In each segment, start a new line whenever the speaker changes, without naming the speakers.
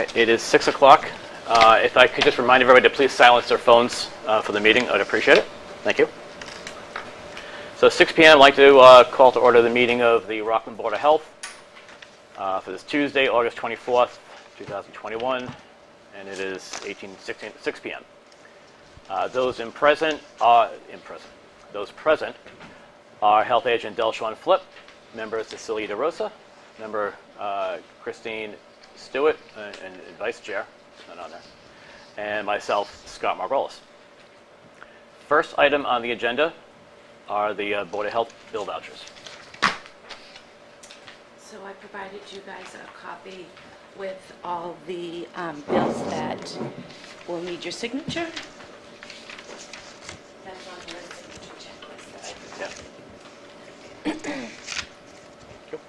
right, it is 6 o'clock. If I could just remind everybody to please silence their phones for the meeting, I'd appreciate it. Thank you. So 6 p.m., I'd like to call to order the meeting of the Rockland Board of Health for this Tuesday, August 24th, 2021, and it is 6 p.m. Those present are Health Agent Delshon Flip, Member Cecilia DeRosa, Member Christine Stewart, and Vice Chair, not on there, and myself, Scott Margolis. First item on the agenda are the Board of Health bill vouchers.
So I provided you guys a copy with all the bills that will need your signature. That's on the signature checklist that I provided.
Yeah. Cool.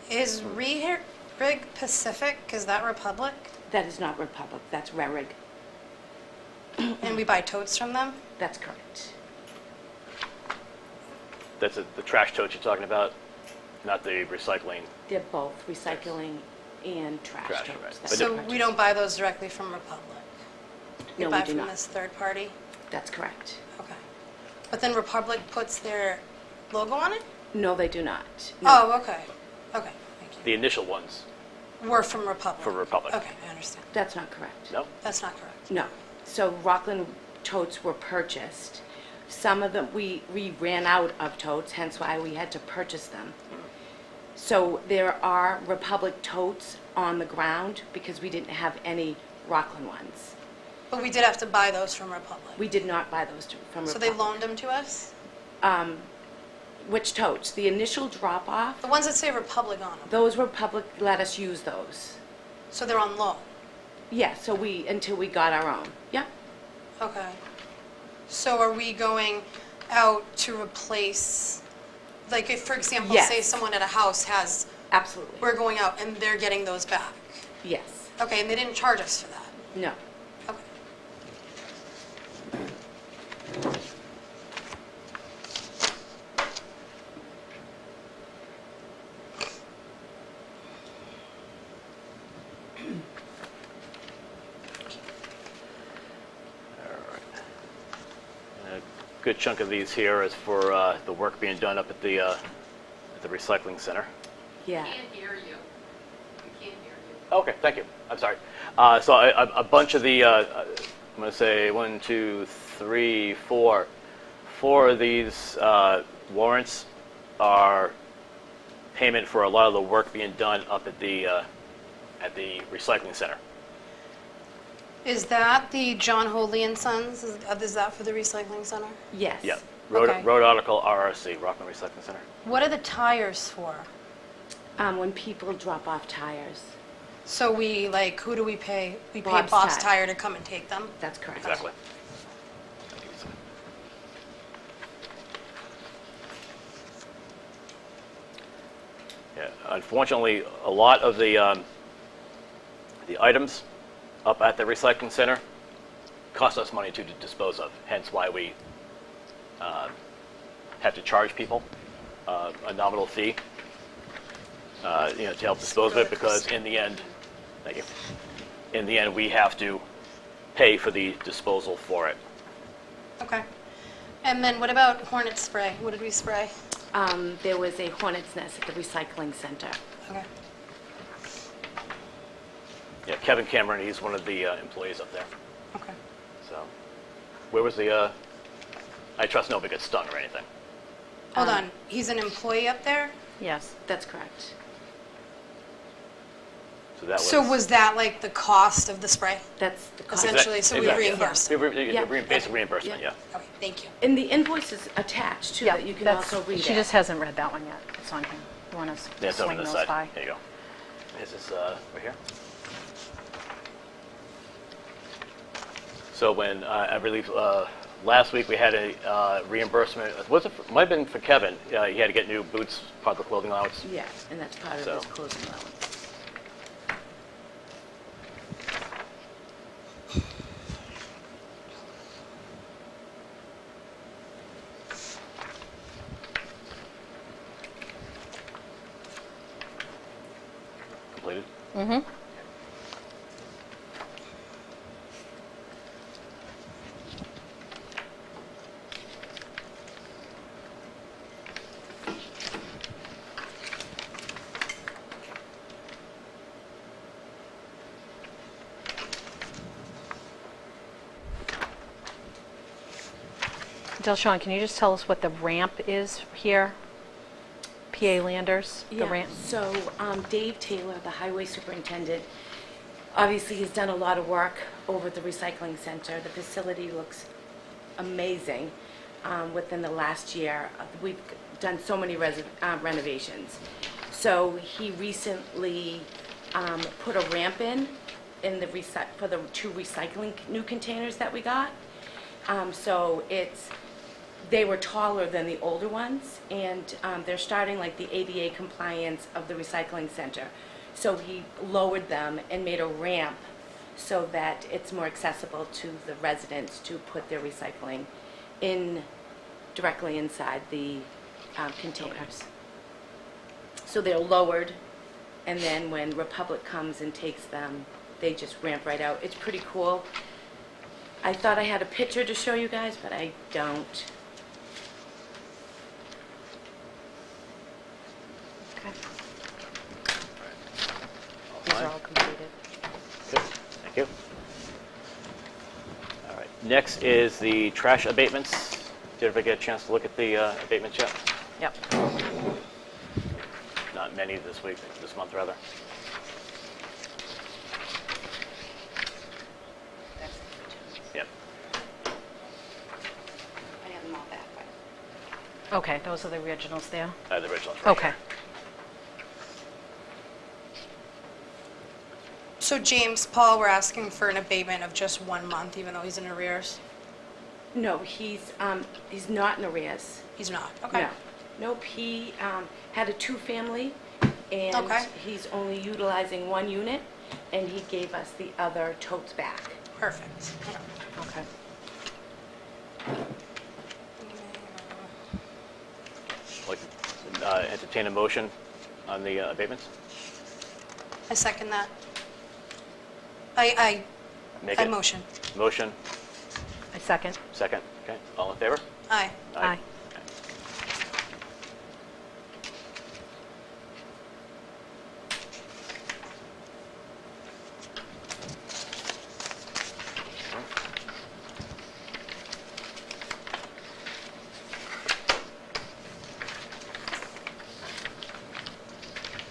Is Rig Pacific, is that Republic?
That is not Republic, that's Rerig.
And we buy totes from them?
That's correct.
That's the trash totes you're talking about, not the recycling.
They're both recycling and trash
Trash,
totes.
right.
That's
So
correct.
we don't buy those directly from Republic? We
No,
buy
we do
from
not.
this third party?
That's correct.
Okay. But then Republic puts their logo on it?
No, they do not. No.
Oh, okay. Okay, thank you.
The initial ones
We're from Republic?
for Republic.
Okay, I understand.
That's not correct.
No?
That's not correct.
No. So Rockland totes were purchased. Some of them, we ran out of totes, hence why we had to purchase them. So there are Republic totes on the ground because we didn't have any Rockland ones.
But we did have to buy those from Republic?
We did not buy those from
So
Republic.
they loaned them to us?
Which totes? The initial drop-off,
The ones that say Republic on them?
those Republic let us use those.
So they're on loan?
Yeah, so until we got our own. Yeah.
Okay. So are we going out to replace, like if, for example,
Yes.
say someone at a house has,
Absolutely.
we're going out and they're getting those back?
Yes.
Okay, and they didn't charge us for that?
No.
Okay.
A good chunk of these here is for the work being done up at the recycling center.
Yeah.
Can't hear you. We can't hear you.
Okay, thank you. I'm sorry. So a bunch of the, I'm going to say 1, 2, 3, 4. 4 of these warrants are payment for a lot of the work being done up at the recycling center.
Is that the John Hoadley and Sons? Is that for the recycling center?
Yes.
Yeah. Road
Okay.
article RRC, Rockland Recycling Center.
What are the tires for?
When people drop off tires.
So we, like, who do we pay? We pay
Bob's
Bob's
Tire.
Tire to come and take them?
That's correct.
Exactly. Yeah, unfortunately, a lot of the items up at the recycling center cost us money to dispose of, hence why we have to charge people a nominal fee, to help dispose of it, because in the end, thank you, in the end, we have to pay for the disposal for it.
Okay. And then what about hornet spray? What did we spray?
There was a hornet's nest at the recycling center.
Okay.
Yeah, Kevin Cameron, he's one of the employees up there.
Okay.
So, where was the, I trust nobody gets stung or anything.
Hold on. He's an employee up there?
Yes, that's correct.
So that was.
So was that like the cost of the spray?
That's the cost.
Essentially, so we reimbursed.
Yeah.
Basic reimbursement,
Yeah.
yeah.
Okay, thank you.
And the invoice is attached too, that you can also read
She
it.
just hasn't read that one yet. It's on here. You want to
Yeah, it's over
swing
on the
those
side.
by?
Here you go. This is right here. So when, I believe, last week we had a reimbursement, might have been for Kevin, he had to get new boots, part of the clothing allowance.
Yes, and that's part of
So-
his closing allowance.
Completed?
Mm-hmm. Delshon, can you just tell us what the ramp is here? PA Landers, the
Yeah,
ramp?
so Dave Taylor, the highway superintendent, obviously has done a lot of work over at the recycling center. The facility looks amazing within the last year. We've done so many renovations. So he recently put a ramp in the for the 2 recycling new containers that we got. So they were taller than the older ones, and they're starting like the ADA compliance of the recycling center. So he lowered them and made a ramp so that it's more accessible to the residents to put their recycling in, directly inside the containers. So they're lowered, and then when Republic comes and takes them, they just ramp right out. It's pretty cool. I thought I had a picture to show you guys, but I don't.
Okay.
All
These
fine?
are all completed.
Good, thank you. All right, next is the trash abatements. Did everybody get a chance to look at the abatements yet?
Yep.
Not many this week, this month rather. Yep.
I have them all back.
Okay, those are the originals there?
The originals. Right
Okay.
here.
So James, Paul, we're asking for an abatement of just 1 month, even though he's in arrears?
No, he's not in arrears.
He's not, okay.
No. Nope, he had a 2-family, and
Okay.
he's only utilizing 1 unit, and he gave us the other totes back.
Perfect.
Okay.
Like, entertain a motion on the abatements?
I second that. I
Make it.
motion.
Motion,
I second.
second, okay, all in favor?
Aye.
Aye.
Okay.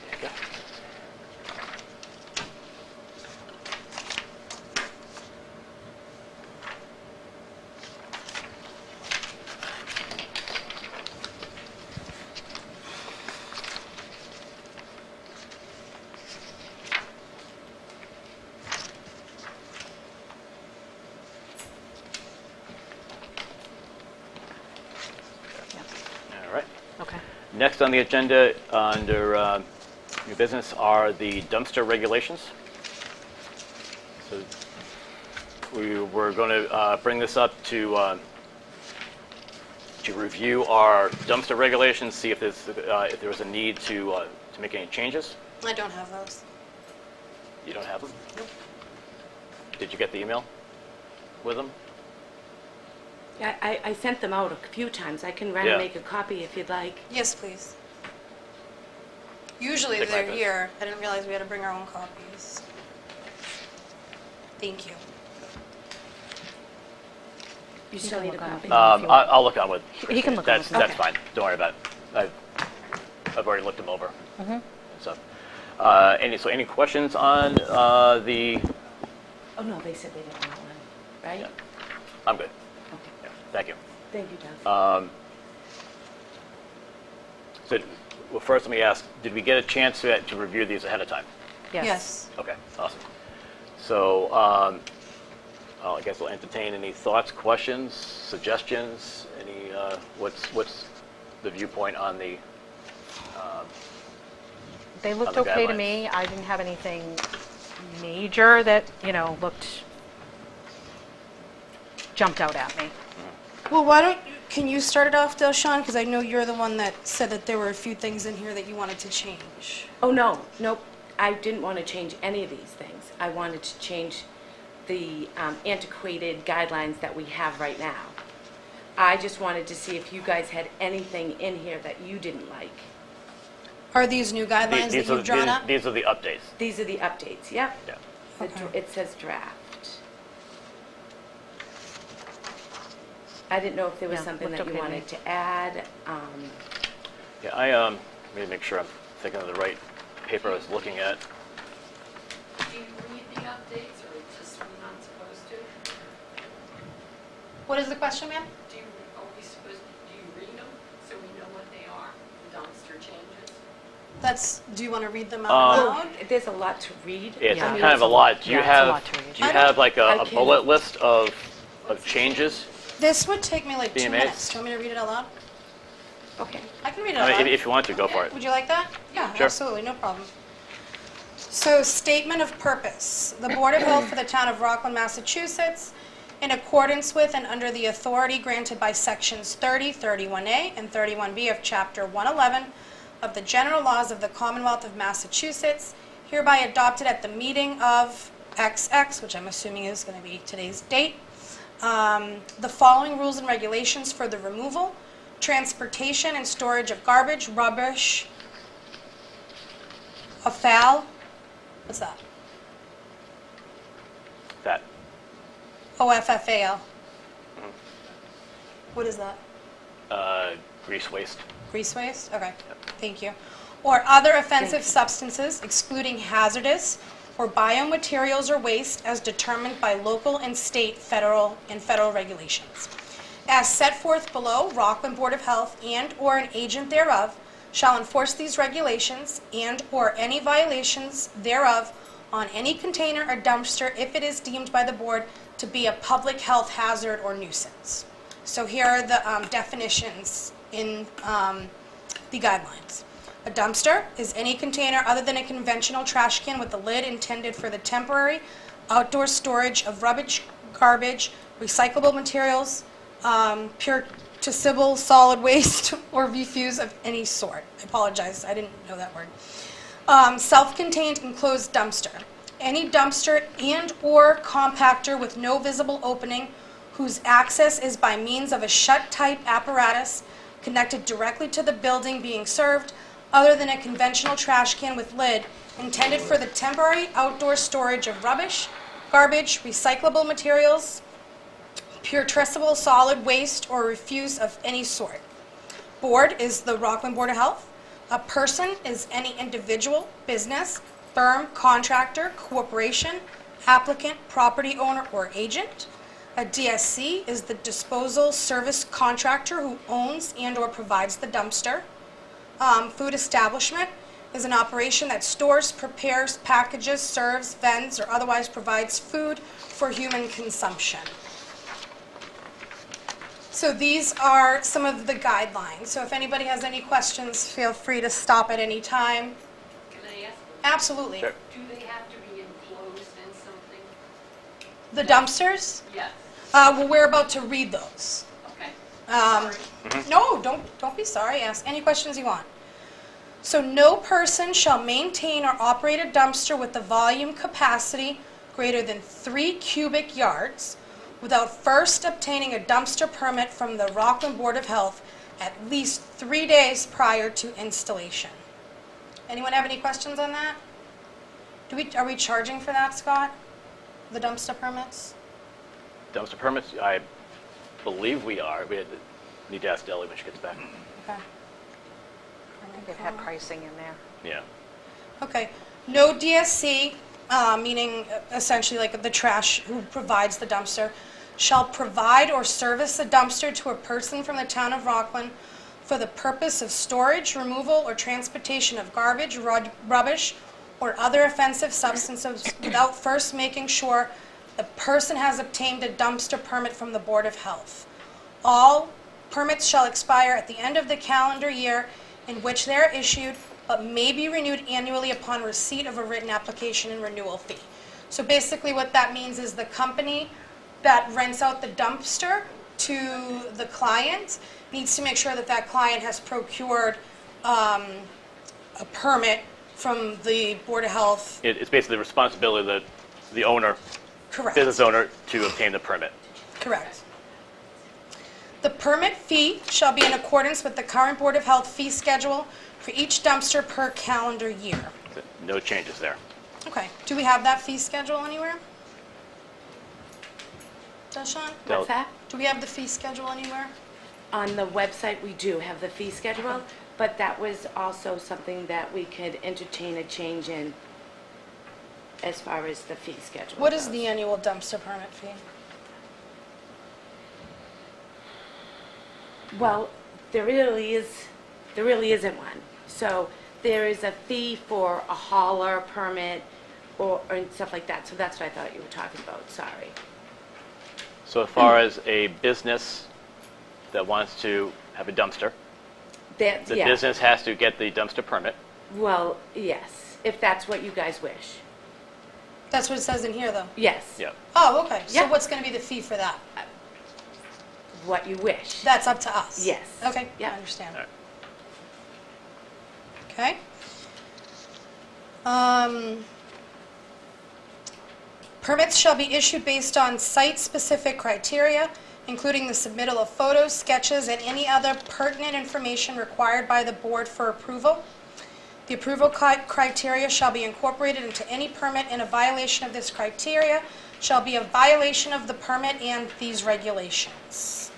There you go. All right.
Okay.
Next on the agenda, under new business, are the dumpster regulations. So we were going to bring this up to review our dumpster regulations, see if there was a need to make any changes.
I don't have those.
You don't have them?
Nope.
Did you get the email with them?
I sent them out a few times. I can run
Yeah.
and make a copy if you'd like.
Yes, please. Usually
Take my
they're
vote.
here. I didn't realize we had to bring our own copies. Thank you.
You still need a
look on
copy?
it. If you want.
I'll look on with.
He can look on
That's
with me.
that's fine. Don't worry about it. I've already looked them over.
Mm-hmm.
So, any questions on the?
Oh, no, they said they didn't want one, right?
Yeah. I'm good.
Okay.
Yeah, thank you.
Thank you, Doug.
So, well, first let me ask: did we get a chance to review these ahead of time?
Yes.
Yes.
Okay, awesome. So, I guess we'll entertain any thoughts, questions, suggestions, any, what's the viewpoint on the,
They looked
on the
okay to
guidelines.
me. I didn't have anything major that, jumped out at me.
Well, can you start it off though, Sean? Because I know you're the one that said that there were a few things in here that you wanted to change.
Oh, no, nope. I didn't want to change any of these things. I wanted to change the antiquated guidelines that we have right now. I just wanted to see if you guys had anything in here that you didn't like.
Are these new guidelines that you've drawn up?
These are the updates.
These are the updates, yep.
Yeah.
Okay.
It says draft. I didn't know if there was
Yeah,
something
looked
that you
okay to
wanted
me.
to add.
Yeah, let me make sure I'm thinking of the right paper I was looking at.
Do you read the updates, or just we're not supposed to?
What is the question, ma'am?
Are we supposed, do you read them, so we know what they are, the dumpster changes?
Do you want to read them out
Um,
loud?
There's a lot to read.
It's
Yeah.
kind of a lot. Do you
Yeah, it's a
have,
lot to read.
do you
I don't-
have like
I
a
can-
bullet list of changes?
This would take me like 2
BMAs?
minutes. Do you want me to read it out loud?
Okay.
I can read it
I
out
mean,
loud.
if you want to, go for it.
Would you like that? Yeah,
Sure.
absolutely, no problem. So, statement of purpose. The Board of Health for the Town of Rockland, Massachusetts, in accordance with and under the authority granted by Sections 30, 31A, and 31B of Chapter 111 of the General Laws of the Commonwealth of Massachusetts, hereby adopted at the meeting of XX, which I'm assuming is going to be today's date, the following rules and regulations for the removal, transportation, and storage of garbage, rubbish, afoul. What's that?
That.
OFFAL. What is that?
Grease waste.
Grease waste? Okay, thank you. Or other offensive substances excluding hazardous or biomaterials or waste as determined by local and state, federal regulations. As set forth below, Rockland Board of Health and/or an agent thereof shall enforce these regulations and/or any violations thereof on any container or dumpster if it is deemed by the board to be a public health hazard or nuisance. So here are the definitions in the guidelines. A dumpster is any container other than a conventional trash can with a lid intended for the temporary outdoor storage of rubbish, garbage, recyclable materials, putrescible solid waste, or refuse of any sort. I apologize, I didn't know that word. Self-contained enclosed dumpster. Any dumpster and/or compactor with no visible opening whose access is by means of a shut-type apparatus connected directly to the building being served, other than a conventional trash can with lid, intended for the temporary outdoor storage of rubbish, garbage, recyclable materials, putrescible solid waste, or refuse of any sort. Board is the Rockland Board of Health. A person is any individual, business, firm, contractor, corporation, applicant, property owner, or agent. A DSC is the disposal service contractor who owns and/or provides the dumpster. Food establishment is an operation that stores, prepares, packages, serves, vends, or otherwise provides food for human consumption. So these are some of the guidelines. So if anybody has any questions, feel free to stop at any time.
Can I ask,
Absolutely.
Sure.
do they have to be enclosed in something?
The dumpsters?
Yes.
Well, we're about to read those.
Okay.
Um,
Sorry.
No, don't be sorry. Ask any questions you want. So no person shall maintain or operate a dumpster with the volume capacity greater than 3 cubic yards without first obtaining a dumpster permit from the Rockland Board of Health at least 3 days prior to installation. Anyone have any questions on that? Are we charging for that, Scott? The dumpster permits?
Dumpster permits, I believe we are. Need to ask Ellie when she gets back.
Okay.
I think it had pricing in there.
Yeah.
Okay. No DSC, meaning essentially like the trash who provides the dumpster, shall provide or service a dumpster to a person from the town of Rockland for the purpose of storage, removal, or transportation of garbage, rubbish, or other offensive substances without first making sure the person has obtained a dumpster permit from the Board of Health. All permits shall expire at the end of the calendar year in which they are issued, but may be renewed annually upon receipt of a written application and renewal fee. So basically what that means is the company that rents out the dumpster to the client needs to make sure that that client has procured a permit from the Board of Health.
It's basically the responsibility of the owner,
Correct.
business owner, to obtain the permit.
Correct. The permit fee shall be in accordance with the current Board of Health fee schedule for each dumpster per calendar year.
No changes there.
Okay. Do we have that fee schedule anywhere? Does Sean?
What's that?
Do we have the fee schedule anywhere?
On the website, we do have the fee schedule, but that was also something that we could entertain a change in as far as the fee schedule
What is
goes.
the annual dumpster permit fee?
Well, there really isn't one. So there is a fee for a hauler permit or and stuff like that. So that's what I thought you were talking about, sorry.
So as far as a business that wants to have a dumpster, the
Yeah.
business has to get the dumpster permit.
Well, yes, if that's what you guys wish.
That's what it says in here, though.
Yes.
Yeah.
Oh, okay. So
Yeah.
what's going to be the fee for that?
What you wish.
That's up to us?
Yes.
Okay,
Yeah.
I understand.
All right.
Okay. Permits shall be issued based on site-specific criteria, including the submittal of photos, sketches, and any other pertinent information required by the board for approval. The approval criteria shall be incorporated into any permit, and a violation of this criteria shall be a violation of the permit and these regulations.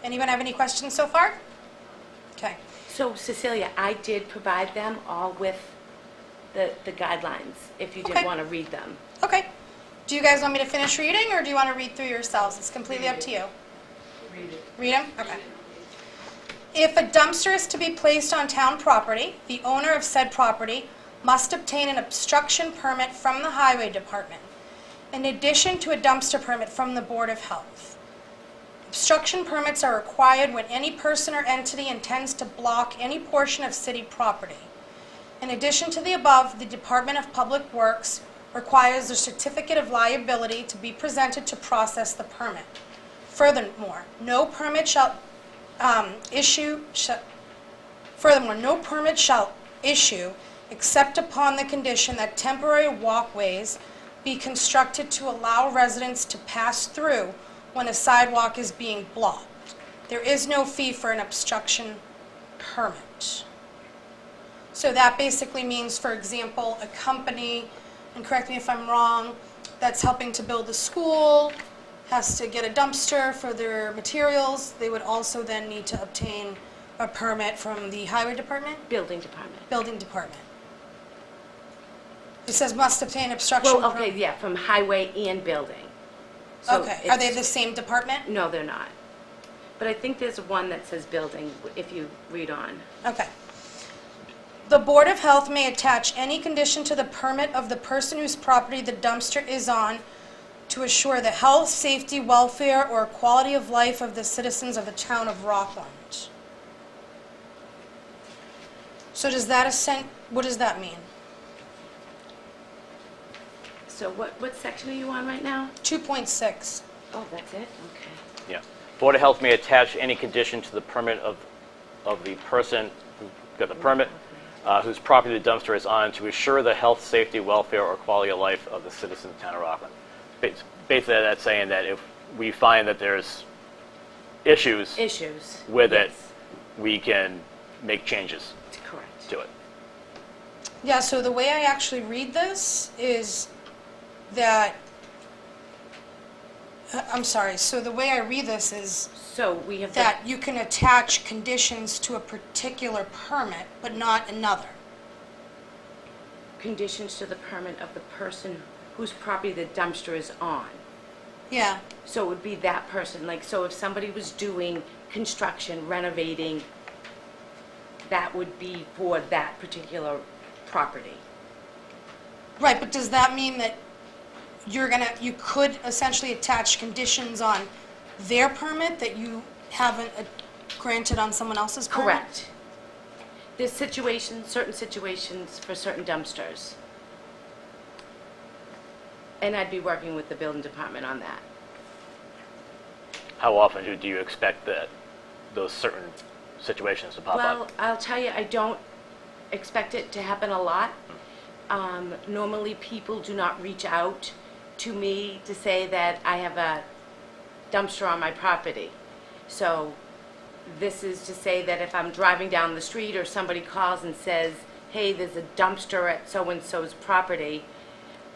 Anyone have any questions so far? Okay.
So Cecilia, I did provide them all with the guidelines, if you did
Okay.
want to read them.
Okay. Do you guys want me to finish reading, or do you want to read through yourselves? It's completely up to you.
Read it.
Read them? Okay. If a dumpster is to be placed on town property, the owner of said property must obtain an obstruction permit from the highway department, in addition to a dumpster permit from the Board of Health. Obstruction permits are required when any person or entity intends to block any portion of city property. In addition to the above, the Department of Public Works requires a certificate of liability to be presented to process the permit. Furthermore, no permit shall issue except upon the condition that temporary walkways be constructed to allow residents to pass through when a sidewalk is being blocked. There is no fee for an obstruction permit. So that basically means, for example, a company, and correct me if I'm wrong, that's helping to build a school, has to get a dumpster for their materials. They would also then need to obtain a permit from the highway department,
Building department.
building department. It says must obtain obstruction
Well, okay,
permit.
yeah, from highway and building. So
Okay, are they
it's-
the same department?
No, they're not. But I think there's one that says building, if you read on.
Okay. The Board of Health may attach any condition to the permit of the person whose property the dumpster is on to assure the health, safety, welfare, or quality of life of the citizens of the town of Rockland. So does that what does that mean?
So what section are you on right now?
2.6.
Oh, that's it? Okay.
Yeah. Board of Health may attach any condition to the permit of the person who got the permit, whose property the dumpster is on, to assure the health, safety, welfare, or quality of life of the citizens of the town of Rockland. Basically, that's saying that if we find that there's issues
Issues.
with it,
Yes,
we can make changes
correct.
to it.
Yeah, so the way I actually read this is that, I'm sorry, so the way I read this is
So we have
that you can attach conditions to a particular permit, but not another.
conditions to the permit of the person whose property the dumpster is on.
Yeah,
So it would be that person, like, so if somebody was doing construction, renovating, that would be for that particular property.
right, but does that mean that, you could essentially attach conditions on their permit that you haven't granted on someone else's permit?
Correct. There's situations, certain situations for certain dumpsters. And I'd be working with the building department on that.
How often do you expect that those certain situations to pop
Well,
up?
I'll tell you, I don't expect it to happen a lot. Normally, people do not reach out to me to say that I have a dumpster on my property. So this is to say that if I'm driving down the street or somebody calls and says, hey, there's a dumpster at so-and-so's property,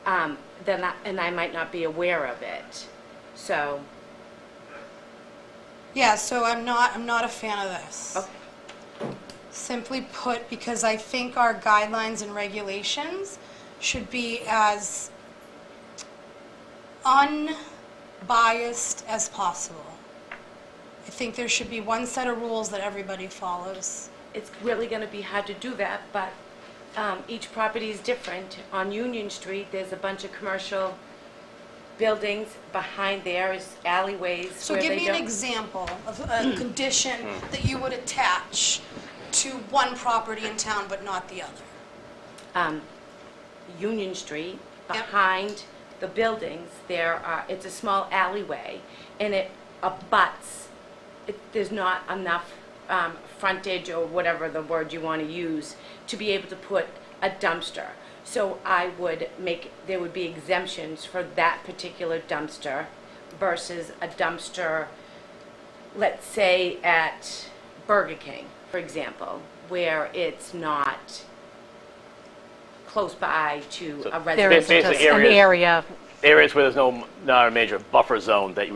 then I might not be aware of it. So,
Yeah, so I'm not a fan of this.
okay.
Simply put, because I think our guidelines and regulations should be as unbiased as possible. I think there should be one set of rules that everybody follows.
It's really going to be hard to do that, but each property is different. On Union Street, there's a bunch of commercial buildings. Behind there is alleyways
So
where
give
they
me an
don't...
example of a condition that you would attach to one property in town but not the other.
Union Street,
Yep.
behind the buildings, it's a small alleyway, and it abuts, there's not enough frontage, or whatever the word you want to use, to be able to put a dumpster. So there would be exemptions for that particular dumpster versus a dumpster, let's say at Burger King, for example, where it's not close by to
So
a
There is
residential.
just
Basically
an area,
Areas where there's not a major buffer zone that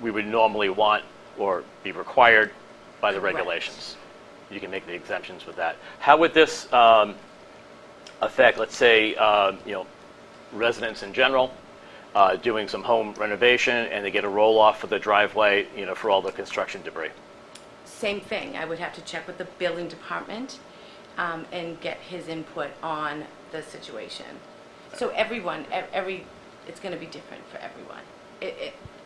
we would normally want or be required by the
Correct.
regulations. You can make the exemptions with that. How would this affect, let's say, residents in general doing some home renovation and they get a roll-off for the driveway, for all the construction debris?
Same thing, I would have to check with the building department and get his input on the situation. So everyone, it's going to be different for everyone.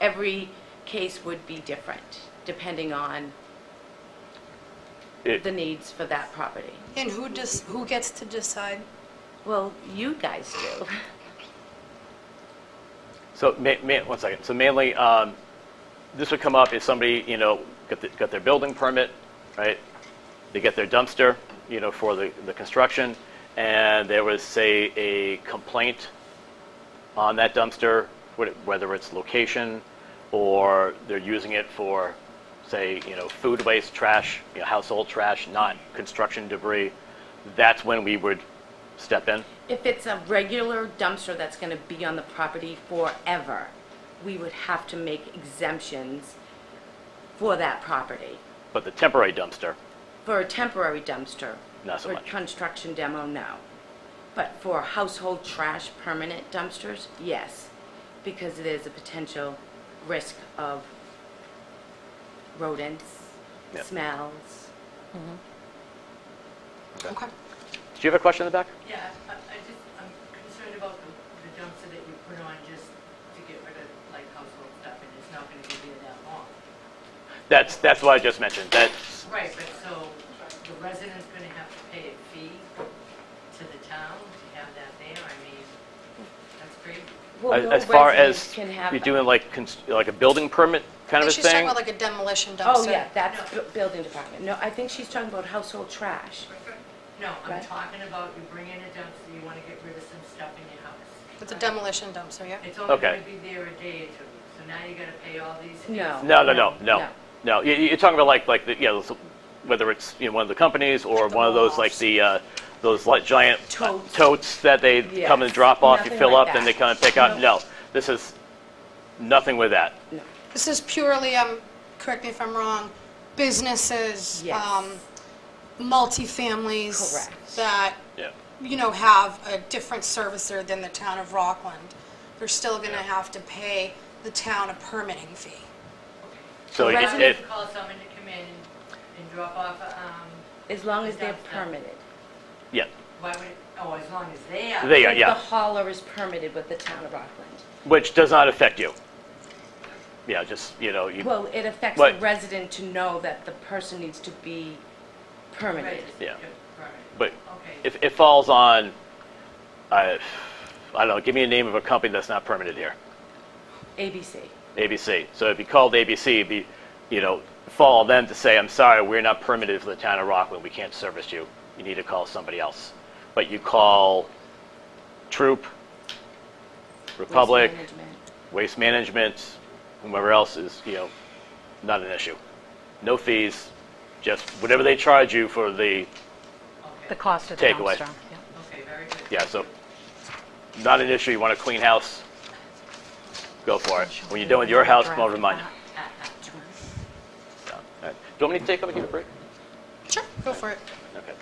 Every case would be different, depending on the needs for that property.
And who gets to decide?
Well, you guys do.
So, one second. So mainly, this would come up if somebody, got their building permit, right? They get their dumpster, for the construction, and there was, say, a complaint on that dumpster, whether it's location or they're using it for, say, food waste, trash, household trash, not construction debris. That's when we would step in.
If it's a regular dumpster that's going to be on the property forever, we would have to make exemptions for that property.
But the temporary dumpster,
For a temporary dumpster,
not so
for
much.
construction demo, no. But for household trash permanent dumpsters, yes, because there's a potential risk of rodents,
Yep.
smells.
Okay.
Did you have a question in the back?
Yeah, I'm concerned about the dumpster that you put on just to get rid of like household stuff, and it's not gonna be there that long.
That's what I just mentioned. That's
Right, but so the resident's gonna have to pay a fee to the town to have that there, I mean, that's crazy.
Well, no
as far
residents
as
can have
you're doing like a building permit kind
I
of a
think she's talking
thing.
about like a demolition dumpster.
Oh, yeah, that's building department. No, I think she's talking about household trash.
No, I'm
Right.
talking about you bring in a dumpster, you wanna get rid of some stuff in your house.
It's a demolition dumpster, yeah.
It's only
Okay.
gonna be there a day or two, so now you gotta pay all these fees.
No.
No. You're talking about like the whether it's one of the companies or
Like the
one of those like
roll-offs.
those like giant
Totes.
totes that they come and
Yes.
drop off. You
Nothing
fill
like
up, then
that.
they come and pick up.
No.
No, this is nothing with that.
No.
This is purely, correct me if I'm wrong, businesses,
Yes.
multifamilies
Correct.
that,
Yeah.
have a different servicer than the town of Rockland. They're still gonna have to pay the town a permitting fee.
So
The
if
resident-
Call someone to come in and drop off
As long as they're
Dumpster.
permitted.
yeah,
why would, as long as they are.
they are
The
yeah.
hauler is permitted with the town of Rockland.
Which does not affect you. Yeah, just, you know, you,
Well, it affects
What?
the resident to know that the person needs to be permitted.
Yeah.
Permit.
but
Okay.
if it falls on, I don't know, give me a name of a company that's not permitted here.
ABC.
ABC. So if you called ABC, it'd be, you know, fall on them to say, I'm sorry, we're not permitted for the town of Rockland. We can't service you. You need to call somebody else. But you call Troop, Republic,
Waste management.
Waste Management, whomever else is, you know, not an issue. No fees, just whatever they charge you for the,
The cost of the
Takeaway.
dumpster. Yeah.
Okay, very good.
yeah, so not an issue. You want a clean house, go for it. When you're done with your house, come over to mine. So, all right. Do you want me to take over and give a break?
Sure, go for it.
Okay.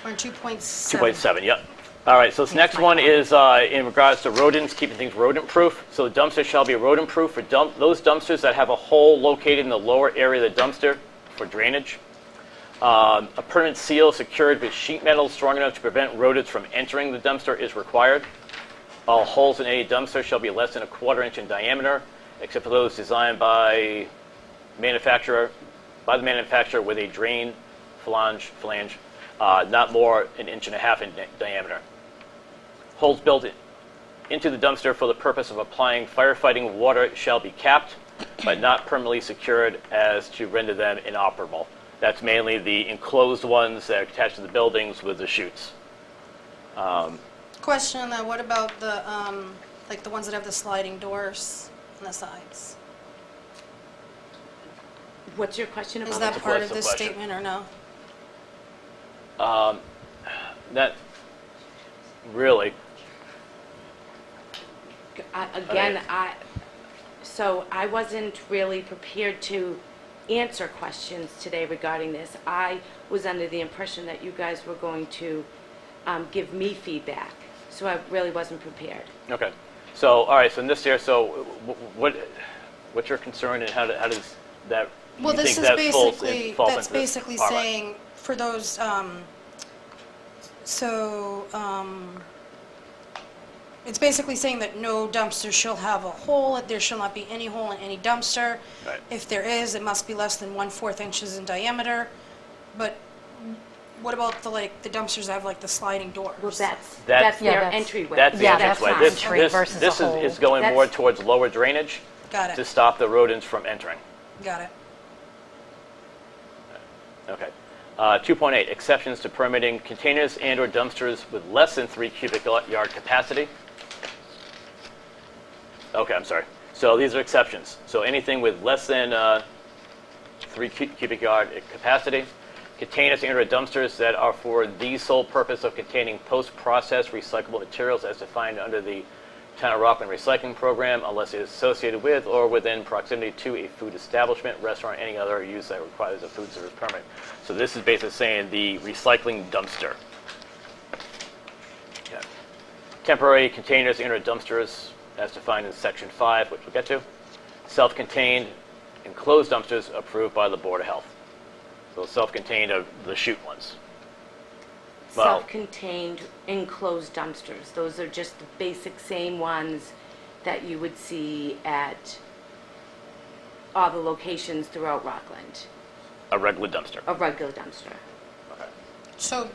We're in 2.7.
2.7, yep. All right, so this next one is in regards to rodents, keeping things rodent-proof. So the dumpster shall be rodent-proof for those dumpsters that have a hole located in the lower area of the dumpster for drainage. A permanent seal secured with sheet metal strong enough to prevent rodents from entering the dumpster is required. All holes in any dumpster shall be less than a quarter-inch in diameter, except for those designed by the manufacturer with a drain flange, not more an inch and a half in diameter. Holes built into the dumpster for the purpose of applying firefighting water shall be capped, but not permanently secured as to render them inoperable. That's mainly the enclosed ones that are attached to the buildings with the chutes.
Question on that, what about the, like the ones that have the sliding doors on the sides?
What's your question about
Is that
that?
part
That's
of
the
this
question.
statement or no?
That really,
Again, so I wasn't really prepared to answer questions today regarding this. I was under the impression that you guys were going to give me feedback, so I really wasn't prepared.
okay. So, all right, so in this here, so what's your concern and how does that,
Well,
you
this
think
is
that falls
basically,
into
that's
this?
basically
All right.
saying for those, it's basically saying that no dumpster shall have a hole, there shall not be any hole in any dumpster.
Right.
If there is, it must be less than 1/4 inches in diameter. But what about the, like, the dumpsters that have like the sliding doors?
Well, that's
That-
Yeah,
their
that's-
entryway.
That's the
Yeah,
entranceway.
that's
This,
entry versus
this
a hole.
is going more
That's-
towards lower drainage
Got
to
it,
stop the rodents from entering.
got it.
Okay. 2.8, exceptions to permitting containers and/or dumpsters with less than 3 cubic yard capacity. Okay, I'm sorry. So these are exceptions. So anything with less than 3 cubic yard capacity. Containers and/or dumpsters that are for the sole purpose of containing post-processed recyclable materials as defined under the Town of Rockland Recycling Program, unless it is associated with or within proximity to a food establishment, restaurant, any other use that requires a food service permit. So this is basically saying the recycling dumpster. Okay. Temporary containers and/or dumpsters, as defined in Section 5, which we'll get to. Self-contained enclosed dumpsters approved by the Board of Health. So self-contained are the chute ones. Well-
Self-contained enclosed dumpsters. Those are just the basic same ones that you would see at all the locations throughout Rockland.
A regular dumpster.
A regular dumpster.
Okay.
So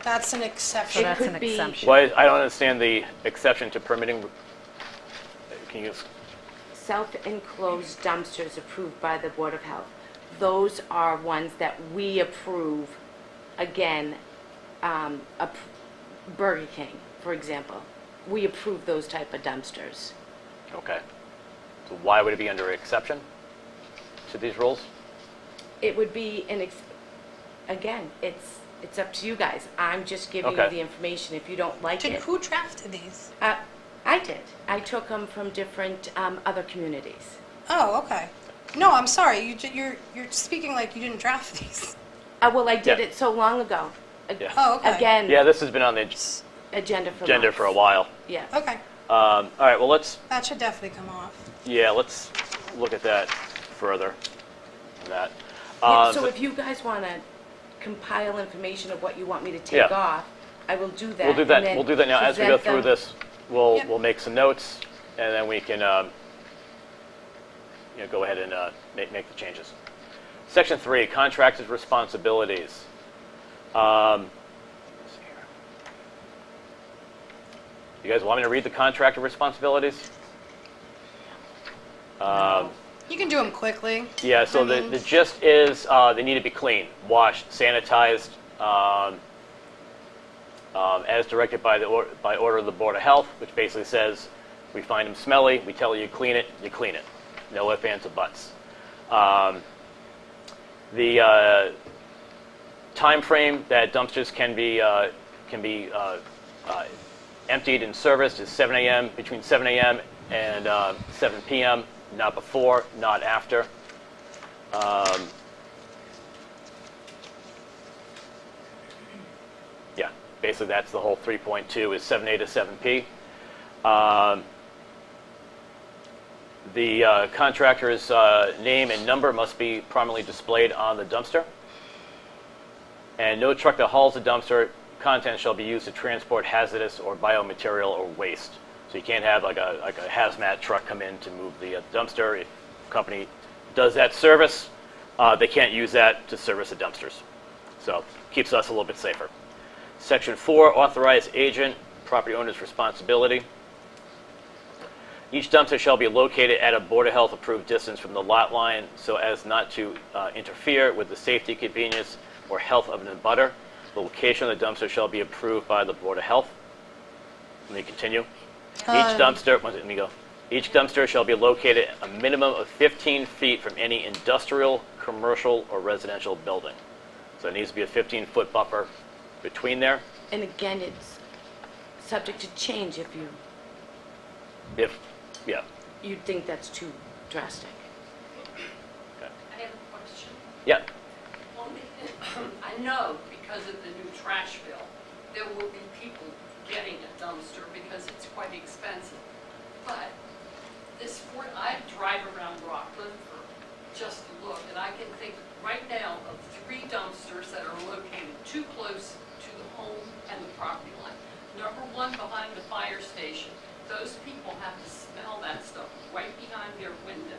that's an
So
exception.
that's an
could be-
exemption.
Why, I don't understand the exception to permitting. Can you just,
Self-enclosed dumpsters approved by the Board of Health. Those are ones that we approve, again, Burger King, for example. We approve those type of dumpsters.
okay. So why would it be under exception to these rules?
It would be again, it's up to you guys. I'm just giving you
Okay.
the information. If you don't like it,
Who drafted these?
I did. I took them from different other communities.
Oh, okay. No, I'm sorry, you're speaking like you didn't draft these.
Well, I did
Yeah.
it so long ago.
Yeah.
Oh, okay.
Again,
Yeah, this has been on the
agenda for
agenda
months.
for a while.
Yes.
Okay,
All right, well, let's
that should definitely come off.
let's look at that further. That.
Yeah, so if you guys want to compile information of what you want me to take
Yeah.
off, I will do that.
We'll do that.
and then
We'll do that now as we go
present
through
them.
this. We'll
Yep.
we'll make some notes and then we can go ahead and make the changes. Section 3, contractor's responsibilities. Let's see here. You guys want me to read the contractor responsibilities?
You can do them quickly.
Yeah, so the gist is they need to be clean, washed, sanitized, as directed by order of the Board of Health, which basically says we find them smelly, we tell you clean it, you clean it. No ifs, ands, or buts. The time frame that dumpsters can be emptied and serviced is 7 a.m. between 7 a.m. and 7 p.m. Not before, not after. Yeah, basically that's the whole 3.2 is 7A to 7P. The contractor's name and number must be prominently displayed on the dumpster. And no truck that hauls the dumpster contents shall be used to transport hazardous or biomaterial or waste. So you can't have like a hazmat truck come in to move the dumpster. If a company does that service, they can't use that to service the dumpsters. So keeps us a little bit safer. Section 4, authorized agent, property owner's responsibility. Each dumpster shall be located at a Board of Health approved distance from the lot line so as not to interfere with the safety, convenience, or health of an abutter. The location of the dumpster shall be approved by the Board of Health. Let me continue. Each dumpster shall be located a minimum of 15 feet from any industrial, commercial, or residential building. So there needs to be a 15-foot buffer between there.
And again, it's subject to change if
Yeah.
you think that's too drastic.
Okay.
I have a question.
Yeah.
I know because of the new trash bill, there will be people getting a dumpster because it's quite expensive. But I drive around Rockland just to look, and I can think right now of 3 dumpsters that are located too close to the home and the property line. Number 1 behind the fire station. Those people have to smell that stuff right behind their window.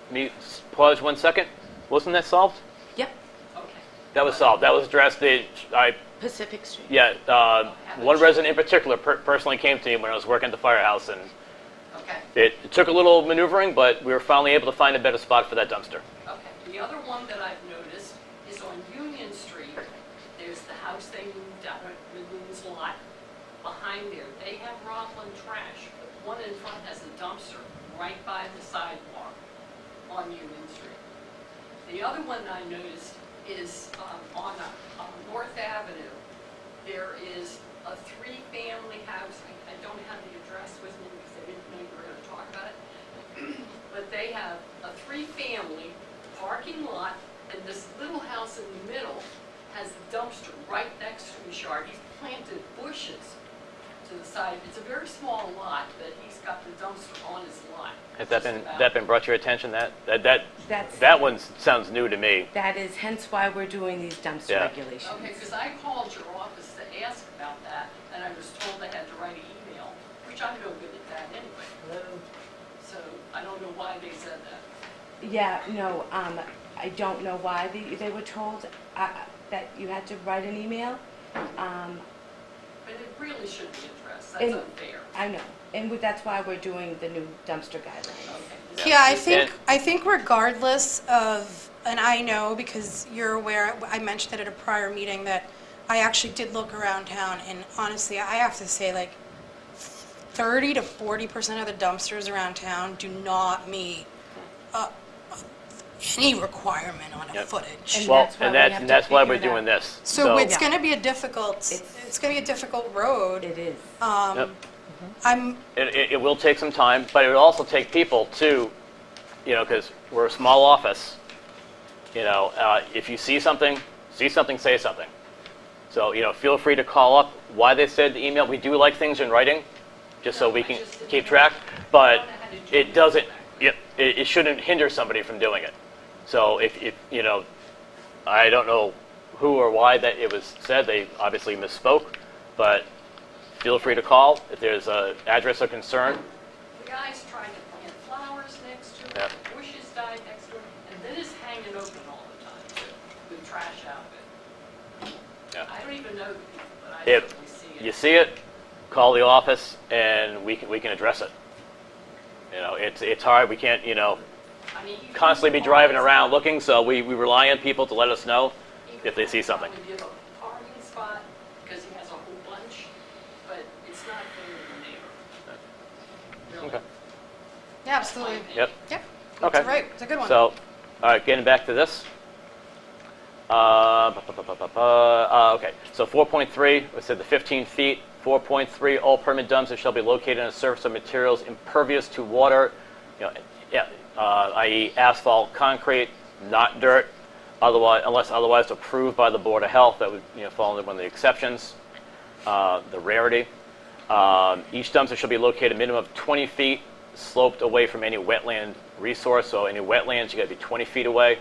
Let me pause 1 second. Wasn't that solved?
Yep,
Okay.
That was solved. That was addressed.
Pacific Street.
Yeah, one resident in particular personally came to me when I was working at the firehouse, and
Okay.
it took a little maneuvering, but we were finally able to find a better spot for that dumpster.
Okay. The other one that I've noticed is on Union Street. There's the house they moved out of Magoon's lot. Behind there, they have Rockland trash, but one in front has a dumpster right by the sidewalk on Union Street. The other one I noticed is on North Avenue. There is a 3-family house. I don't have the address with me because I didn't know you were going to talk about it. But they have a 3-family parking lot, and this little house in the middle has the dumpster right next to his yard. He's planted bushes to the side. It's a very small lot, but he's got the dumpster on his lot.
Has that been brought to your attention?
That's-
That one sounds new to me.
That is hence why we're doing these dumpster
Yeah.
regulations.
Okay, because I called your office to ask about that, and I was told I had to write an email, which I'm no good at that anyway. So I don't know why they said that.
Yeah, no, I don't know why they were told that you had to write an email.
But it really should be addressed. That's
And-
unfair.
I know, and that's why we're doing the new dumpster guidelines.
Okay.
Yeah,
And-
I think regardless of, and I know because you're aware, I mentioned it at a prior meeting that I actually did look around town, and honestly, I have to say, like, 30 to 40% of the dumpsters around town do not meet any requirement on a
Yep.
footage.
And
Well,
that's why
and
we
that's
have
and
to
that's why
figure
we're
it
doing
out.
this.
So it's
Yeah.
going to be a difficult,
It's-
it's going to be a difficult road.
It is.
Yep.
I'm,
It will take some time, but it will also take people to, because we're a small office. If you see something, say something. So, feel free to call up why they said the email. We do like things in writing, just so
No,
we
I
can
just didn't
keep
know.
track.
I
But
don't know how to do
it
it.
doesn't. It shouldn't hinder somebody from doing it. So if I don't know who or why that it was said. They obviously misspoke, but feel free to call if there's an address of concern.
the guy's tried to plant flowers next to it,
Yeah.
the bushes died next to it, and then it's hanging open all the time too, with trash out of it.
Yeah.
I don't even know the people, but I
If
certainly see it.
you see it, call the office and we can address it. You know, it's hard. We can't, you know,
I mean, you
constantly be
can
driving
find
around
spot.
looking, so we rely on people to let us know
You
if they see
could
something.
probably give a parking spot, because he has a whole bunch, but it's not fair to the neighbor. Really.
Okay.
Yeah, absolutely.
Yep.
Yeah.
Okay.
That's right. It's a good one.
So, all right, getting back to this. Okay, so 4.3, we said the 15 feet. 4.3, all permanent dumpsters shall be located on a surface of materials impervious to water, you know, yeah, i.e. asphalt, concrete, not dirt, otherwise, unless otherwise approved by the Board of Health. That would, you know, fall under one of the exceptions, the rarity. Each dumpster shall be located a minimum of 20 feet sloped away from any wetland resource. So any wetlands, you got to be 20 feet away.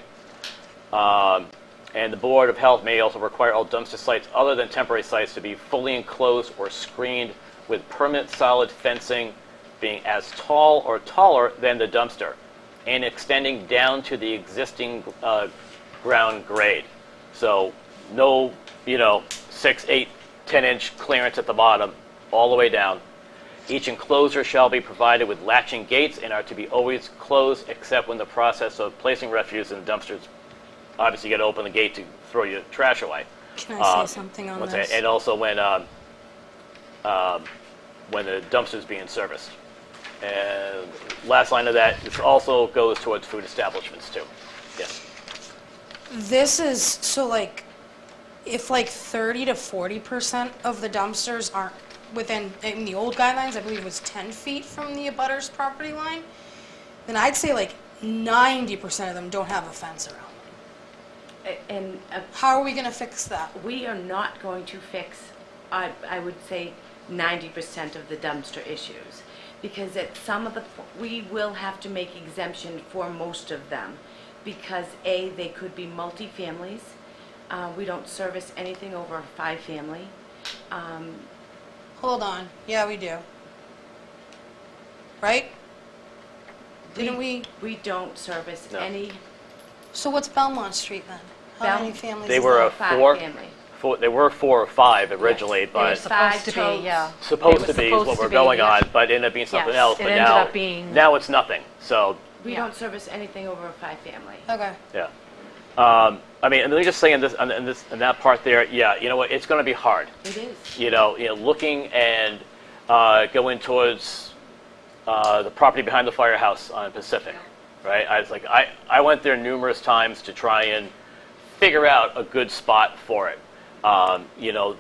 And the Board of Health may also require all dumpster sites other than temporary sites to be fully enclosed or screened with permanent solid fencing being as tall or taller than the dumpster and extending down to the existing ground grade. So no, you know, 6, 8, 10-inch clearance at the bottom, all the way down. Each enclosure shall be provided with latching gates and are to be always closed except when the process of placing refuse in the dumpsters. Obviously, you got to open the gate to throw your trash away.
Can I say something on this?
And also when the dumpster's being serviced. And last line of that, this also goes towards food establishments too. Yes.
This is, so like, if like 30 to 40% of the dumpsters aren't within, in the old guidelines, I believe it was 10 feet from the abutter's property line, then I'd say like 90% of them don't have a fence around them.
And
How are we gonna fix that?
we are not going to fix, I would say, 90% of the dumpster issues. Because at some of the, we will have to make exemption for most of them. Because A, they could be multi-families. We don't service anything over a 5-family.
Hold on, yeah, we do. Right? Didn't we?
We don't service
No.
any
So what's Belmont Street then? How many families
They
is
were
that?
a four.
5-family.
They were 4 or 5 originally,
Yes.
but
Supposed to
totes.
be, yeah.
supposed
It
to
was
be is
supposed
what
to
we're
be,
going
yeah.
on, but it ended up being something
Yes,
else.
it
But
ended
now,
up being-
now it's nothing. So
We
Yeah.
don't service anything over a 5-family.
Okay.
yeah. I mean, and let me just say in that part there, yeah, you know what? It's going to be hard.
It is.
You know, looking and going towards the property behind the firehouse on Pacific, right? I went there numerous times to try and figure out a good spot for it. You know,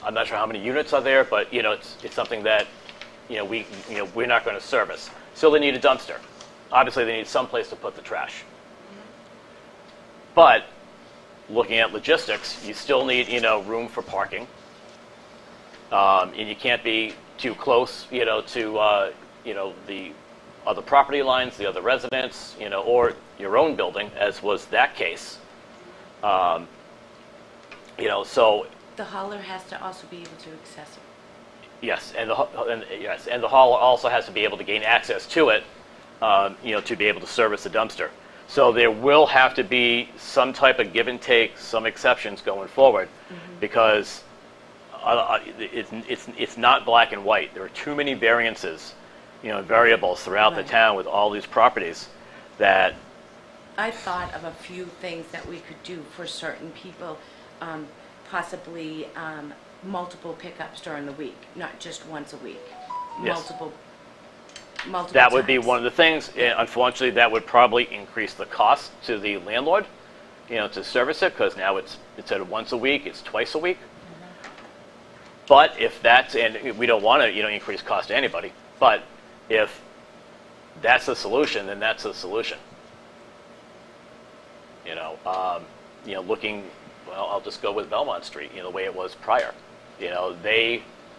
I'm not sure how many units are there, but you know, it's something that we're not going to service. So they need a dumpster. Obviously, they need some place to put the trash. But looking at logistics, you still need, room for parking. And you can't be too close, to, the other property lines, the other residents, or your own building, as was that case. So
The hauler has to also be able to access it.
yes, and the hauler also has to be able to gain access to it, to be able to service the dumpster. So there will have to be some type of give and take, some exceptions going forward, because it's not black and white. There are too many variances, variables throughout the
Right.
town with all these properties that,
I thought of a few things that we could do for certain people, possibly multiple pickups during the week, not just once a week.
Yes.
Multiple
that would be
times.
one of the things. Unfortunately, that would probably increase the cost to the landlord, to service it, because now instead of once a week, it's twice a week. But if that's, and we don't want to, increase cost to anybody, but if that's the solution, then that's the solution. Looking, well, I'll just go with Belmont Street, the way it was prior.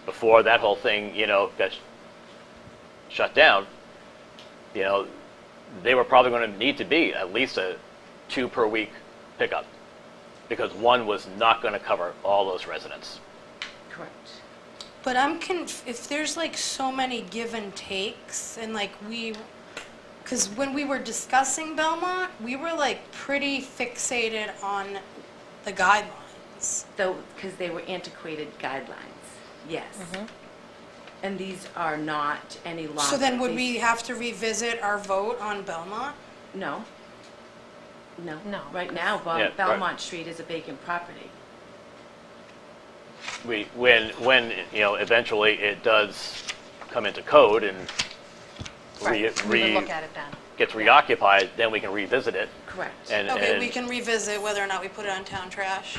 Before that whole thing, got shut down, they were probably going to need to be at least a 2 per week pickup, because one was not going to cover all those residents.
Correct.
But if there's like so many give and takes, and like because when we were discussing Belmont, we were like pretty fixated on the guidelines.
Though, because they were antiquated guidelines, yes. And these are not any longer.
So then would
They-
we have to revisit our vote on Belmont?
No. No.
No,
Right now,
Yeah, right.
Belmont Street is a vacant property.
When eventually it does come into code and
we would look at it then.
gets reoccupied, then we can revisit it.
Correct.
Okay,
and
we can revisit whether or not we put it on town trash.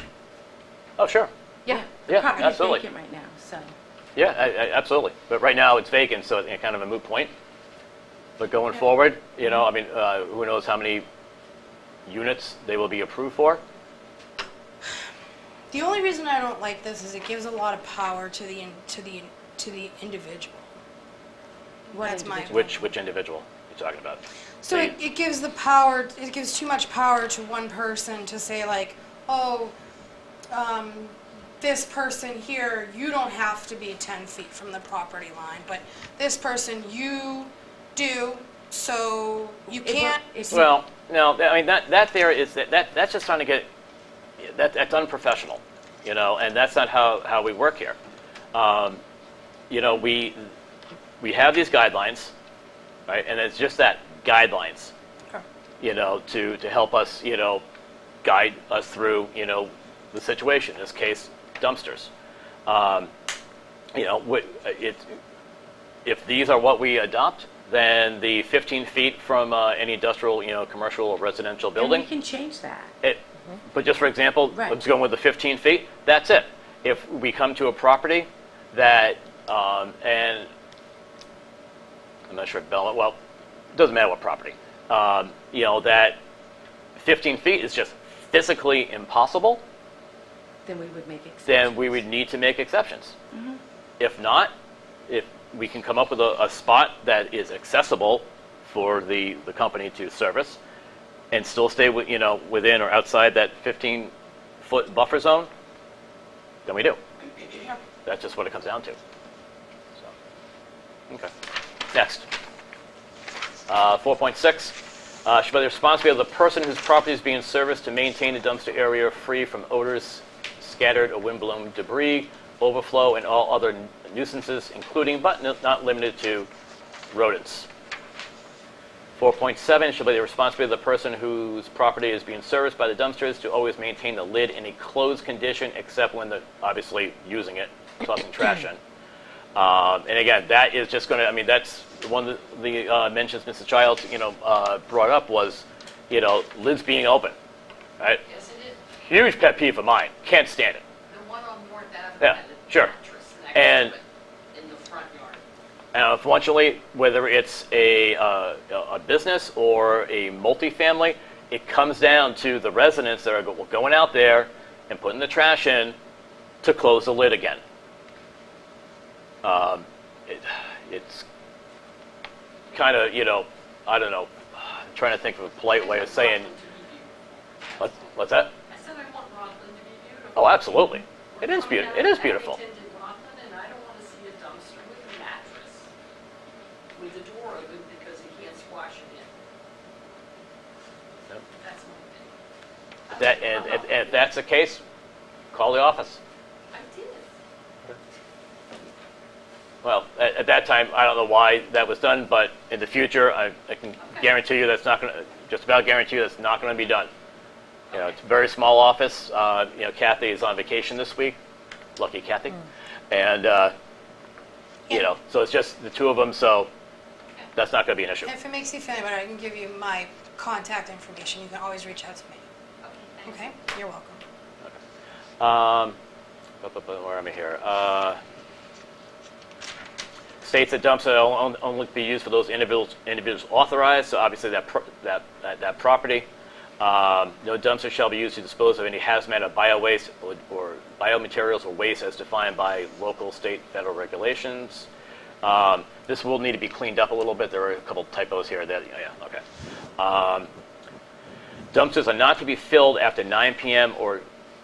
Oh, sure.
Yeah.
Yeah,
The property's
absolutely.
vacant right now, so.
Yeah, absolutely. But right now, it's vacant, so it's kind of a moot point. But going forward, I mean, who knows how many units they will be approved for?
The only reason I don't like this is it gives a lot of power to the individual.
What
That's my
individual?
Which individual are you talking about?
So it gives the power, it gives too much power to one person to say like, oh, this person here, you don't have to be 10 feet from the property line, but this person, you do, so you can't.
Well, no, I mean, that's just trying to get, that's unprofessional, and that's not how we work here. We have these guidelines, right, and it's just that, guidelines,
Okay.
to help us, guide us through, the situation, in this case, dumpsters. If these are what we adopt, then the 15 feet from any industrial, commercial or residential
And
building,
we can change that.
but just for example,
Right.
let's go with the 15 feet, that's it. If we come to a property that, and I'm not sure if Belmont, well, it doesn't matter what property, that 15 feet is just physically impossible,
Then we would make exceptions.
then we would need to make exceptions. If not, if we can come up with a spot that is accessible for the company to service and still stay within or outside that 15-foot buffer zone, then we do. That's just what it comes down to. So, okay. Next. 4.6. Should be the responsibility of the person whose property is being serviced to maintain the dumpster area free from odors, scattered or wind-blown debris, overflow, and all other nuisances, including but not limited to rodents. 4.7 should be the responsibility of the person whose property is being serviced by the dumpsters to always maintain the lid in a closed condition, except when they're obviously using it, tossing trash in. And again, that is just going to, I mean, that's one of the mentions Mrs. Childs, brought up was, lids being open, right?
Yes, it is.
Huge pet peeve of mine. Can't stand it.
The one on North Avenue
Yeah,
had a
sure.
mattress
And-
next to it in the front yard.
And unfortunately, whether it's a business or a multifamily, it comes down to the residents that are going out there and putting the trash in to close the lid again. It's kind of, I don't know, I'm trying to think of a polite way of saying, what's that?
I said I want Rockland to be beautiful.
Oh, absolutely. It is
We're
beautiful.
from
It is
down
beautiful.
Abington to Rockland, and I don't want to see a dumpster with a mattress with the door open because you can't squash it in.
Yep.
That's my opinion.
And if that's the case, call the office.
I did.
Well, at that time, I don't know why that was done, but in the future, I can guarantee you that's not going to, just about guarantee you that's not going to be done. It's a very small office. Kathy is on vacation this week. Lucky Kathy. And, so it's just the two of them, so that's not going to be an issue.
If it makes you feel any better, I can give you my contact information. You can always reach out to me.
Okay, thank you.
Okay? You're welcome.
Where am I here? States that dumpsters will only be used for those individuals authorized. So obviously that property. No dumpster shall be used to dispose of any hazmat or bio-waste or biomaterials or waste as defined by local, state, federal regulations. This will need to be cleaned up a little bit. There are a couple typos here. Okay. Dumpsters are not to be filled after 9 p.m. or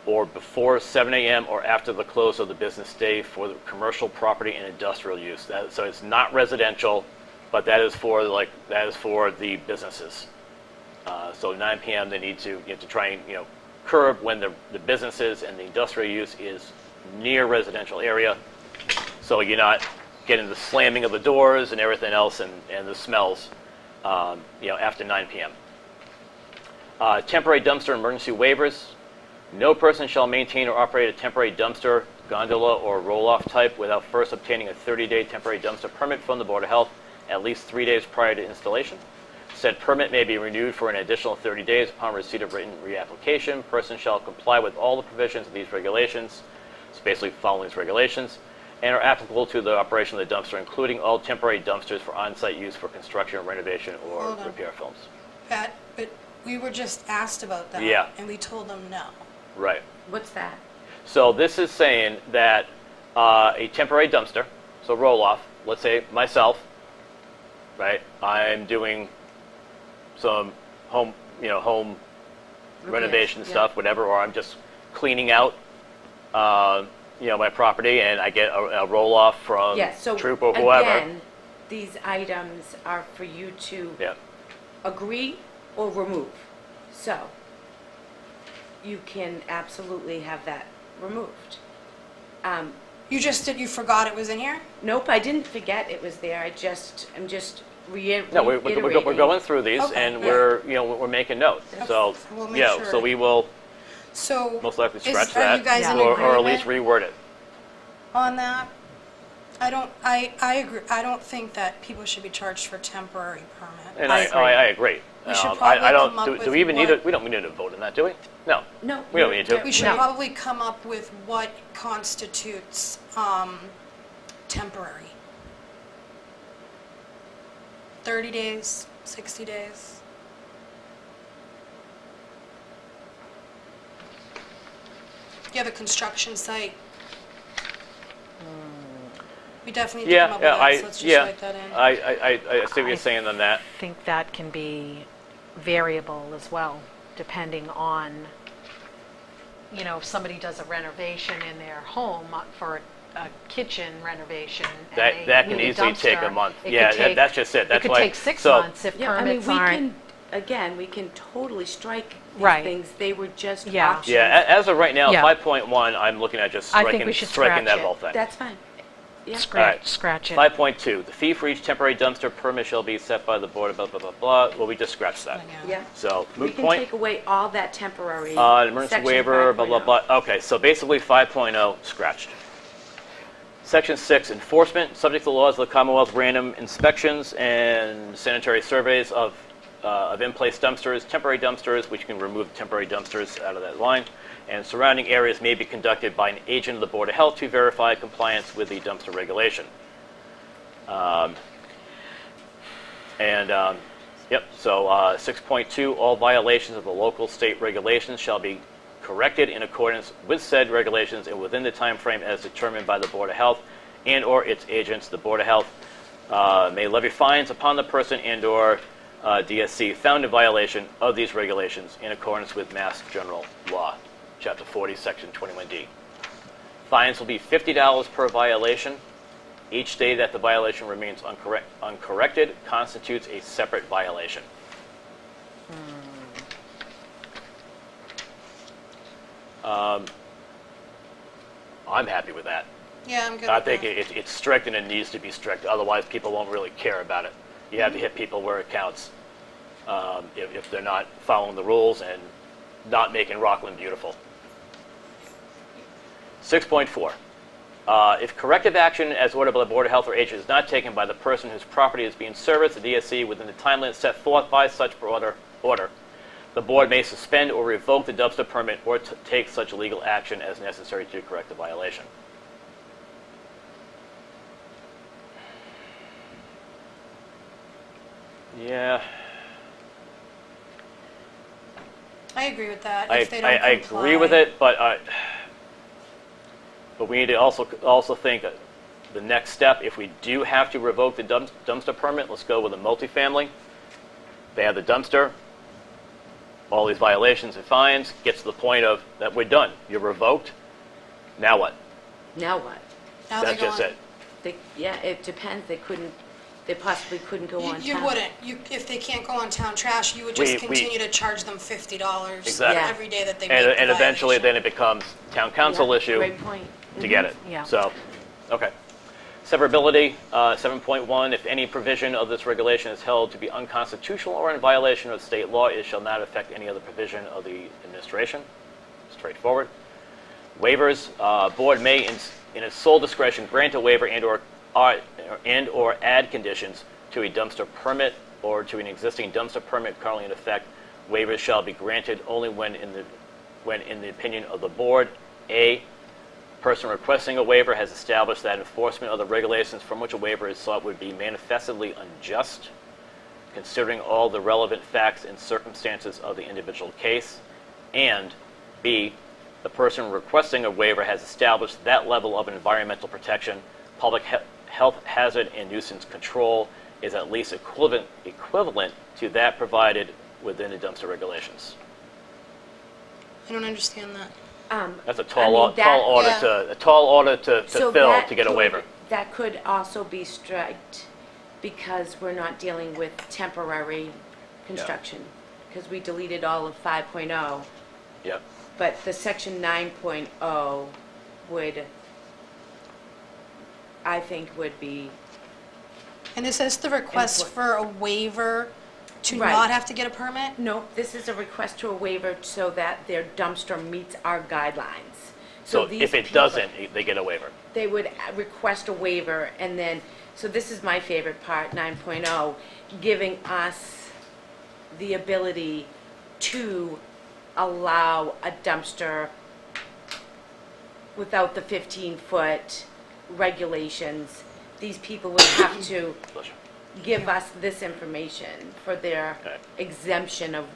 or before 7 a.m. or after the close of the business day for the commercial property and industrial use. So it's not residential, but that is for the businesses. So 9 p.m. you have to try and curb when the businesses and the industrial use is near residential area, so you're not getting the slamming of the doors and everything else and the smells after 9 p.m. Temporary dumpster emergency waivers. No person shall maintain or operate a temporary dumpster, gondola, or roll-off type without first obtaining a 30-day temporary dumpster permit from the Board of Health at least 3 days prior to installation. Said permit may be renewed for an additional 30 days upon receipt of written reapplication. Person shall comply with all the provisions of these regulations, it's basically following these regulations, and are applicable to the operation of the dumpster, including all temporary dumpsters for on-site use for construction, renovation, or
Hold on.
repair films.
Pat, but we were just asked about that.
Yeah.
And we told them no.
Right.
What's that?
So this is saying that a temporary dumpster, so roll-off, let's say myself, right, I'm doing some home renovation
yeah.
stuff, whatever, or I'm just cleaning out, my property, and I get a roll-off from
Yes, so
Troop or whoever.
again, these items are for you to
Yeah.
agree or remove. So you can absolutely have that removed.
You forgot it was in here?
Nope, I didn't forget it was there. I'm just reiterating.
No, we're going through these,
Okay,
and
yeah.
we're making notes. So
We'll make sure.
so we will
So.
most likely scratch
Are
that,
you guys in
or at least
agreement
reword it.
on that? I agree. I don't think that people should be charged for temporary permit.
And
I
I
agree.
agree.
We should
I
probably
don't.
come up
Do
with
we even need
what-
we don't need to vote on that, do we? No.
No.
We don't need to.
We should
No.
probably come up with what constitutes temporary. 30 days, 60 days. You have a construction site. We definitely need to come up with that, so let's just write that in.
I see what you're saying on that.
I think that can be variable as well, depending on, if somebody does a renovation in their home for a kitchen renovation. and
That
they
can
need a
easily take a
dumpster,
month.
it
Yeah,
could take-
that's just it. That's
It
why.
could take 6
so,
months if
Yeah, I mean,
permits
we
aren't.
we can totally strike these
Right.
things. They were just
Yeah.
options.
Yeah, as of right now,
Yeah.
5.1, I'm looking at just
I think
striking,
we should
striking
scratch
that
it.
whole thing.
That's fine. Yeah.
Scratch it.
5.2, the fee for each temporary dumpster permit shall be set by the board of blah, blah, blah, blah. Well, we just scratched that.
Yeah.
So,
We
moot
can
point,
take away all that temporary.
emergency
section
waiver, blah, blah,
5.0.
blah. Okay, so basically 5.0 scratched. Section 6, enforcement, subject to the laws of the Commonwealth, random inspections and sanitary surveys of in-place dumpsters, temporary dumpsters, which can remove temporary dumpsters out of that line, and surrounding areas may be conducted by an agent of the Board of Health to verify compliance with the dumpster regulation. So 6.2, all violations of the local state regulations shall be corrected in accordance with said regulations and within the time frame as determined by the Board of Health and or its agents. The Board of Health may levy fines upon the person and or DSC found in violation of these regulations in accordance with Mass General Law, Chapter 40, Section 21D. Fines will be $50 per violation. Each day that the violation remains uncorrected constitutes a separate violation. I'm happy with that.
Yeah, I'm good
I
with
think
that.
it's strict and it needs to be strict. Otherwise, people won't really care about it. You have to hit people where it counts if they're not following the rules and not making Rockland beautiful. 6.4. If corrective action as ordered by the Board of Health or agent is not taken by the person whose property is being serviced, the DSC, within the time limit set forth by such order, the board may suspend or revoke the dumpster permit or take such legal action as necessary to correct the violation. Yeah.
I agree with that.
I
If they don't
agree with
comply.
it, but we need to also think the next step. If we do have to revoke the dumpster permit, let's go with a multifamily. They have the dumpster. all these violations and fines, gets to the point of that we're done. You're revoked. Now what?
Now what?
Now
That's
they're
just
going-
it.
Yeah, it depends. They possibly couldn't go on
You
town.
wouldn't. If they can't go on town trash, you would just
We-
continue to charge them $50
Exactly.
every day that they make
And
the
eventually
violation.
then it becomes town council
Yeah,
issue
Great point.
to get it.
Yeah.
So, okay. Severability, 7.1, if any provision of this regulation is held to be unconstitutional or in violation of state law, it shall not affect any other provision of the administration. Straightforward. Waivers, board may, in its sole discretion, grant a waiver and/or add conditions to a dumpster permit or to an existing dumpster permit currently in effect. Waivers shall be granted only when in the opinion of the board, A, person requesting a waiver has established that enforcement of the regulations from which a waiver is sought would be manifestly unjust, considering all the relevant facts and circumstances of the individual case, and B, the person requesting a waiver has established that level of environmental protection, public health hazard, and nuisance control is at least equivalent to that provided within the dumpster regulations.
I don't understand that.
That's a
I
tall,
mean, that-
tall order to
So
fill
that
to get a
could-
waiver.
That could also be striked because we're not dealing with temporary construction. Because we deleted all of 5.0,
Yep.
but the section 9.0 would, I think, would be,
And is this the request
what-
for a waiver to
Right.
not have to get a permit?
no, this is a request to a waiver so that their dumpster meets our guidelines.
So
these
if it
people-
doesn't, they get a waiver.
They would request a waiver, and then, so this is my favorite part, 9.0, giving us the ability to allow a dumpster without the 15-foot regulations. These people would have to
Bless you.
give us this information for their
Okay.
exemption of,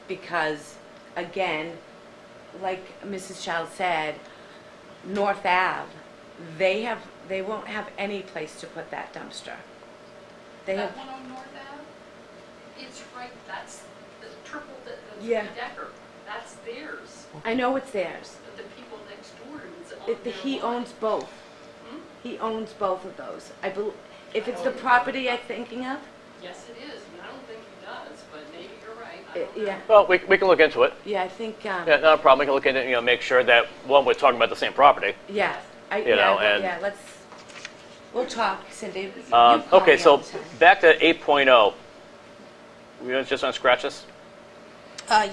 because, again, like Mrs. Child said, North Ave, they won't have any place to put that dumpster. They have,
That one on North Ave, it's right, that's the triple, the
Yeah.
three-decker, that's theirs.
I know it's theirs.
But the people next door, it's on their
He
line.
owns both.
Hmm?
He owns both of those. If it's the property I'm thinking of,
Yes, it is, and I don't think he does, but maybe you're right, I don't know.
yeah,
Well, we can look into it.
yeah, I think,
Yeah, not a problem. We can look into it, make sure that, one, we're talking about the same property.
yeah,
You know, and-
we'll talk, Cindy. You call
Okay,
me
so
all the time.
back to 8.0. We just want to scratch this?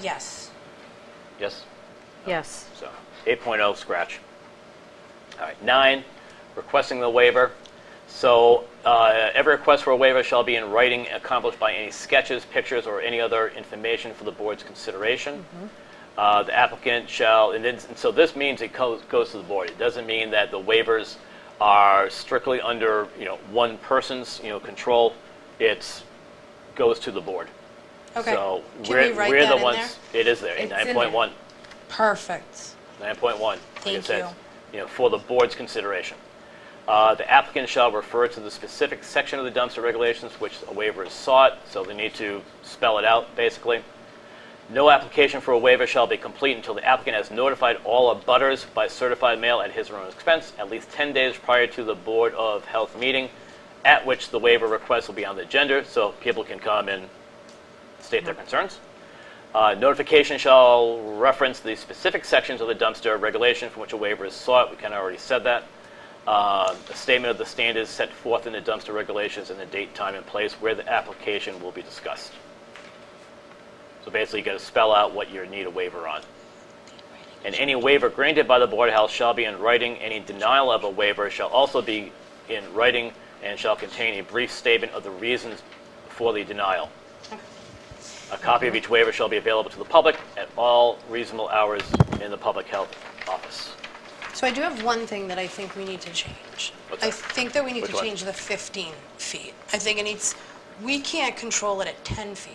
Yes.
Yes?
Yes.
So 8.0, scratch. All right, 9, requesting the waiver. So every request for a waiver shall be in writing, accomplished by any sketches, pictures, or any other information for the board's consideration. The applicant shall, and so this means it goes to the board. It doesn't mean that the waivers are strictly under one person's control. It goes to the board.
Okay.
So
Can
we're,
we write
we're
that
the
in
ones. It is there.
It's in
9.1.
Perfect.
9.1. Like I
Thank
said, for the board's consideration. The applicant shall refer to the specific section of the dumpster regulations which a waiver is sought, so they need to spell it out, basically. No application for a waiver shall be complete until the applicant has notified all abutters by certified mail at his or her own expense at least 10 days prior to the Board of Health meeting, at which the waiver request will be on the agenda, so people can come and state their concerns. Notification shall reference the specific sections of the dumpster regulation from which a waiver is sought. We kind of already said that. A statement of the standards set forth in the dumpster regulations and the date, time, and place where the application will be discussed. So basically, you got to spell out what you need a waiver on. And any waiver granted by the Board of Health shall be in writing. Any denial of a waiver shall also be in writing and shall contain a brief statement of the reasons for the denial. A copy of each waiver shall be available to the public at all reasonable hours in the Public Health Office.
So I do have one thing that I think we need to change.
What's
I
that?
think that we need
Which
to
one?
change the 15 feet. I think it needs, we can't control it at 10 feet.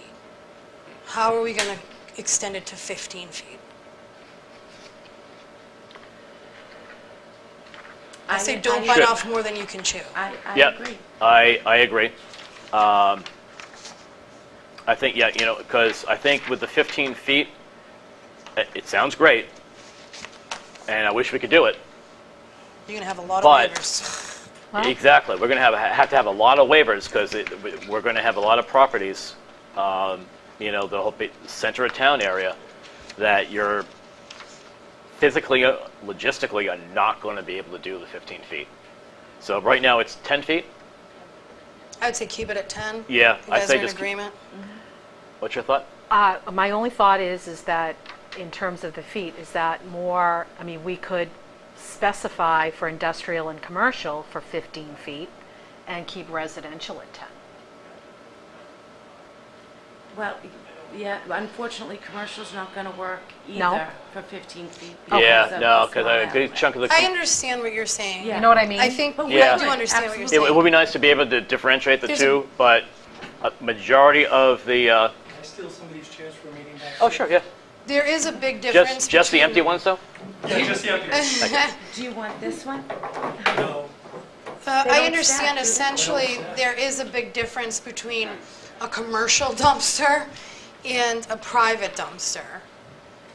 How are we going to extend it to 15 feet? I say don't bite
Should.
off more than you can chew.
I
Yep,
agree.
I agree. I I think, yeah, you know, because I think with the 15 feet, it sounds great, and I wish we could do it.
You're going to have a lot
But-
of waivers.
Well-
Exactly. We're going to have to have a lot of waivers because we're going to have a lot of properties, you know, the whole center of town area that you're physically, logistically are not going to be able to do the 15 feet. So right now it's 10 feet.
I'd say keep it at 10.
Yeah,
You
I'd
guys
say
are in
just.
agreement?
What's your thought?
My only thought is that in terms of the feet, is that more, I mean, we could specify for industrial and commercial for 15 feet and keep residential at 10.
Well, yeah, unfortunately, commercial's not gonna work
No?
either for 15 feet.
Yeah,
because of
no,
the
because
small
a good
alleyway.
chunk of the.
I understand what you're saying.
Yeah.
You know what I mean?
I think,
But
Yeah.
I do understand what you're
Absolutely.
saying.
It would be nice to be able to differentiate the
There's
two, but a majority of the.
Can I steal some of these chairs for a meeting back?
Oh, sure, yeah.
There is a big difference
Just the
between-
empty ones, though.
Yeah, just the empty.
Do you want this one?
No.
They
I
don't
understand
stack, do they?
essentially there is a big difference between a commercial dumpster and a private dumpster.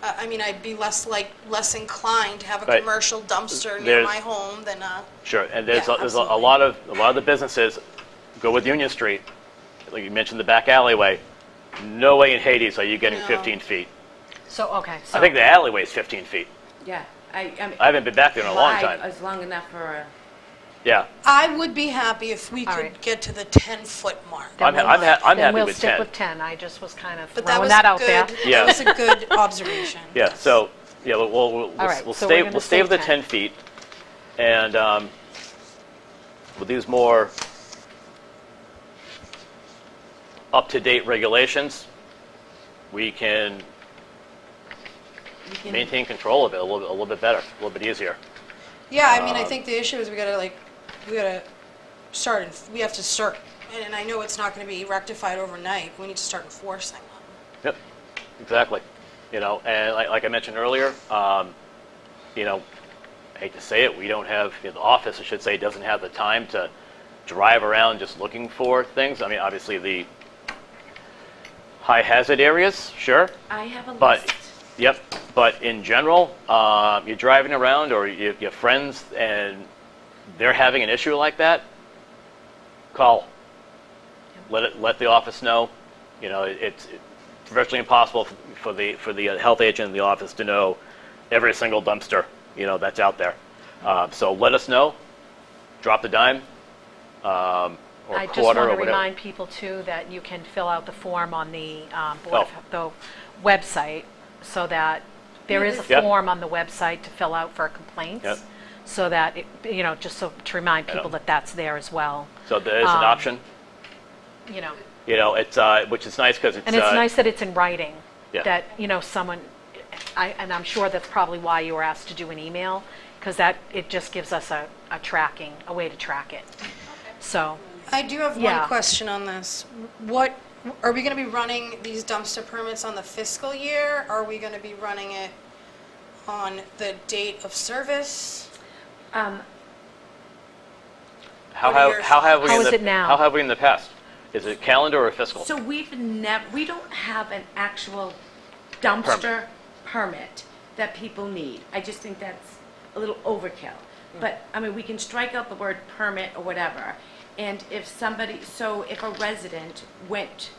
I mean, I'd be less inclined to have a
Right.
commercial dumpster near
There's-
my home than a,
Sure, and there's,
Yeah,
there's a
absolutely.
lot of the businesses go with Union Street. Like you mentioned, the back alleyway. No way in Hades are you getting
No.
15 feet.
So, okay, so.
I think the alleyway is 15 feet.
Yeah, I mean.
I haven't been back there in a long
wide
time.
is long enough for a,
Yeah,
I would be happy if we
All
could
right.
get to the 10-foot mark.
I'm
Then
happy
then we'll
with
stick
10.
with 10. I just was kind of
But that
throwing
was
that
a
out there.
good,
Yeah.
that was a good observation.
Yeah, so, yeah, we'll
right, so
stay,
we're gonna
we'll stay
say
with the
10.
10 feet. And with these more up-to-date regulations, we can
we can.
maintain control of it a little bit better, a little bit easier.
Yeah, I mean, I think the issue is we gotta start, we have to start, and I know it's not gonna be rectified overnight, we need to start enforcing them.
Yep, exactly. You know, and like I mentioned earlier, you know, I hate to say it, we don't have, the office, I should say, doesn't have the time to drive around just looking for things. I mean, obviously the high hazard areas, sure,
I have a
but,
list.
yep, but in general, you're driving around or you have friends and they're having an issue like that, call. Let the office know. You know, it's virtually impossible for the health agent in the office to know every single dumpster, you know, that's out there. So let us know. Drop the dime. Or
I just
quarter
want
or
to
whatever.
remind people too that you can fill out the form on the
Oh.
the website, so that there is a
Yep.
form on the website to fill out for complaints.
Yep.
So that, you know, just so to remind people that that's there as well,
So there is an option.
you know.
You know, it's which is nice because it's.
And it's nice that it's in writing,
Yeah.
that, you know, someone, and I'm sure that's probably why you were asked to do an email, because that, it just gives us a tracking, a way to track it. So,
I do have one
Yeah.
question on this. What, are we gonna be running these dumpster permits on the fiscal year? Are we gonna be running it on the date of service?
how
what are
have
your
how have we
How
in
is
the,
it now?
How have we in the past? Is it calendar or fiscal?
So we don't have an actual dumpster permit that people need. I just think that's a little overkill. But, I mean, we can strike out the word permit or whatever. And if somebody, so if a resident went,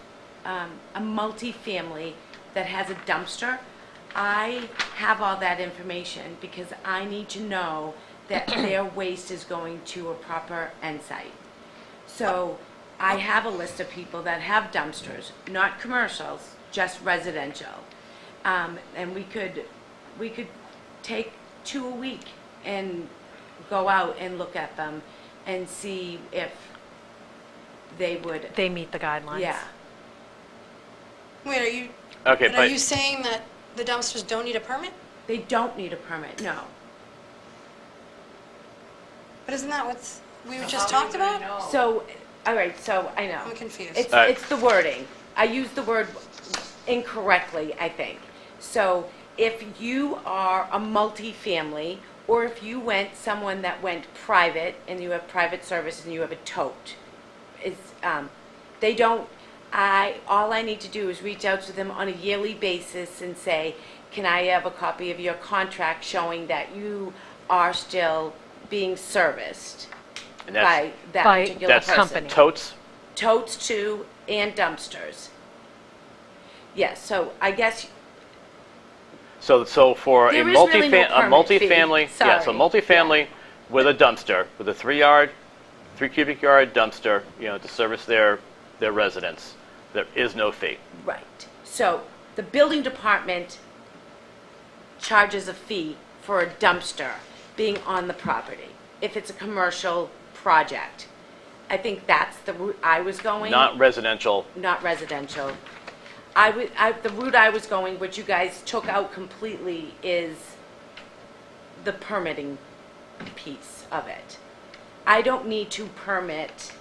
a multifamily that has a dumpster, I have all that information because I need to know that their waste is going to a proper end site. So I have a list of people that have dumpsters, not commercials, just residential. And we could take 2 a week and go out and look at them and see if they would,
they meet the guidelines.
yeah.
Wait, are you,
Okay,
and are
but
you saying that the dumpsters don't need a permit?
They don't need a permit, no.
But isn't that what we just talked about?
So, all right, so I know.
I'm confused.
It's,
All right.
it's the wording. I used the word incorrectly, I think. So if you are a multifamily, or if you went, someone that went private, and you have private service and you have a tote, it's, they don't, all I need to do is reach out to them on a yearly basis and say, can I have a copy of your contract showing that you are still being serviced
And
by that
By
particular
that's
person?
company.
totes?
Totes too, and dumpsters. Yes, so I guess,
So for a
There is really no permit fee.
multifamily, yeah, so
Sorry.
multifamily with a dumpster, with a 3 cubic yard dumpster, to service their residents, there is no fee.
right. So the building department charges a fee for a dumpster being on the property, if it's a commercial project. I think that's the route I was going.
Not residential.
Not residential. The route I was going, which you guys took out completely, is the permitting piece of it. I don't need to permit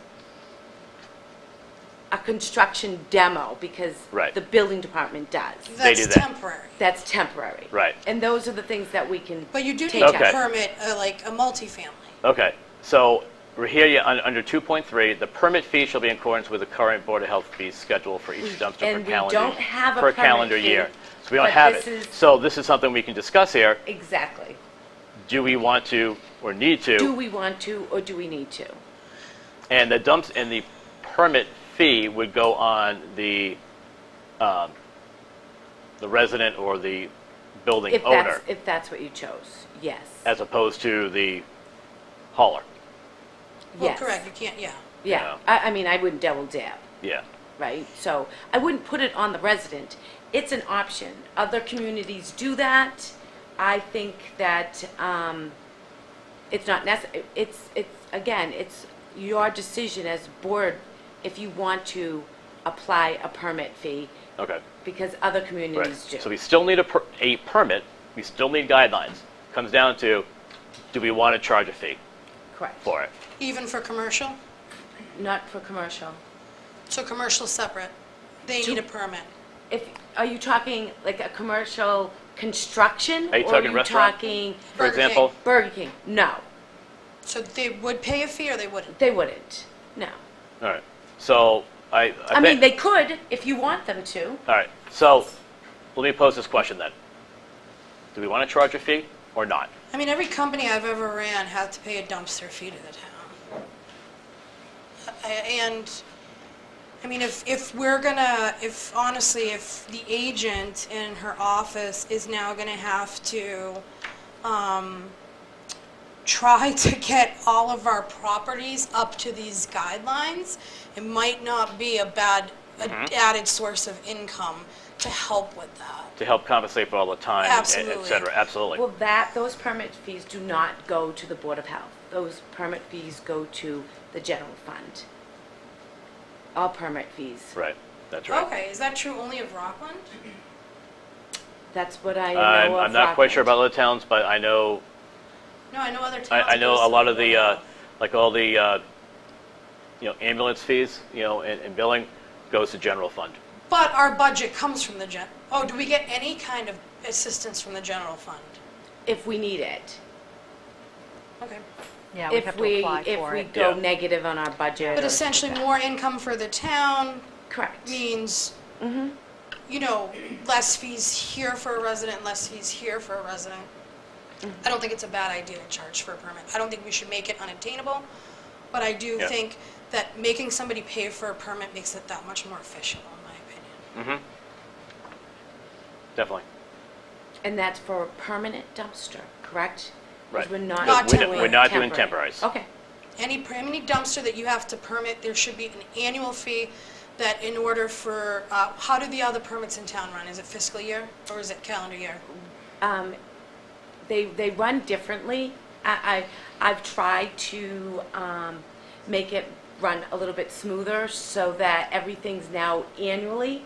a construction demo because
Right.
the building department does.
They do
That's
that.
temporary.
That's temporary.
Right.
And those are the things that we can
But you do
take
need to
Okay.
out.
permit like a multifamily.
Okay, so we're here under 2.3, the permit fee shall be in accordance with the current Board of Health fee schedule for each dumpster per
And we
calendar.
don't have a
per
permit
calendar
fee,
year. So we don't
but
have
this
it.
is-
So this is something we can discuss here.
Exactly.
Do we want to or need
Do
to?
we want to or do we need to?
And the permit fee would go on the resident or the building owner,
If that's what you chose, yes.
as opposed to the hauler.
Well,
Yes.
correct, you can't, yeah.
Yeah,
Yeah.
I mean, I wouldn't double dip,
Yeah.
right? So I wouldn't put it on the resident. It's an option. Other communities do that. I think that it's not necessary. Again, it's your decision as board if you want to apply a permit fee,
Okay.
because other
Right.
communities do.
So we still need a permit. We still need guidelines. Comes down to, do we want to charge a fee
Correct.
for it?
Even for commercial?
Not for commercial.
So commercial separate. They need a permit.
Are you talking like a commercial construction?
Are you talking restaurant?
Or are you talking
For
Burger
example,
King.
Burger King? No,
So they would pay a fee or they wouldn't?
they wouldn't. No.
all right. So I
I mean,
think,
they could if you want them to.
all right. So let me pose this question then. Do we want to charge a fee or not?
I mean, every company I've ever ran had to pay a dumpster fee to the town. And, I mean, if we're gonna, honestly, if the agent in her office is now gonna have to, try to get all of our properties up to these guidelines, it might not be a bad added source of income to help with that.
To help compensate for all the time, et
Absolutely.
cetera. Absolutely.
Well, those permit fees do not go to the Board of Health. Those permit fees go to the general fund. All permit fees.
Right. That's right.
Okay, is that true only of Rockland?
That's what I know of
I'm not quite sure
Rockland.
about other towns, but I know
No, I know other towns.
I know
it
a
goes
lot
to
of
Board
the
Health.
like all the ambulance fees, and billing goes to general fund.
But our budget comes from the do we get any kind of assistance from the general fund?
If we need it.
Okay.
Yeah, we have
If
to
we,
apply
if
for
we
it.
go
Yeah.
negative on our budget.
But
or
essentially,
something
more income for the town
like that. Correct.
means, less fees here for a resident, less fees here for a resident. I don't think it's a bad idea to charge for a permit. I don't think we should make it unattainable, but I do
Yeah.
think that making somebody pay for a permit makes it that much more efficient, in my opinion.
Definitely.
And that's for a permanent dumpster, correct? 'Cause
Right.
We're not
Not
doing
temporary.
We're not doing
temporary.
temporaries.
Okay.
Any dumpster that you have to permit, there should be an annual fee that in order for, how do the other permits in town run? Is it fiscal year or is it calendar year?
They run differently. I've tried to make it run a little bit smoother so that everything's now annually.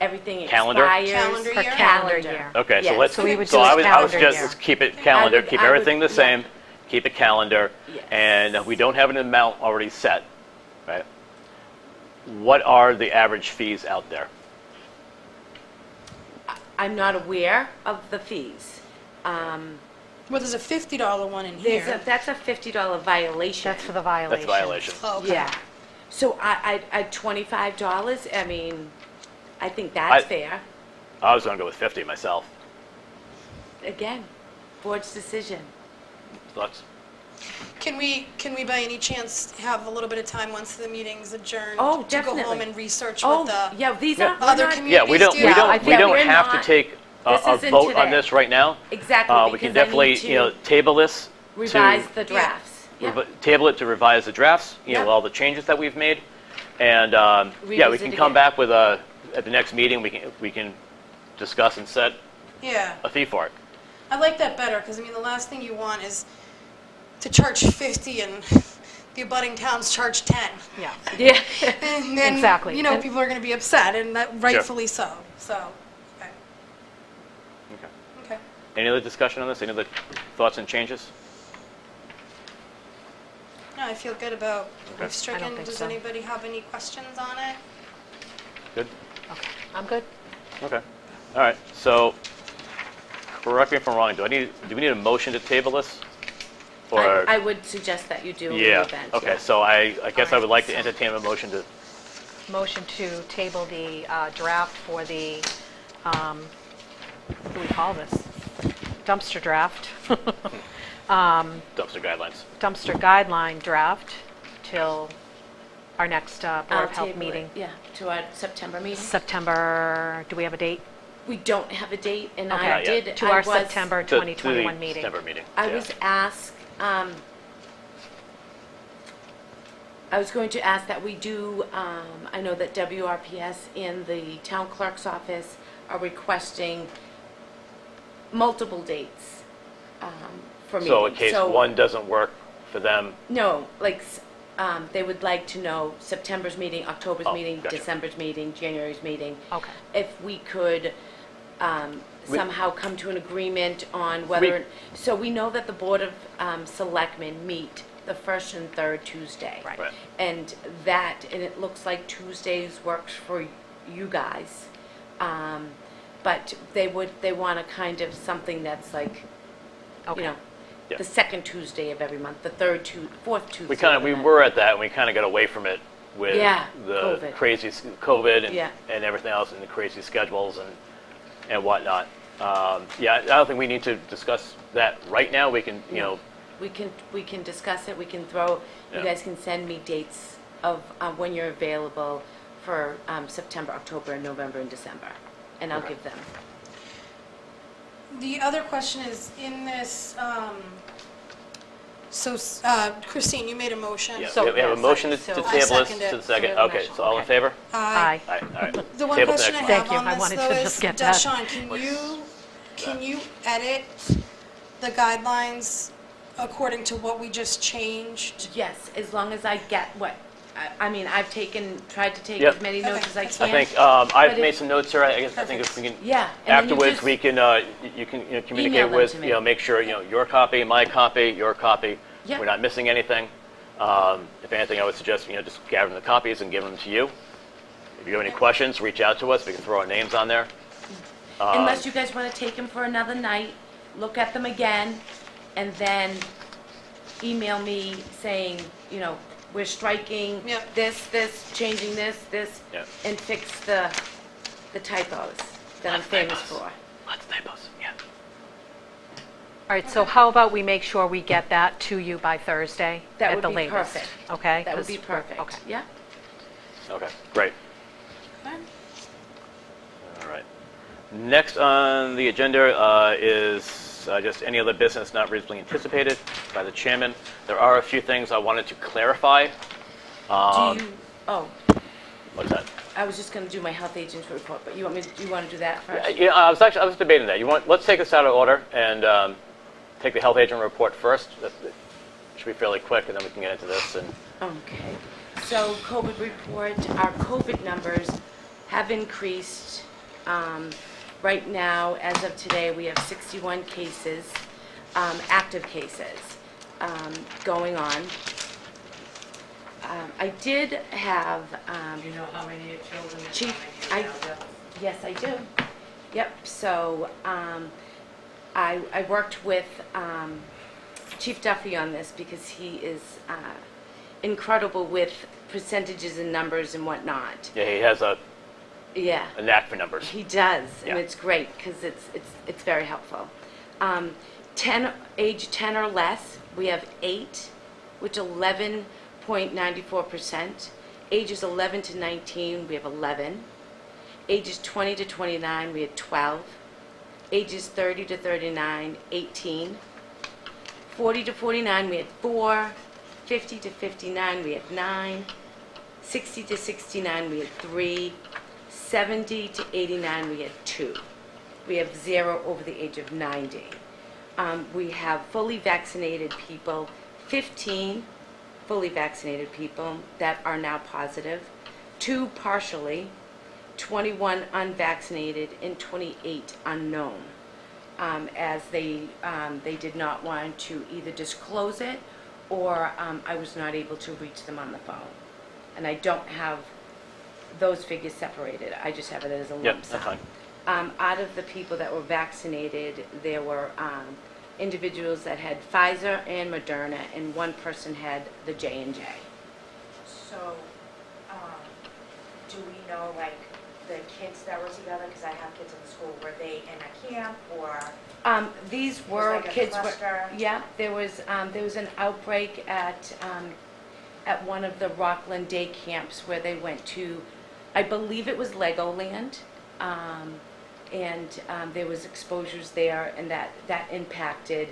Everything
Calendar?
expires.
Calendar
Per
year?
calendar year.
Okay, so
Yes.
let's.
So we would
So
do a
I was
calendar
just
year.
let's keep it calendar, keep
I would-
everything the
yeah.
same, keep it calendar,
Yes.
and we don't have an amount already set, right? What are the average fees out there?
I'm not aware of the fees.
Well, there's a $50 one in here.
That's a $50 violation.
That's for the violation.
That's a violation.
Oh, okay.
Yeah. So I $25, I mean, I think that's fair.
I was gonna go with 50 myself.
Again, board's decision.
Thoughts?
Can we by any chance have a little bit of time once the meeting's adjourned?
Oh,
To go home
definitely.
and research
Oh,
what the
yeah, these are. we're
other
not-
communities
Yeah, we don't,
do?
we
Yeah, I
don't, we
think
don't
we're
have to
not-
take
this
a
isn't
vote on
today.
this right now.
Exactly,
We can
because I
definitely,
need to
you know, table this. to-
Revise the drafts. Yeah.
Table it to revise the drafts, you know,
Yep.
with all the changes that we've made. And, yeah, we
Revisit
can come
again.
back with at the next meeting, we can discuss and set
Yeah,
a fee for it.
I like that better, because I mean, the last thing you want is to charge 50 and the abutting towns charge 10.
Yeah.
Yeah.
And then,
Exactly.
you know,
And-
people are going to be upset, and that rightfully so. So, okay.
Okay.
Okay.
Any other discussion on this? Any other thoughts and changes?
No, I feel good about what
Okay.
we've stricken.
think
Does
so.
anybody have any questions on it?
Good?
Okay, I'm good.
Okay. All right, so, correct me if I'm wrong, do we need a motion to table this? Or,
I would suggest that you do in the
yeah,
event.
okay,
yeah.
so I guess I would like to
so-
entertain a motion to,
Motion to table the draft for the, what do we call this? Dumpster draft.
dumpster guidelines.
Dumpster guideline draft till our next Board
I'll
of Health
table it,
meeting.
Yeah, to our September meeting.
September, do we have a date?
We don't have a date, and
Okay.
I
Not yet.
did.
To
I
our
was-
September
To the
2021 meeting.
September meeting.
I
yeah.
was asked, I was going to ask that we do, I know that WRPS and the town clerk's office are requesting multiple dates for meetings.
So in case one doesn't work for them,
No, like, they would like to know September's meeting, October's
Oh,
meeting,
gotcha.
December's meeting, January's meeting.
Okay.
If we could somehow come to an agreement on whether, so we know that the Board of Selectmen meet the first and third Tuesday.
Right.
Right.
And it looks like Tuesdays works for you guys. But they want to kind of something that's like, you
Okay.
know,
Yeah.
the second Tuesday of every month, the fourth Tuesday.
we
of the
were at that, and we kind of got away from it with
Yeah,
the
COVID.
crazy COVID
Yeah.
and everything else, and the crazy schedules and whatnot. Yeah, I don't think we need to discuss that right now. We can, you know,
We can discuss it, we can throw, you
Yeah.
guys can send me dates of when you're available for September, October, and November, and December, and I'll
Okay.
give them.
The other question is, in this, Christine, you made a motion.
yeah,
So,
we have a
yes,
motion to
so-
table
I
this
second it.
to the
So we
second.
have a
Okay,
motion.
so all in
Okay.
favor?
Aye.
All right.
The one
Table to
question I
next
Thank
have
you.
on
I
this,
wanted
though,
to
is,
just get that.
Deshawn, can you edit the guidelines according to what we just changed?
Yes, as long as I get what, I mean, tried to take
Yep.
as many notes
Okay,
as I
that's
can.
I think
But
I've
if-
made some notes here. I guess I think if we can
Yeah. and then you
afterwards
just-
we can you can communicate
Email them
with
to me.
make sure your copy, my copy, your copy.
Yeah.
We're not missing anything. If anything, I would suggest just gathering the copies and giving them to you. If you have any questions, reach out to us. We can throw our names on there.
Unless you guys want to take them for another night, look at them again, and then email me saying, we're striking
Yep.
this, changing this,
Yep.
and fix the typos that I'm famous for.
Lots of typos. Yeah.
All right, so how about we make sure we get that to you by Thursday
That
at
would
the
be
latest?
perfect.
Okay?
That would
'Cause
be
we're-
perfect.
Okay.
Yeah?
Okay. Great.
Okay.
All right. Next on the agenda is just any other business not reasonably anticipated by the chairman. There are a few things I wanted to clarify.
Do you,
What is that?
I was just going to do my health agent's report, but you want to do that first?
Yeah, I was debating that. Let's take this out of order and take the health agent report first. That should be fairly quick, and then we can get into this. And
Okay, so COVID report, our COVID numbers have increased. Right now, as of today, we have 61 cases, active cases, going on. I did have,
Do you know how many children and
Chief,
how many adults?
yes, I do. Yep, so I worked with Chief Duffy on this because he is incredible with percentages and numbers and whatnot.
Yeah, he has a
Yeah.
knack for numbers.
He does, and
Yeah.
it's great because it's very helpful. 10 age 10 or less, we have 8, which 11.94%. Ages 11 to 19, we have 11. Ages 20 to 29, we had 12. Ages 30 to 39, 18. 40 to 49, we had 4. 50 to 59, we had 9. 60 to 69, we had 3. 70 to 89, we had 2. We have 0 over the age of 90. We have fully vaccinated people, 15 fully vaccinated people that are now positive, 2 partially, 21 unvaccinated, and 28 unknown, as they did not want to either disclose it or I was not able to reach them on the phone. And I don't have those figures separated. I just have it as a
Yep,
lump
that's
sum.
fine.
Out of the people that were vaccinated, there were individuals that had Pfizer and Moderna, and one person had the J&J.
So, do we know, like, the kids that were together, because I have kids in the school, were they in a camp, or?
These were
like a
kids.
cluster?
Yeah, there was an outbreak at one of the Rockland day camps where they went to, I believe it was Legoland, and there was exposures there, and that impacted.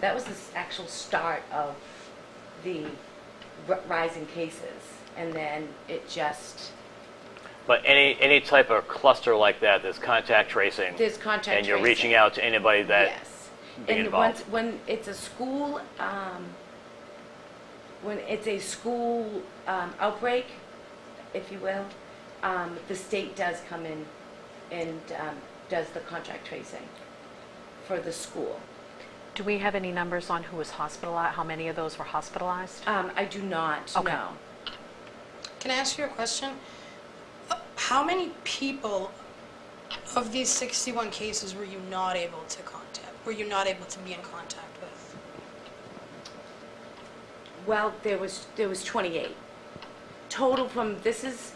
That was the actual start of the rise in cases, and then it just.
But any type of cluster like that, there's contact tracing.
There's contact tracing.
And you're reaching out to anybody that
Yes.
being
And
involved.
when it's a school, outbreak, if you will, the state does come in and does the contact tracing for the school.
Do we have any numbers on who was hospitalized, how many of those were hospitalized?
I do not,
Okay.
no.
Can I ask you a question? How many people of these 61 cases were you not able to contact? Were you not able to be in contact with?
Well, there was 28 total from this is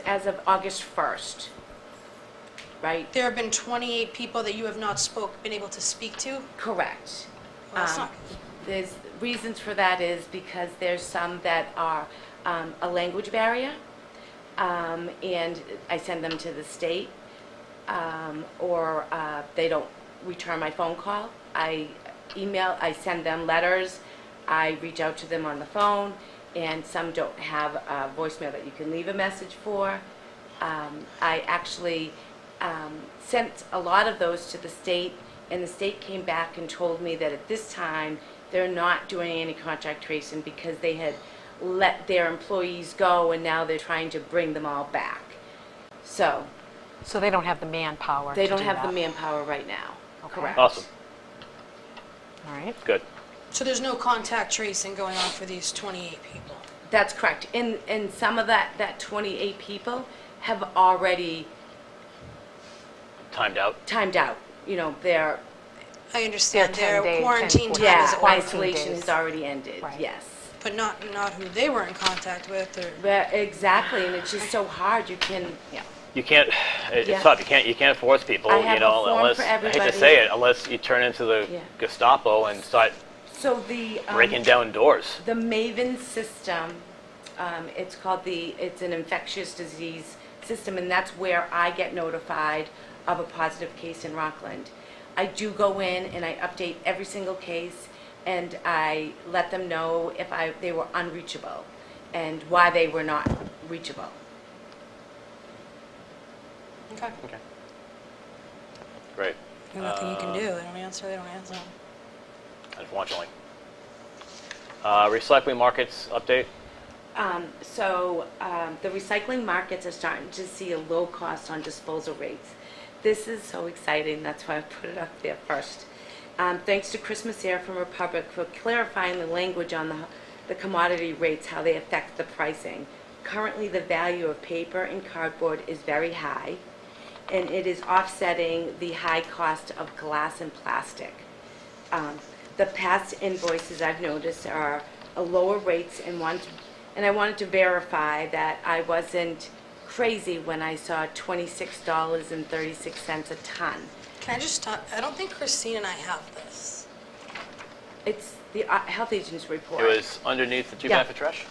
as of August 1st, right?
There have been 28 people that you have not been able to speak to?
Correct.
Well, that's not
There's reasons for that is because there's some that are a language barrier, and I send them to the state, or they don't return my phone call. I send them letters, I reach out to them on the phone, and some don't have a voicemail that you can leave a message for. I actually sent a lot of those to the state, and the state came back and told me that at this time they're not doing any contact tracing because they had let their employees go and now they're trying to bring them all back. So
So they don't have the manpower
they
to
don't
do
have
that.
the manpower right now.
Okay.
Correct.
Awesome.
All right.
Good.
So there's no contact tracing going on for these 28 people?
That's correct. And some of that 28 people have already
Timed out.
timed out. You know, they're
I understand
They're 10
their
days,
quarantine
10,
time
yeah,
is
quarantine
isolation
days.
has already ended.
Right.
Yes.
but not who they were in contact with, or...
But exactly, and it's just so hard. You can.
Yeah.
You can't. It's
Yeah.
tough. You can't force people.
I have
you know,
a form
unless
for
I hate to
everybody.
say it, unless you turn into the
Yeah.
Gestapo and start
So the
breaking down doors.
The Maven system, it's an infectious disease system, and that's where I get notified of a positive case in Rockland. I do go in and I update every single case, and I let them know if they were unreachable and why they were not reachable.
Okay.
Okay. Great.
There's nothing you can do. They don't answer, they don't answer.
Unfortunately. Recycling markets update.
The recycling markets are starting to see a low cost on disposal rates. This is so exciting, that's why I put it up there first. Thanks to Christmas Air from Republic for clarifying the language on the commodity rates, how they affect the pricing. Currently, the value of paper and cardboard is very high, and it is offsetting the high cost of glass and plastic. The past invoices I've noticed are a lower rates and and I wanted to verify that I wasn't crazy when I saw $26.36 a ton.
Can I just stop? I don't think Christine and I have this.
It's the health agent's report.
It was underneath the 2
Yeah.
bag for trash?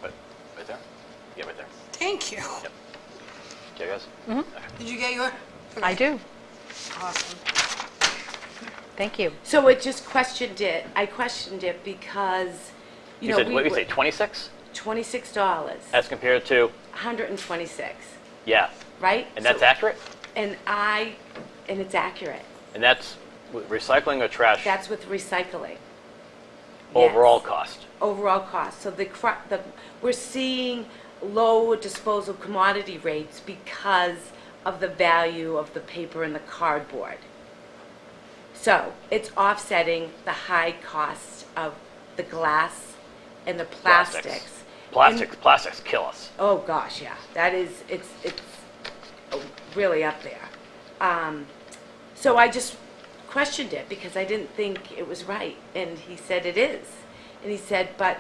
Right there? Yeah, right there.
Thank you.
Yep. Okay, guys?
Did you get your?
I do.
Awesome.
Thank you.
So it just questioned it. I questioned it because, you know,
said,
we
what did you
were
say, 26?
$26,
As compared to,
126,
yeah.
right?
And that's
So-
accurate?
And it's accurate.
And that's recycling or trash?
That's with recycling.
Overall
Yes.
cost.
Overall cost. So we're seeing low disposal commodity rates because of the value of the paper and the cardboard. So it's offsetting the high cost of the glass and the plastics.
Plastics kill us.
Oh, gosh, yeah. It's really up there. So I just questioned it because I didn't think it was right. And he said it is. And he said, but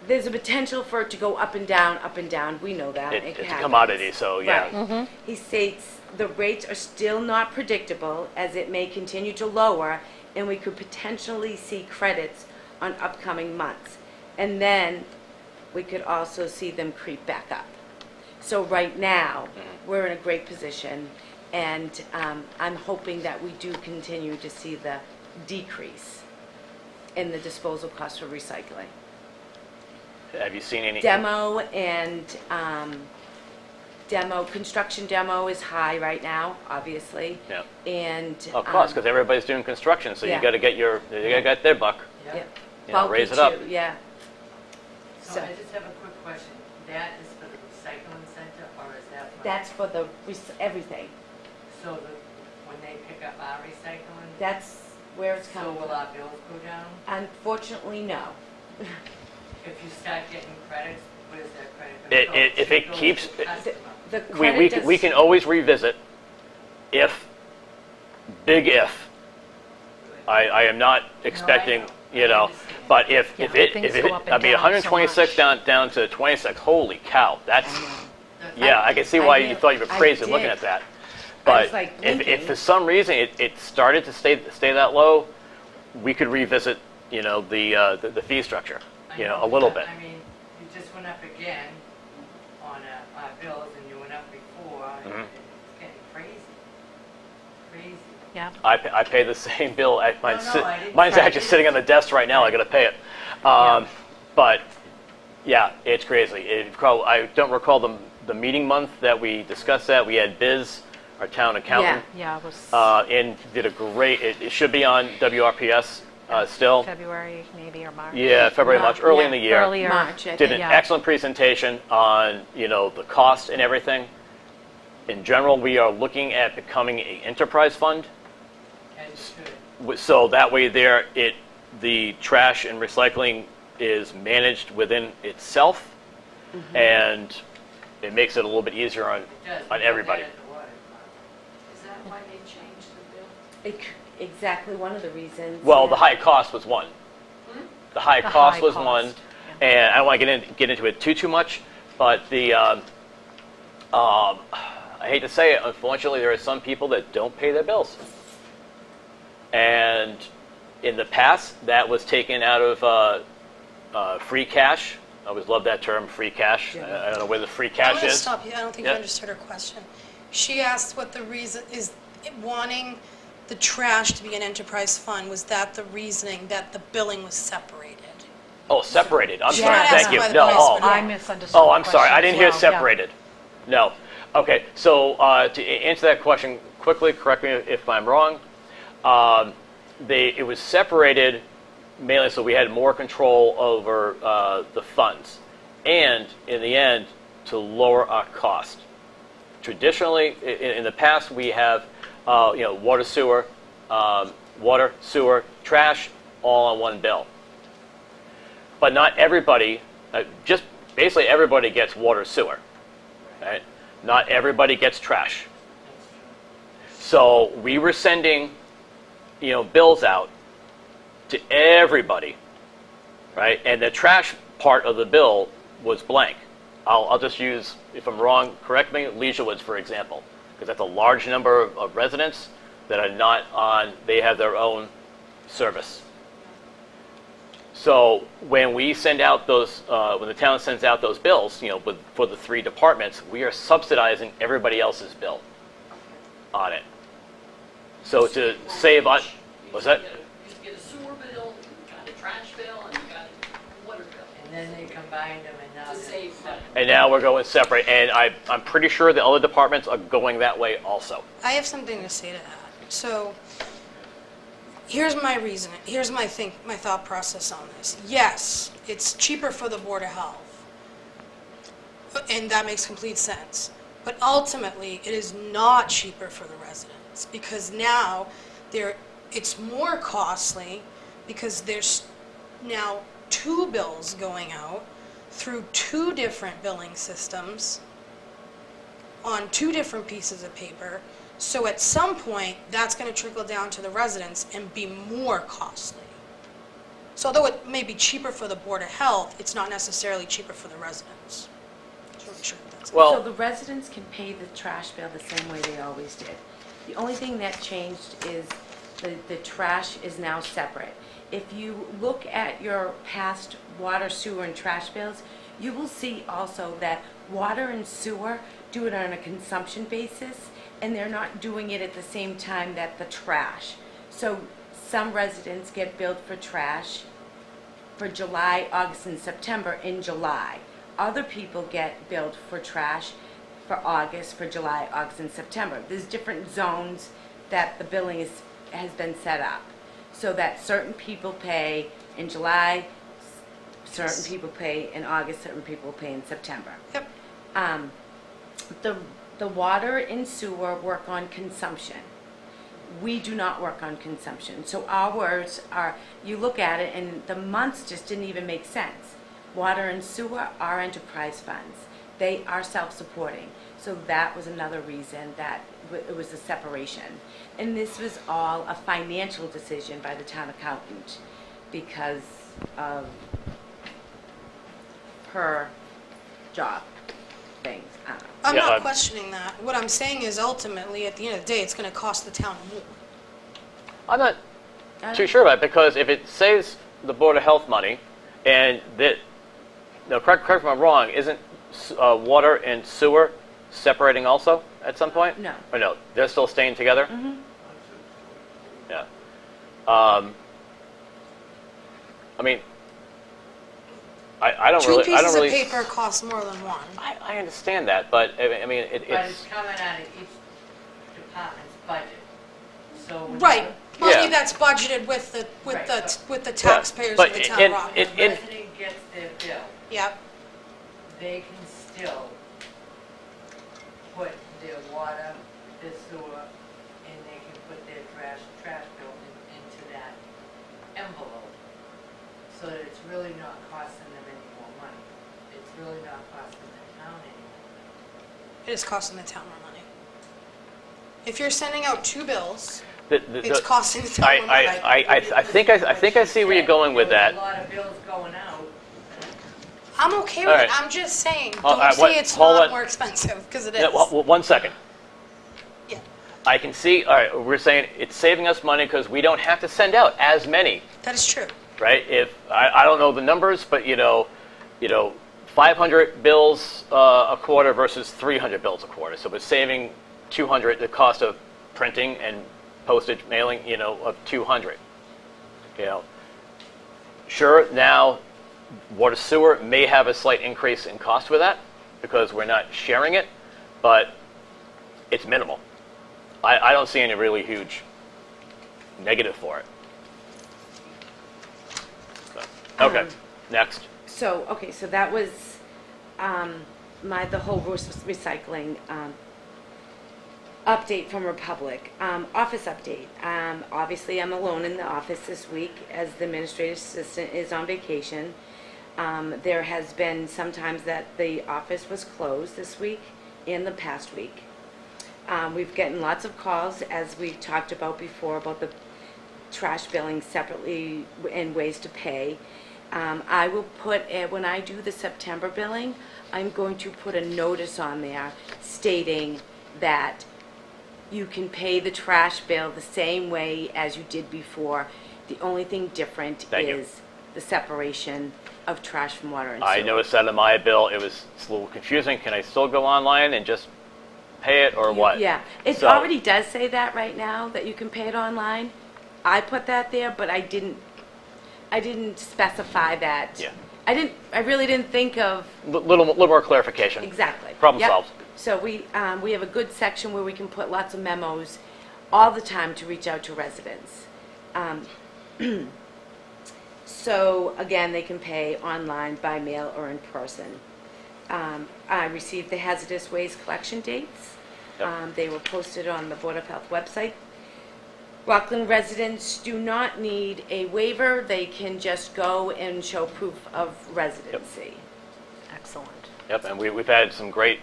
there's a potential for it to go up and down, up and down. We know that.
It's a
happens.
commodity, so yeah.
Right. He states the rates are still not predictable as it may continue to lower and we could potentially see credits on upcoming months. And then we could also see them creep back up. So right now, we're in a great position and I'm hoping that we do continue to see the decrease in the disposal costs for recycling.
Have you seen any?
Construction demo is high right now, obviously.
Yeah.
And.
Of course, because everybody's doing construction, so
Yeah.
you got to get their buck.
Yeah.
You know,
Bulky
raise it up.
too, yeah.
So
So-
I just have a quick question. That is for the recycling center, or is that for?
That's for the, everything.
So when they pick up our recycling?
That's where it's
So
coming
will
from.
our bills go down?
Unfortunately, no.
If you start getting credits, where's that credit
It-
gonna go?
it- if it
goes to
keeps-
the customer.
The
We
credit
can,
does.
we can always revisit if, big if. I am not expecting,
know.
you know,
understand.
but if
Yeah,
it,
things
if it,
go up and
I mean,
down so
126
much.
down to 26, holy cow, that's,
That's-
yeah, I can see why
I
you
knew-
thought you were
I
crazy looking
did.
at that.
I
But
was like
if
blinking.
for some reason it started to stay that low, we could revisit, you know, the fee structure,
I
you know,
know,
a little
but,
bit.
I mean, you just went up again on our bills, and you went up before, and
Mhm.
it's getting crazy. Crazy.
Yeah.
I pay the same bill. Mine's,
No, I didn't-
mine's
I
actually
didn't-
sitting on the desk right now. I got to pay it. But yeah, it's crazy. I don't recall the meeting month that we discussed that. We had Biz, our town accountant,
Yeah, it was
and did a great. It should be on WRPS still.
February maybe or March.
Yeah, February, March, early in the year.
Earlier.
March, I
Did
think.
an
Yeah.
excellent presentation on, you know, the cost and everything. In general, we are looking at becoming an enterprise fund.
As you should.
So that way the trash and recycling is managed within itself, and it makes it a little bit easier on
It does. We
on
got
everybody.
that at the water department.
Is that why they changed the bill?
Exactly one of the reasons.
Well,
yeah.
the high cost was one. The high
The
cost
high
was
cost,
one, and I don't want to get into it too much, but I hate to say it, unfortunately, there are some people that don't pay their bills, and in the past, that was taken out of free cash. I always love that term, free cash. I don't know where the free
I'm
cash
going to
is.
stop you. I don't think
Yeah.
you understood her question. She asked what the reason is, wanting the trash to be an enterprise fund, was that the reasoning that the billing was separated?
Oh, separated. I'm
She
sorry.
got
Thank
asked
you.
by the
No,
price,
oh,
but yeah.
I misunderstood.
oh,
the
I'm sorry. I
question
didn't
as
hear
well. Yeah.
separated. No. Okay. So to answer that question quickly, correct me if I'm wrong. It was separated mainly so we had more control over the funds, and in the end, to lower our cost. Traditionally, in the past, we have water, sewer, trash, all on one bill. But not everybody, just basically everybody gets water, sewer. Right? Not everybody gets trash. So we were sending, bills out to everybody, right? And the trash part of the bill was blank. I'll just use, if I'm wrong, correct me, Leisure Woods, for example, because that's a large number of residents that are not on, they have their own service. So when we send out those, when the town sends out those bills, for the 3 departments, we are subsidizing everybody else's bill on it. So to save on, what's that?
You used to get a sewer bill, you got a trash bill, and you got a water bill.
And then they combined them and now
To
they're.
save money.
And now we're going separate, and I'm pretty sure the other departments are going that way also.
I have something to say to that. So, here's my reason, here's my thought process on this. Yes, it's cheaper for the Board of Health, and that makes complete sense. But ultimately, it is not cheaper for the residents, because now it's more costly, because there's now 2 bills going out through 2 different billing systems on 2 different pieces of paper. So at some point, that's going to trickle down to the residents and be more costly. So although it may be cheaper for the Board of Health, it's not necessarily cheaper for the residents. Just want to make sure that's
So
Well,
the residents can pay the trash bill the same way they always did. The only thing that changed is the trash is now separate. If you look at your past water, sewer, and trash bills, you will see also that water and sewer do it on a consumption basis, and they're not doing it at the same time that the trash. So some residents get billed for trash for July, August, and September in July. Other people get billed for trash for August, for July, August, and September. There's different zones that the billing has been set up, so that certain people pay in July, certain people pay in August, certain people pay in September.
Yep.
The water and sewer work on consumption. We do not work on consumption. So ours are, you look at it and the months just didn't even make sense. Water and sewer are enterprise funds. They are self-supporting. So that was another reason that it was a separation. And this was all a financial decision by the town accountant because of her job things. I don't know.
I'm
Yeah,
not questioning that. What I'm saying is ultimately, at the end of the day, it's going to cost the town more.
I'm not too sure about it, because if it saves the Board of Health money, and that, correct me if I'm wrong, isn't water and sewer separating also at some point?
No.
Or no, they're still staying together?
Mm-hmm.
Yeah. I mean, I don't
Two
really.
pieces
I don't really.
of paper cost more than one.
I understand that, but I mean,
But
it's
it's coming out of each department's budget. So. when
Right.
the-
Money
Yeah.
that's budgeted with the
Right.
taxpayers
but
of the town
in-
of
When
Rockland.
the resident gets their bill,
Yep.
they can still put their water, their sewer, and they can put their trash bill into that envelope. So that it's really not costing them any more money. It's really not costing the town any more.
It is costing the town more money. If you're sending out 2 bills,
the,
it's costing the town more money.
I think I see where you're going with
There was
that.
a lot of bills going out.
I'm okay
All
with it.
right.
I'm just saying,
All
don't
right,
say
what-
it's
hold
not
on.
more expensive, because it is.
Yeah, well, 1 second.
Yeah.
I can see. All right, we're saying it's saving us money because we don't have to send out as many.
That is true.
Right? If I don't know the numbers, but 500 bills a quarter versus 300 bills a quarter, so we're saving 200 the cost of printing and postage, mailing, of 200. Sure, now water sewer may have a slight increase in cost with that because we're not sharing it, but it's minimal. I don't see any really huge negative for it. Okay, next.
So, okay, so that was the whole recycling update from Republic. Office update. Obviously, I'm alone in the office this week as the administrative assistant is on vacation. There has been some times that the office was closed this week and the past week. We've gotten lots of calls, as we talked about before, about the trash billing separately and ways to pay. I will put, when I do the September billing, I'm going to put a notice on there stating that you can pay the trash bill the same way as you did before. The only thing different
Thank you.
is the separation of trash from water and sewer.
I noticed that in my bill, it's a little confusing. Can I still go online and just pay it, or what?
Yeah, it
So-
already does say that right now, that you can pay it online. I put that there, but I didn't specify that.
Yeah.
I really didn't think of,
Little more clarification.
exactly.
Problem
Yep.
solved.
So we have a good section where we can put lots of memos all the time to reach out to residents. So again, they can pay online, by mail, or in person. I received the hazardous waste collection dates.
Yep.
They were posted on the Board of Health website. Rockland residents do not need a waiver. They can just go and show proof of residency.
Excellent.
Yep, and we've had some great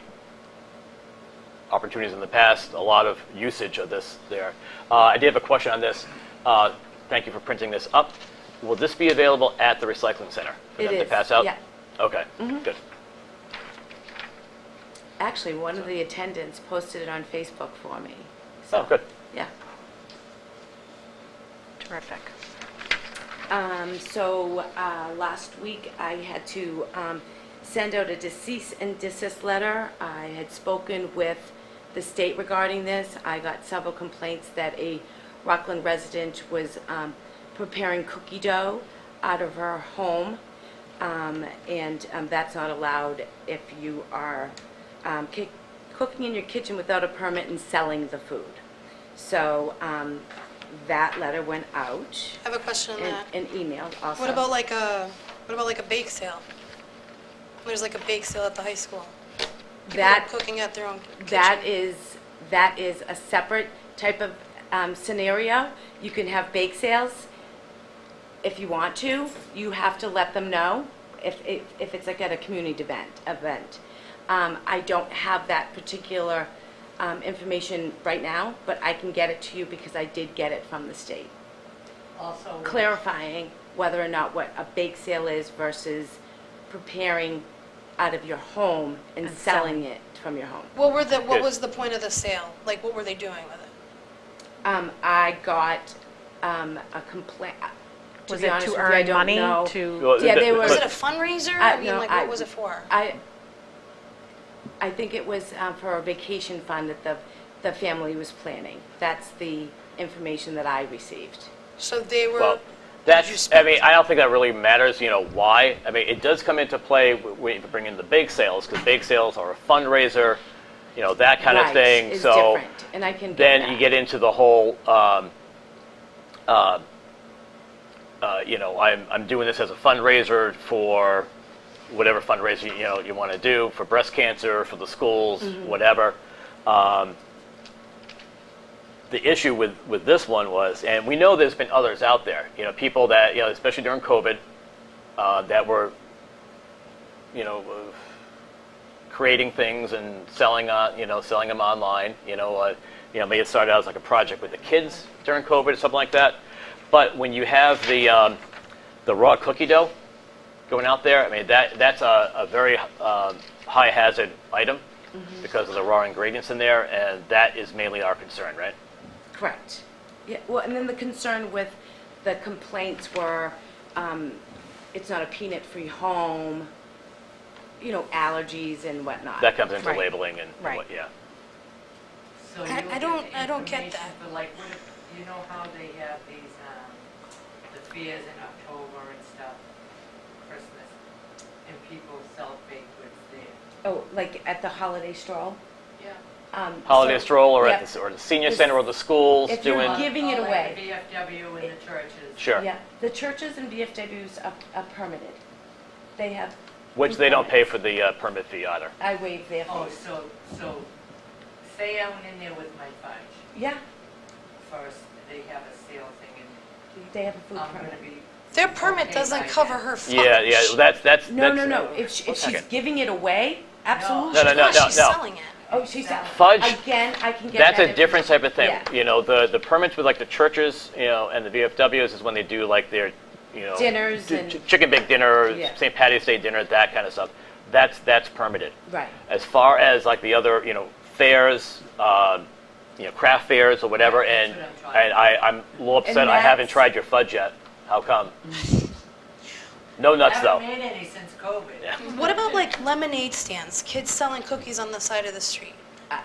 opportunities in the past, a lot of usage of this there. I did have a question on this. Thank you for printing this up. Will this be available at the recycling center for
It
them to
is,
pass out?
yeah.
Okay, good.
Actually, one of the attendants posted it on Facebook for me.
Oh, good.
Yeah.
Terrific.
Last week, I had to send out a cease and desist letter. I had spoken with the state regarding this. I got several complaints that a Rockland resident was preparing cookie dough out of her home, and that's not allowed if you are cooking in your kitchen without a permit and selling the food. So that letter went out.
I have a question on that.
And emailed also.
What about like a bake sale? There's like a bake sale at the high school. People are
That,
cooking at their own kitchen.
that is a separate type of scenario. You can have bake sales if you want to. You have to let them know if it's like at a community event. I don't have that particular information right now, but I can get it to you because I did get it from the state,
Also,
clarifying whether or not what a bake sale is versus preparing out of your home and selling it from your home.
What
Good.
was the point of the sale? Like, what were they doing with it?
I got a complaint.
Was
be
it
honest
to
with you, I
earn
don't
money
know.
to?
Well,
Yeah, they were-
Was it a fundraiser? I mean,
no,
like, what was it for?
I think it was for a vacation fund that the family was planning. That's the information that I received.
So they were.
Well,
did you
I
speak
mean,
to-
I don't think that really matters, why. I mean, it does come into play when you bring in the bake sales, because bake sales are a fundraiser, that kind of
Right,
thing.
is
So
different, and I can get
then
that.
you get into the whole, I'm doing this as a fundraiser for whatever fundraiser, you want to do, for breast cancer, for the schools, whatever. The issue with this one was, and we know there's been others out there, people that, especially during COVID, that were, creating things and selling them online. Maybe it started out as like a project with the kids during COVID or something like that. But when you have the raw cookie dough going out there, I mean that's a very high hazard item because of the raw ingredients in there, and that is mainly our concern, right?
Correct. Yeah, well, and then the concern with the complaints were, it's not a peanut-free home, allergies and whatnot.
That comes into
Right.
labeling and
Right.
what, yeah.
so
I
you'll
don't-
get
I don't get
information
that.
for, like, what if, you know how they have these, the fairs in October and stuff, Christmas, and people sell baked goods there.
Oh, like at the holiday stroll?
Yeah.
Holiday stroll or
yeah.
or the senior
If-
center or the schools
if you're
doing.
giving it
Like
away.
the VFW and the churches.
Sure.
Yeah, the churches and VFWs are permitted. They have.
Which they don't pay for the permit fee either.
I waive their
Oh,
fees.
so, say I went in there with my fudge,
Yeah,
first, they have a sale thing, and
they have a food
I'm gonna
permit.
be,
Their permit
Okay,
doesn't
I
cover
get it.
her fudge.
Yeah, that's
No,
that's-
no, no, if she's
Okay.
giving it away, absolutely.
No, no, no,
She's
no.
selling it.
Oh, she's,
Fudge,
again, I can get
that's
that
a different type of thing.
Yeah.
You know, the permits with like the churches, you know, and the VFWs is when they do like their, you know,
Dinners and-
chicken bake dinner,
Yeah.
St. Patty's Day dinner, that kind of stuff. That's permitted.
Right.
As far as like the other, you know, fairs, you know, craft fairs or whatever,
That's
and
what I'm trying
I'm a little upset I
that's-
haven't tried your fudge yet. How come? No nuts though.
Haven't made any since COVID.
Yeah.
What about like lemonade stands? Kids selling cookies on the side of the street.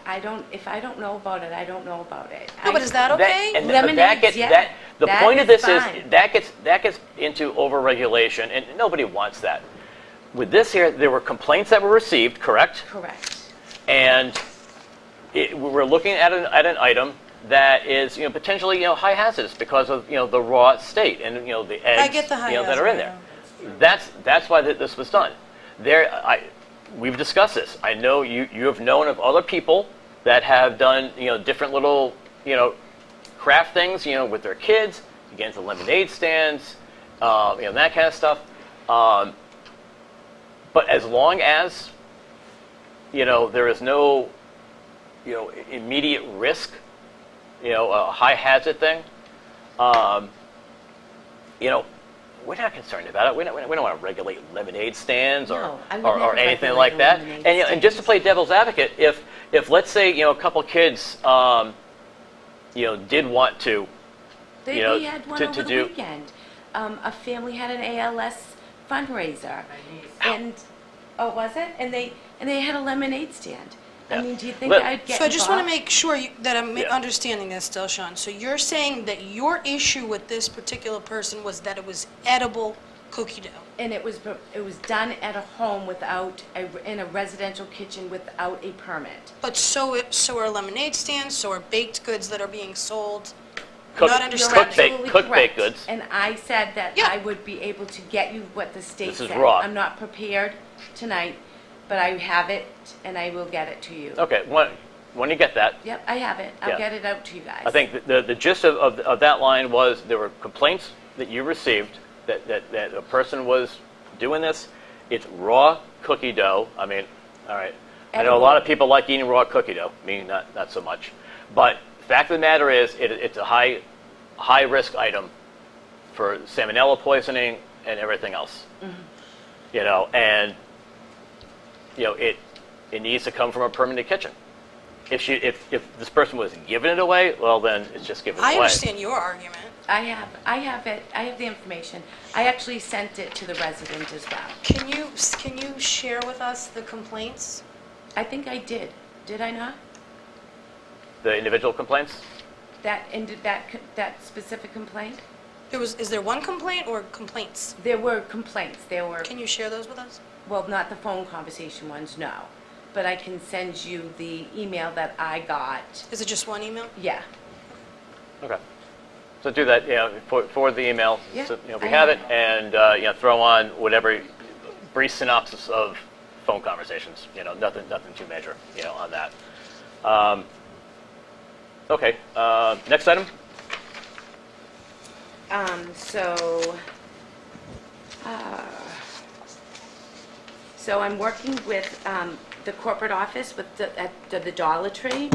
I don't, if I don't know about it, I don't know about it.
No, but is that okay?
And but
Lemonades,
that gets,
yeah.
the
That
point of
is
this
fine.
is that gets into over-regulation, and nobody wants that. With this here, there were complaints that were received, correct?
Correct.
And we're looking at an item that is, you know, potentially, you know, high hazardous because of, you know, the raw state and, you know, the eggs,
I get the high
you know, that are in
hazard,
there. That's why this was done. We've discussed this. I know you have known of other people that have done, you know, different little, you know, craft things, you know, with their kids, against the lemonade stands, you know, that kind of stuff. But as long as, you know, there is no, you know, immediate risk, you know, a high hazard thing, you know, we're not concerned about it. We don't want to regulate lemonade stands
No, I would
or
never
anything
regulate
like that.
lemonade
And, you know, and just to play devil's advocate, if let's say, you know, a couple kids, you know, did want to,
They,
you know,
we had one
to
over the
do-
weekend. A family had an ALS fundraiser.
My niece.
And, oh, was it? And they had a lemonade stand.
Yeah.
I mean, do you think
Let-
I'd get
So I just want to
involved?
make sure that I'm
Yeah.
understanding this still, Sean. So you're saying that your issue with this particular person was that it was edible cookie dough?
And it was done at a home without, in a residential kitchen without a permit.
But so are lemonade stands, so are baked goods that are being sold.
Cook-
Not
You're
understanding.
absolutely
cooked baked
correct.
goods.
And I said that
Yeah.
I would be able to get you what the state
This is
said.
raw.
I'm not prepared tonight, but I have it and I will get it to you.
okay, when you get that,
Yep, I have it. I'll
Yeah.
get it out to you guys.
I think the gist of that line was there were complaints that you received that a person was doing this. It's raw cookie dough. I mean, all right. I know a lot of people like eating raw cookie dough. Me, not so much. But the fact of the matter is, it's a high risk item for salmonella poisoning and everything else. You know, and you know it needs to come from a permanent kitchen. If this person was giving it away, well then it's just given
I
away.
understand your argument.
I have it. I have the information. I actually sent it to the resident as well.
Can you share with us the complaints?
I think I did. Did I not?
The individual complaints.
That specific complaint?
Is there one complaint or complaints?
There were complaints. There were,
Can you share those with us?
well, not the phone conversation ones, no. But I can send you the email that I got.
Is it just one email?
Yeah.
Okay. So do that, you know, forward the email,
Yeah,
so, you know, we
I
have
have
it, and, you know, throw on whatever brief synopsis of phone conversations, you know, nothing too major, you know, on that. Okay, next item?
So I'm working with the corporate office at the Dollar Tree.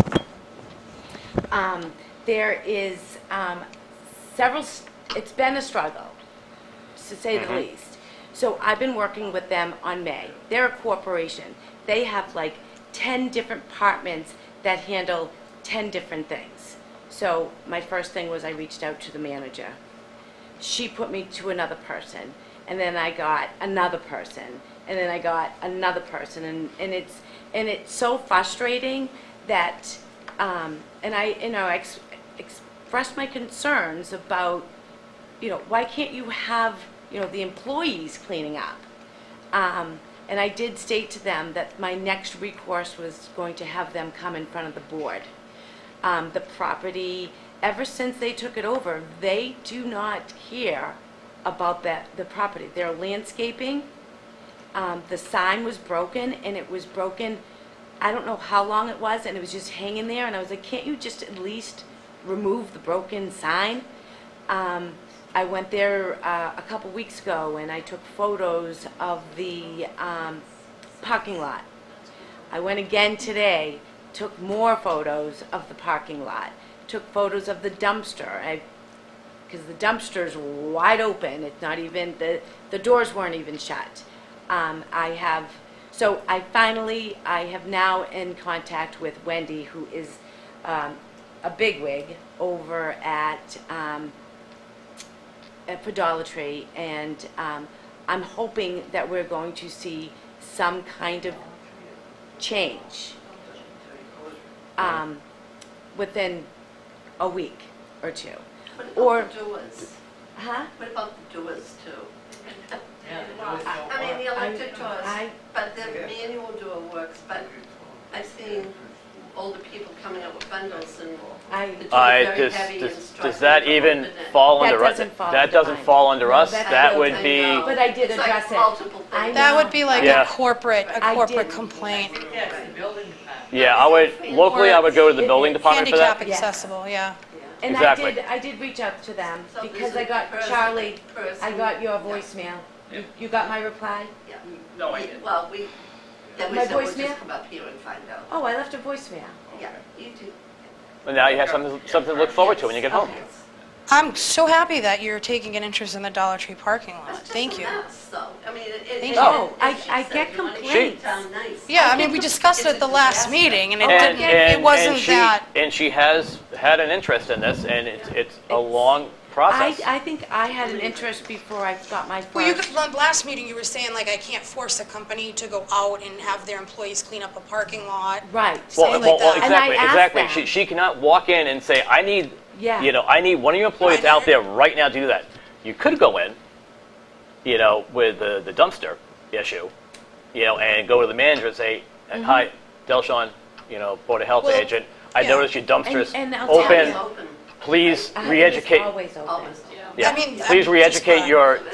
There is it's been a struggle, to say the least. So I've been working with them on May. They're a corporation. They have like 10 different departments that handle 10 different things. So my first thing was I reached out to the manager. She put me to another person, and then I got another person, and then I got another person, and it's so frustrating that and I expressed my concerns about, why can't you have the employees cleaning up, and I did state to them that my next recourse was going to have them come in front of the board. The property, ever since they took it over, they do not care about the property. They're landscaping. The sign was broken, and it was broken, I don't know how long it was, and it was just hanging there, and I was like, can't you just at least remove the broken sign? I went there a couple weeks ago, and I took photos of the parking lot. I went again today took more photos of the parking lot, took photos of the dumpster, because the dumpster's wide open. It's not even, the doors weren't even shut. I have now in contact with Wendy, who is a bigwig over at Pedolatry, and I'm hoping that we're going to see some kind of change within a week or two.
What about the doors?
Huh?
What about the doors too?
Yeah,
I mean, the electric doors,
I-
but the manual door works, but I've seen older people coming up with bundles and the doors are very heavy and struggling.
Does that
to
even
open it.
fall
That
under us?
doesn't fall
That
under
doesn't
mine.
fall under
No,
us?
that's
That
built
would
I
be,
know.
But I did
It's like
address it.
multiple
I
things.
That would be like
Yeah.
a corporate
I did.
complaint.
Yeah, it's the building department.
yeah, I would, locally, I would go to the building department for
Handicap
that.
Yeah.
accessible, yeah.
And
Exactly.
I did reach out to them,
So
because
there's
I
a
got,
person-
Charlie,
person-
I got your
yeah.
voicemail. You got my reply?
Yeah.
No, I didn't.
Well, then we
My
said we'll
voicemail?
just come up here and find out.
Oh, I left a voicemail.
Yeah, you do.
And now you have something to look forward to when you get home.
Okay.
I'm so happy that you're taking an interest in the Dollar Tree parking lot.
That's just
Thank
a
you.
mess, though. I mean,
Thank you.
Oh,
as she
I
said,
get
you wanna keep
complaints.
town nice.
Yeah, I mean, we discussed it at the last meeting, and it didn't, it wasn't that.
And she has had an interest in this, and it's a long process.
I think I had an interest before I got my
Well,
first.
last meeting, you were saying, like, I can't force a company to go out and have their employees clean up a parking lot.
Right.
Well,
something like that.
And I
exactly,
asked
exactly.
them.
She cannot walk in and say, I need,
Yeah.
I need one of your employees
I know.
out there right now to do that. You could go in, with the dumpster issue, and go to the manager and say, hi, Delshon, Board of Health
Well,
agent, I
yeah.
noticed your dumpster's
And I'll tell
open.
you-
Open,
Please
It's
re-educate.
always open.
always.
Yeah.
I mean,
Please
I'm
re-educate
just
your,
glad.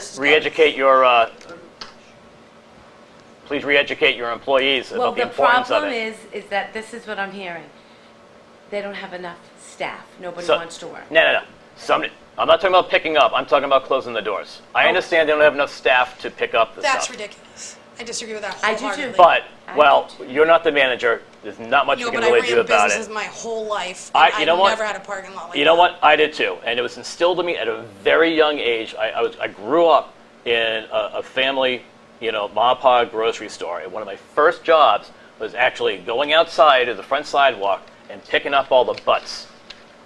please re-educate your employees
Well,
about the
the
importance of
problem
it.
is that this is what I'm hearing. They don't have enough staff. Nobody
So-
wants to work.
No. I'm not talking about picking up. I'm talking about closing the doors. I understand they don't have enough staff to pick up the
That's
stuff.
ridiculous. I disagree with that
I do too.
wholeheartedly.
But,
I
well,
do
you're not the manager. There's not much
No,
you can
but I
really do
ran
about
businesses
it.
my whole life,
I-
and
you know what?
never had a parking lot like that.
You know what? I did too, and it was instilled in me at a very young age. I grew up in a family, mom and pop grocery store, and one of my first jobs was actually going outside to the front sidewalk and picking up all the butts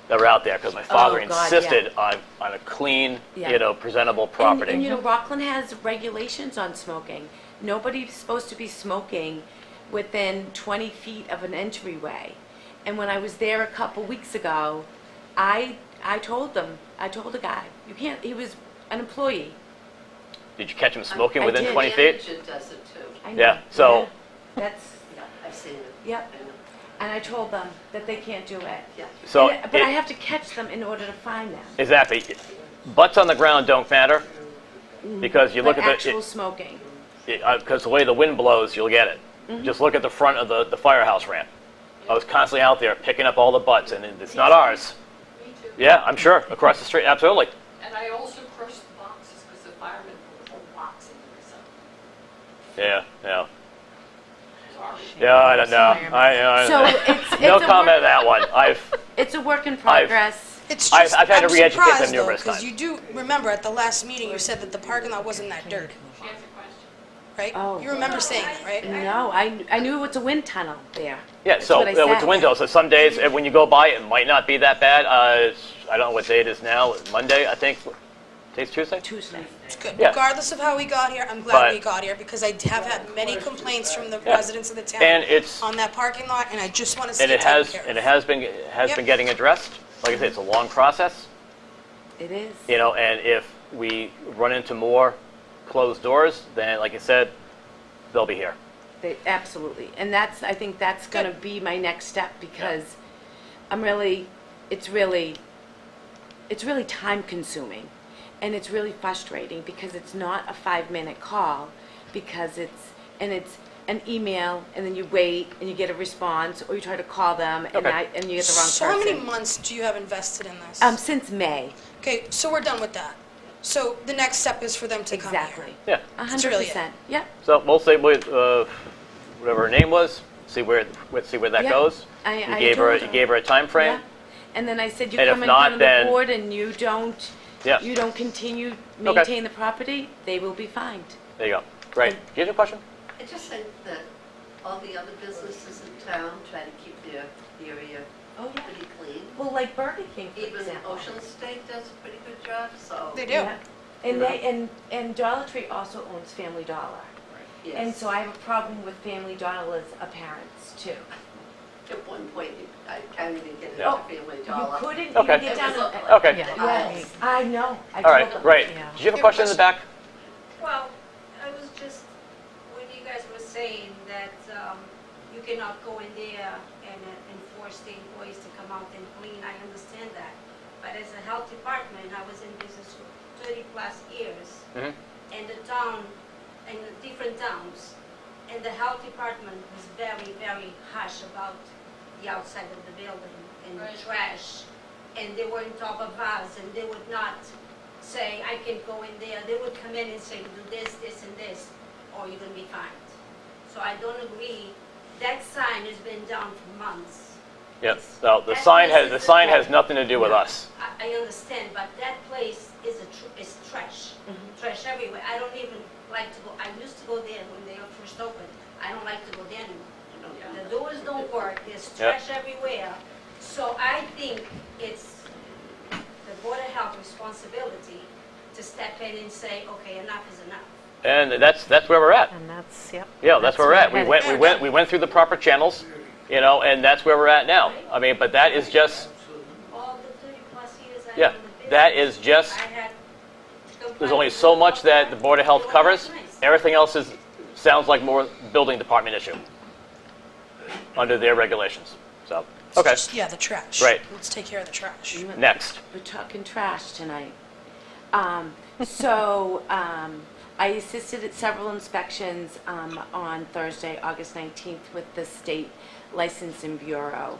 that were out there because my father
Oh, God,
insisted on a clean,
Yeah.
presentable property.
And Rockland has regulations on smoking. Nobody's supposed to be smoking within 20 feet of an entryway. And when I was there a couple weeks ago, I told the guy, you can't, he was an employee.
Did you catch him smoking
I
within
did.
20 feet?
Manager does it too.
I know.
Yeah, so-
That's,
Yeah, I've seen it.
yep.
I know.
And I told them that they can't do it.
Yeah.
So
But I have to catch them in order to find them.
exactly, butts on the ground don't matter because you look
But
at
actual smoking.
because the way the wind blows, you'll get it. Just look at the front of the firehouse ramp. I was constantly out there picking up all the butts, and it's not ours.
Me too.
Yeah, I'm sure. Across the street, absolutely.
And I also crushed the boxes because the firemen put a whole box in the receptacle.
Yeah.
Sorry.
Yeah, I don't know.
So it's
no
a
comment on
work-
that one.
It's a work in progress.
It's
I've-
just,
I've had to
I'm
re-educate them
surprised, though,
numerous
because
times.
you do remember at the last meeting you said that the parking lot wasn't that dirty,
She has a question.
right?
Oh.
You remember saying that, right?
No, I knew it's a wind tunnel there.
Yeah,
That's
so
what I
with
said.
the windows, so some days when you go by, it might not be that bad. I don't know what day it is now. Monday, I think. Today's Tuesday.
Tuesday.
It's good.
Yeah.
Regardless of how we got here, I'm glad
But-
we got here because I have had many complaints from the
Yeah.
residents of the town
And it's
on that parking lot, and I just want to see
and
it
it has
taken care
and
of.
it has
Yep.
been getting addressed. Like I said, it's a long process.
It is.
And if we run into more closed doors, then, like I said, they'll be here.
Absolutely. And I think that's going to be my next step because it's really time consuming. And it's really frustrating because it's not a 5-minute call because it's an email and then you wait and you get a response or you try to call them and
Okay.
and you get the wrong
So
person.
how many months do you have invested in this?
Since May.
Okay, so we're done with that. So the next step is for them to come here.
Exactly.
Yeah.
100%.
That's really it.
Yep.
So we'll say whatever her name was, see where that
Yeah.
goes.
I
You gave her
told
you gave her a time frame.
Yeah. And then I said, you
And if
come in
not,
front of the
then-
board and you don't
Yes.
continue maintain the property, they will be fined.
There you go. Great. Do you have a question?
I just think that all the other businesses in town try to keep their area
Oh, yeah.
pretty clean.
Well, like Burger King, for
Even
example.
Ocean State does a pretty good job, so.
They do.
Yeah. And Dollar Tree also owns Family Dollar.
Yes.
And so I have a problem with Family Dollar's appearance too.
At one point, I can't even get it
Yeah.
at Family
You
Dollar.
couldn't
Okay.
even get down.
It was
to-
like
Okay.
Yeah.
Yes, I know. I
All right.
told them.
Great.
Yeah.
Did you have a question in the back?
Well, I was just, when you guys were saying that you cannot go in there and enforce the employees to come out and clean, I understand that. But as a health department, I was in business for 30-plus years,
Mhm.
and the town, and the different towns, and the health department was very, very harsh about the outside of the building and the
Right.
trash. And they were on top of us, and they would not say, I can go in there. They would come in and say, do this, this, and this, or you're gonna be fined. So I don't agree. That sign has been down for months.
Yep. So the
That
sign
place
has
is
the
a
sign
trash.
has nothing to do with us.
I understand, but that place is is trash. Trash everywhere. I don't even like to go. I used to go there when they were first opened. I don't like to go there anymore. The doors don't work. There's
Yep.
trash everywhere. So I think it's the Board of Health responsibility to step in and say, okay, enough is enough.
And that's where we're at.
And that's, yep.
Yeah, that's where we're at.
headed.
We went through the proper channels, and that's where we're at now. I mean, but that is just
All the 30-plus years I
Yeah,
owned the business,
that is just-
I had
there's only so much that the Board of Health covers. Everything else sounds like more building department issue under their regulations. So, okay,
Yeah, the trash.
Right.
Let's take care of the trash.
next.
We're talking trash tonight. I assisted at several inspections on Thursday, August 19th, with the State Licensing Bureau.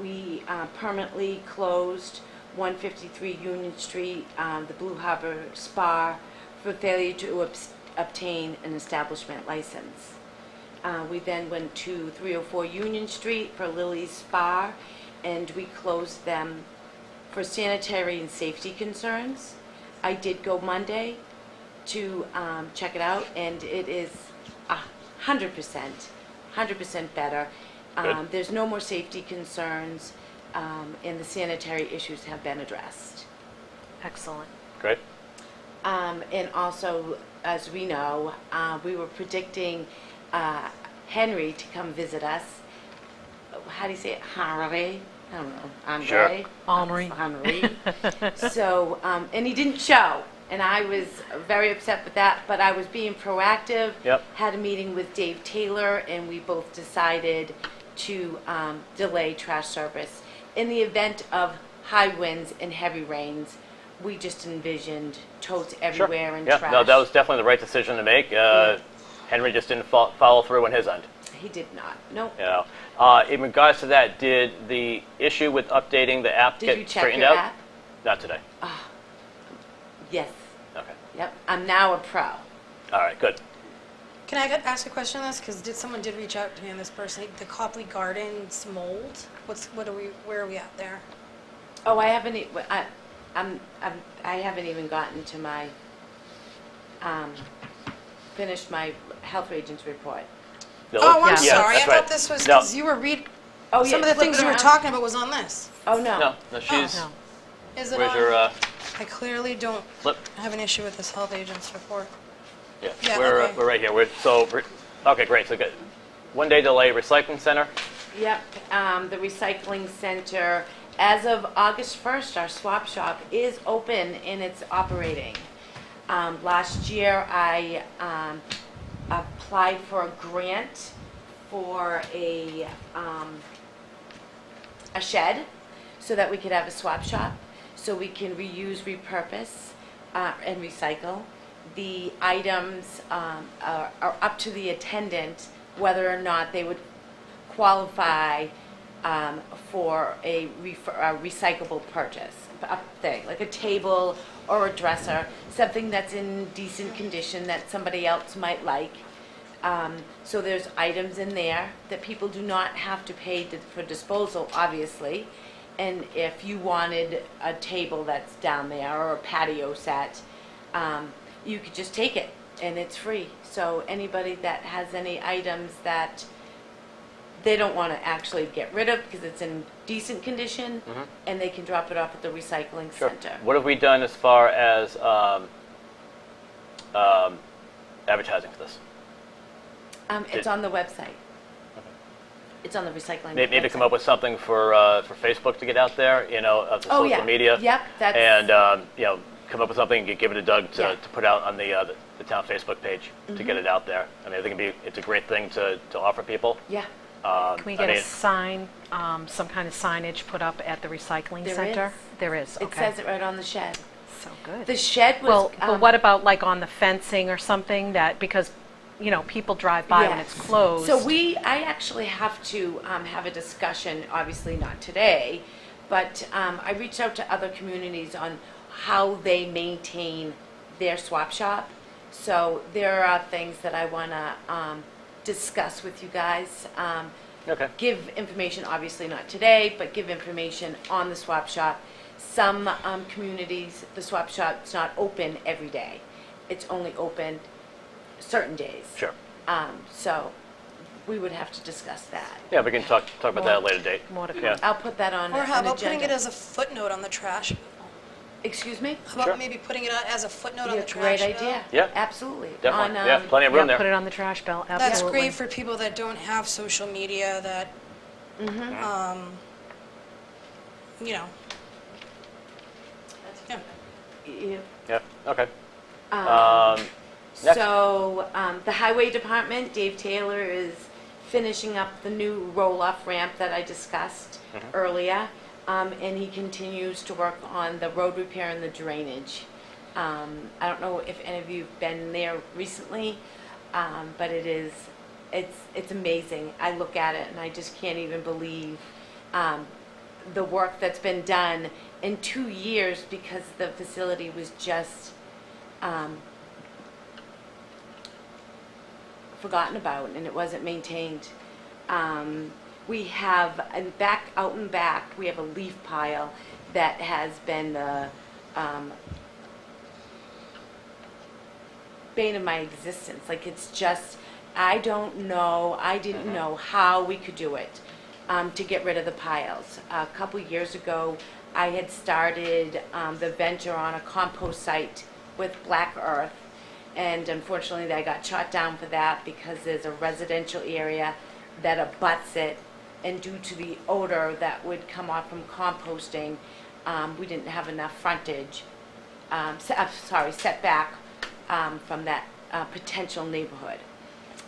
We permanently closed 153 Union Street, the Blue Harbor Spa, for failure to obtain an establishment license. We then went to 304 Union Street for Lily's Spa, and we closed them for sanitary and safety concerns. I did go Monday to check it out, and it is 100% better.
Good.
There's no more safety concerns, and the sanitary issues have been addressed.
Excellent.
Great.
And also, as we know, we were predicting Henry to come visit us. How do you say it? Henry? I don't know. Andre?
Henri.
Henry. So, and he didn't show, and I was very upset with that, but I was being proactive.
Yep.
Had a meeting with Dave Taylor, and we both decided to delay trash service. In the event of high winds and heavy rains, we just envisioned totes everywhere and
Yeah,
trash.
no, that was definitely the right decision to make. Henry just didn't follow through on his end.
He did not. Nope.
You know, in regards to that, did the issue with updating the app
Did
get
you check
straightened
your
out?
app?
Not today.
Yes.
Okay.
Yep. I'm now a pro.
All right. Good.
Can I ask a question on this? Because someone did reach out to me on this person. The Copley Gardens mold. Where are we at there?
Oh, I haven't. I haven't even gotten to my finished my health agent's report.
Oh, I'm
Yeah,
sorry. I
that's
thought
right.
this was
No.
because you were
Oh,
some of the things you were talking about was on this.
Oh no.
No, she's.
No.
Is it
Where's
on?
your
I clearly don't
flip?
have an issue with this health agent's report.
Yeah,
Yeah,
we're
okay.
we're right here. Okay, great. So good. 1 day delay. Recycling center.
Yep. The recycling center. As of August 1st, our swap shop is open and it's operating. Last year, I applied for a grant for a shed so that we could have a swap shop, so we can reuse, repurpose, and recycle. The items are up to the attendant whether or not they would qualify for a recyclable purchase, a thing, like a table or a dresser, something that's in decent condition that somebody else might like. So there's items in there that people do not have to pay for disposal, obviously. And if you wanted a table that's down there or a patio set, you could just take it and it's free. So anybody that has any items that they don't want to actually get rid of because it's in decent condition, and they can drop it off at the recycling
Sure.
center.
What have we done as far as advertising for this?
It's on the website. It's on the recycling
Maybe
website.
come up with something for Facebook to get out there, you know, of the
Oh,
social
yeah.
media.
Yep, that's...
And, you know, come up with something, give it to Doug
Yeah.
to put out on the town Facebook page to get it out there. I mean, I think it's a great thing to offer people.
Yeah.
Can we get a sign, some kind of signage put up at the recycling
There
center?
is.
There is, okay.
It says it right on the shed.
So good.
The shed was...
Well, but what about like on the fencing or something that, because, you know, people drive by when it's
Yes.
closed.
So I actually have to have a discussion, obviously not today, but I reached out to other communities on how they maintain their swap shop. So there are things that I want to discuss with you guys.
Okay.
Give information, obviously not today, but give information on the swap shop. Some communities, the swap shop's not open every day. It's only open certain days.
Sure.
So we would have to discuss that.
Yeah, we can talk about that at a later date.
More to come.
Yeah.
I'll put that on
Or how
an
about putting it
agenda.
as a footnote on the trash?
Excuse me?
How about
Sure.
maybe putting it as a footnote on
Yeah,
the trash
great
bill?
idea.
Yeah.
Absolutely.
Definitely.
On,
Yeah, plenty of room
Yeah, put
there.
it on the trash bill, absolutely.
That's great for people that don't have social media that, you know. Yeah.
Yeah.
Yeah, okay. Next.
So, the highway department, Dave Taylor is finishing up the new roll-off ramp that I discussed earlier. And he continues to work on the road repair and the drainage. I don't know if any of you've been there recently, but it's amazing. I look at it and I just can't even believe the work that's been done in 2 years because the facility was just forgotten about and it wasn't maintained. We have, out and back, we have a leaf pile that has been the bane of my existence. Like, it's just, I didn't know how we could do it to get rid of the piles. A couple years ago, I had started the venture on a compost site with black earth, and unfortunately I got shot down for that because there's a residential area that abuts it, and due to the odor that would come off from composting, we didn't have enough frontage, setback from that potential neighborhood.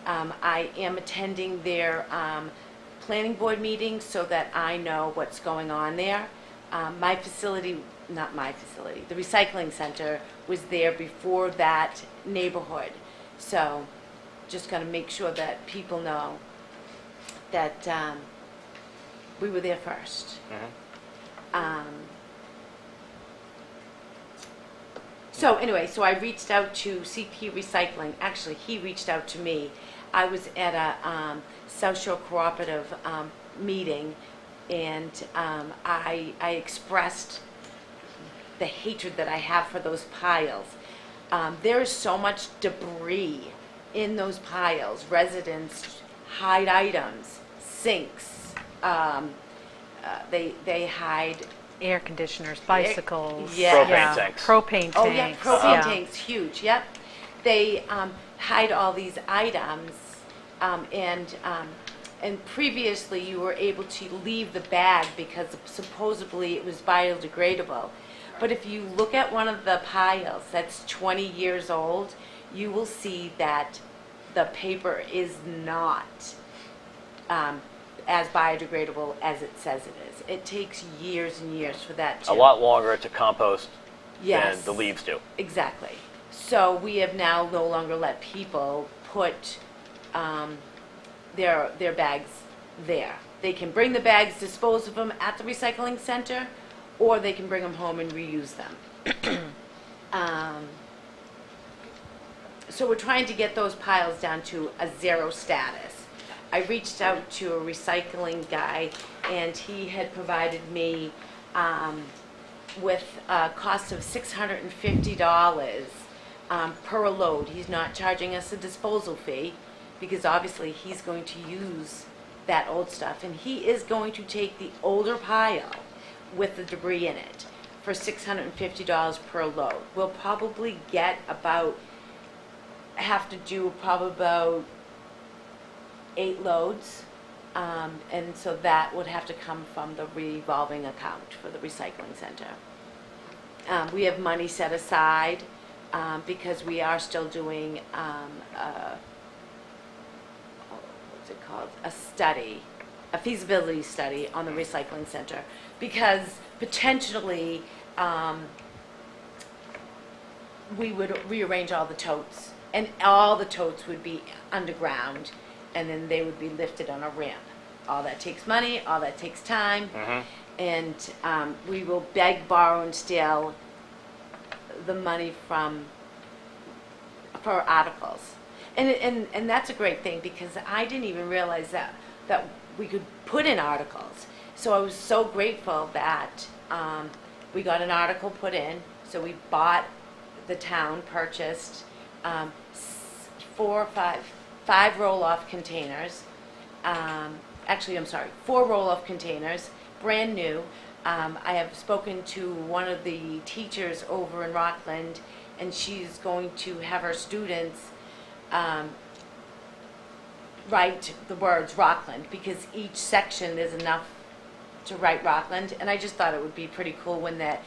I am attending their planning board meetings so that I know what's going on there. My facility, not my facility, the recycling center was there before that neighborhood. So just got to make sure that people know that we were there first. So anyway, so I reached out to CP Recycling. Actually, he reached out to me. I was at a South Shore Cooperative meeting, and I expressed the hatred that I have for those piles. There is so much debris in those piles. Residents hide items, sinks. They hide
Air conditioners, bicycles.
Yeah.
Propane tanks.
Propane tanks.
Oh, yeah, propane
yeah.
tanks, huge, yep. They hide all these items, and previously you were able to leave the bag because supposedly it was biodegradable. But if you look at one of the piles that's 20 years old, you will see that the paper is not as biodegradable as it says it is. It takes years and years for that to...
A lot longer to compost
Yes.
than the leaves do.
Exactly. So we have now no longer let people put their bags there. They can bring the bags, dispose of them at the recycling center, or they can bring them home and reuse them. So we're trying to get those piles down to a 0 status. I reached out to a recycling guy, and he had provided me with a cost of $650 per load. He's not charging us a disposal fee, because obviously he's going to use that old stuff, and he is going to take the older pile with the debris in it for $650 per load. We'll probably have to do probably about 8 loads, and so that would have to come from the revolving account for the recycling center. We have money set aside because we are still doing what's it called? A feasibility study on the recycling center, because potentially we would rearrange all the totes, and all the totes would be underground, and then they would be lifted on a ramp. All that takes money, all that takes time, and we will beg, borrow, and steal the money for articles. And that's a great thing, because I didn't even realize that we could put in articles. So I was so grateful that we got an article put in. So we bought, the town purchased 4 or 5 roll-off containers. Actually, I'm sorry, 4 roll-off containers, brand new. I have spoken to one of the teachers over in Rockland, and she's going to have her students write the words Rockland, because each section is enough to write Rockland. And I just thought it would be pretty cool when that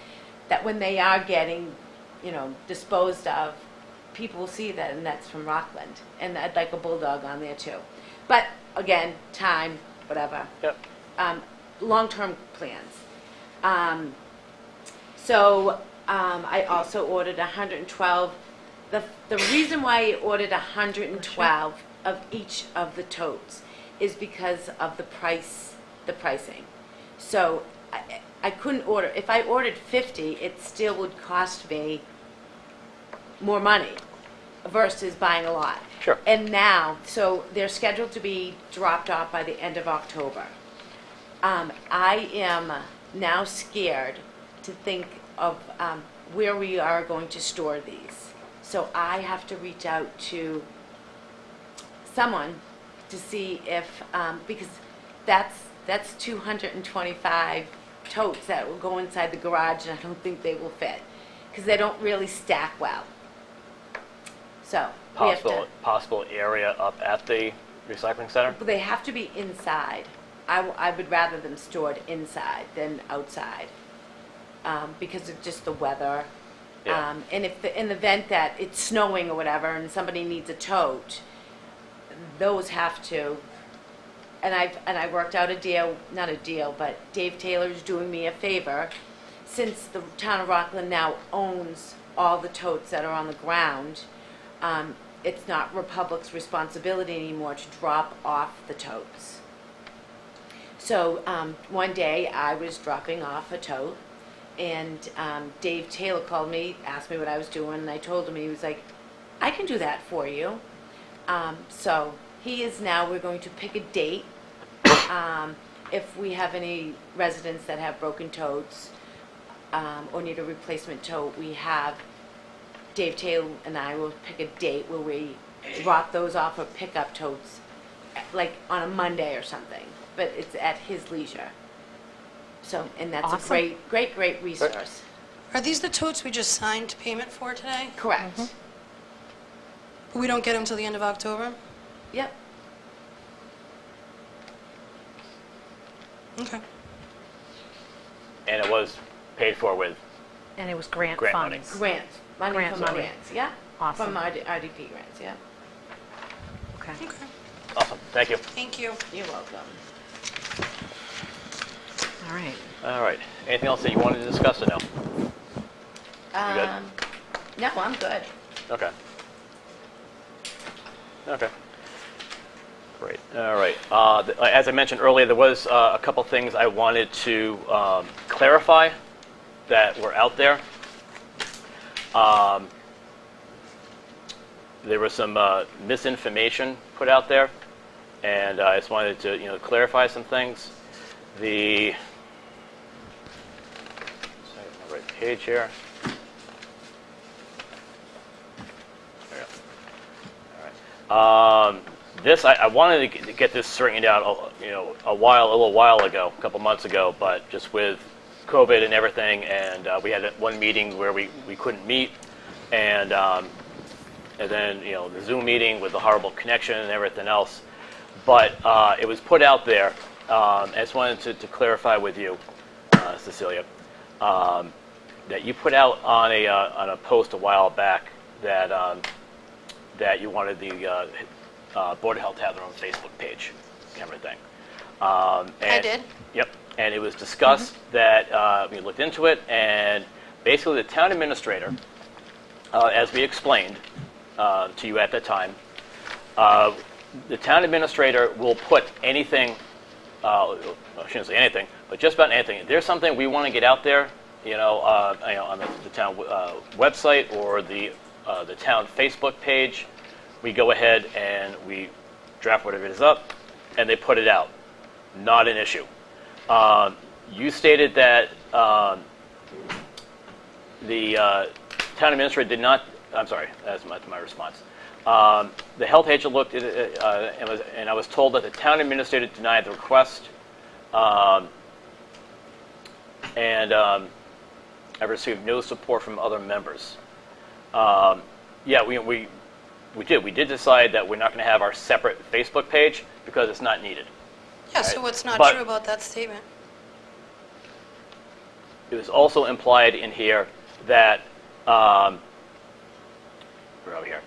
when they are getting, disposed of, people will see that, and that's from Rockland. And I'd like a bulldog on there too. But again, time, whatever.
Yep.
Long-term plans. So I also ordered 112. The reason why I ordered 112 of each of the totes is because of the pricing. So I couldn't order. If I ordered 50, it still would cost me more money versus buying a lot.
Sure.
And now, so they're scheduled to be dropped off by the end of October. I am now scared to think of where we are going to store these. So I have to reach out to someone to see if, because that's 225 totes that will go inside the garage, and I don't think they will fit, because they don't really stack well. So we have to,
Possible area up at the recycling center?
but they have to be inside. I would rather them stored inside than outside, because of just the weather.
Yeah.
And if in the event that it's snowing or whatever, and somebody needs a tote, those have to. And I worked out a deal, not a deal, but Dave Taylor's doing me a favor, since the town of Rockland now owns all the totes that are on the ground. It's not Republic's responsibility anymore to drop off the totes. So one day I was dropping off a tote, and Dave Taylor called me, asked me what I was doing, and I told him. He was like, I can do that for you. So we're going to pick a date. If we have any residents that have broken totes or need a replacement tote, we have Dave Taylor and I will pick a date where we drop those off or pick up totes, like on a Monday or something. But it's at his leisure. So, and that's
Awesome.
a great resource.
Are these the totes we just signed payment for today?
Correct.
But we don't get them till the end of October?
Yep.
Okay.
And it was paid for with,
And it was grant
Grant money.
funds.
Grants. Money
Grants,
from
okay.
grants, yeah.
Awesome.
From RDP grants, yeah.
Okay.
Okay.
awesome, thank you.
Thank you.
You're welcome.
All right.
All right, anything else that you wanted to discuss or no? good?
No, I'm good.
Okay. Okay. Great. All right. As I mentioned earlier, there was a couple things I wanted to clarify that were out there. there was some misinformation put out there, and I just wanted to clarify some things. The right page here. There we go. All right. This I wanted to get this straightened out, a little while ago, a couple months ago, but just with COVID and everything, and we had one meeting where we couldn't meet, and then the Zoom meeting with the horrible connection and everything else. But it was put out there. I just wanted to clarify with you, Cecilia, that you put out on a post a while back that you wanted the Board of Health to have their own Facebook page, kind of thing.
I did.
Yep. And it was discussed that we looked into it, and basically the town administrator, as we explained to you at that time, the town administrator will put anything, I shouldn't say anything, but just about anything. If there's something we want to get out there, on the town website or the town Facebook page, we go ahead and we draft whatever it is up, and they put it out. Not an issue. You stated that the town administrator did not. I'm sorry, that's my response. The health agent looked at it, and I was told that the town administrator denied the request, and I received no support from other members. Yeah, we did. We did decide that we're not going to have our separate Facebook page because it's not needed.
Yeah, so what's not true about that statement?
It was also implied in here that, we're over here.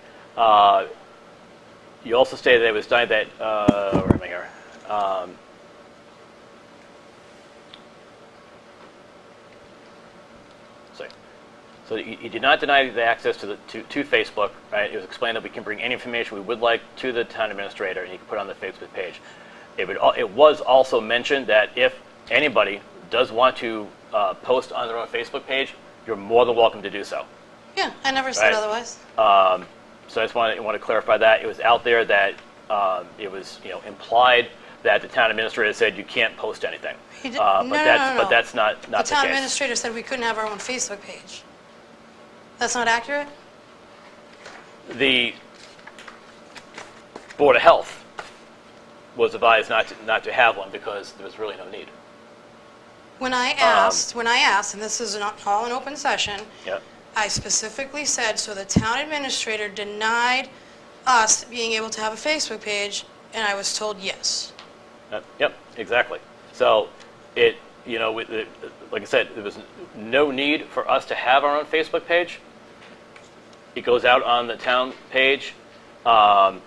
You also stated that it was done that, where am I here? So he did not deny the access to Facebook, right? It was explained that we can bring any information we would like to the town administrator, and he can put it on the Facebook page. It was also mentioned that if anybody does want to post on their own Facebook page, you're more than welcome to do so.
Yeah, I never said otherwise.
So I just want to clarify that. It was out there that it was implied that the town administrator said you can't post anything.
No.
But that's not the case.
The town administrator said we couldn't have our own Facebook page. That's not accurate?
The Board of Health was advised not to have one because there was really no need.
When I asked, and this is all an open session,
Yep.
I specifically said, so the town administrator denied us being able to have a Facebook page, and I was told yes.
Yep, exactly. So like I said, there was no need for us to have our own Facebook page. It goes out on the town page, but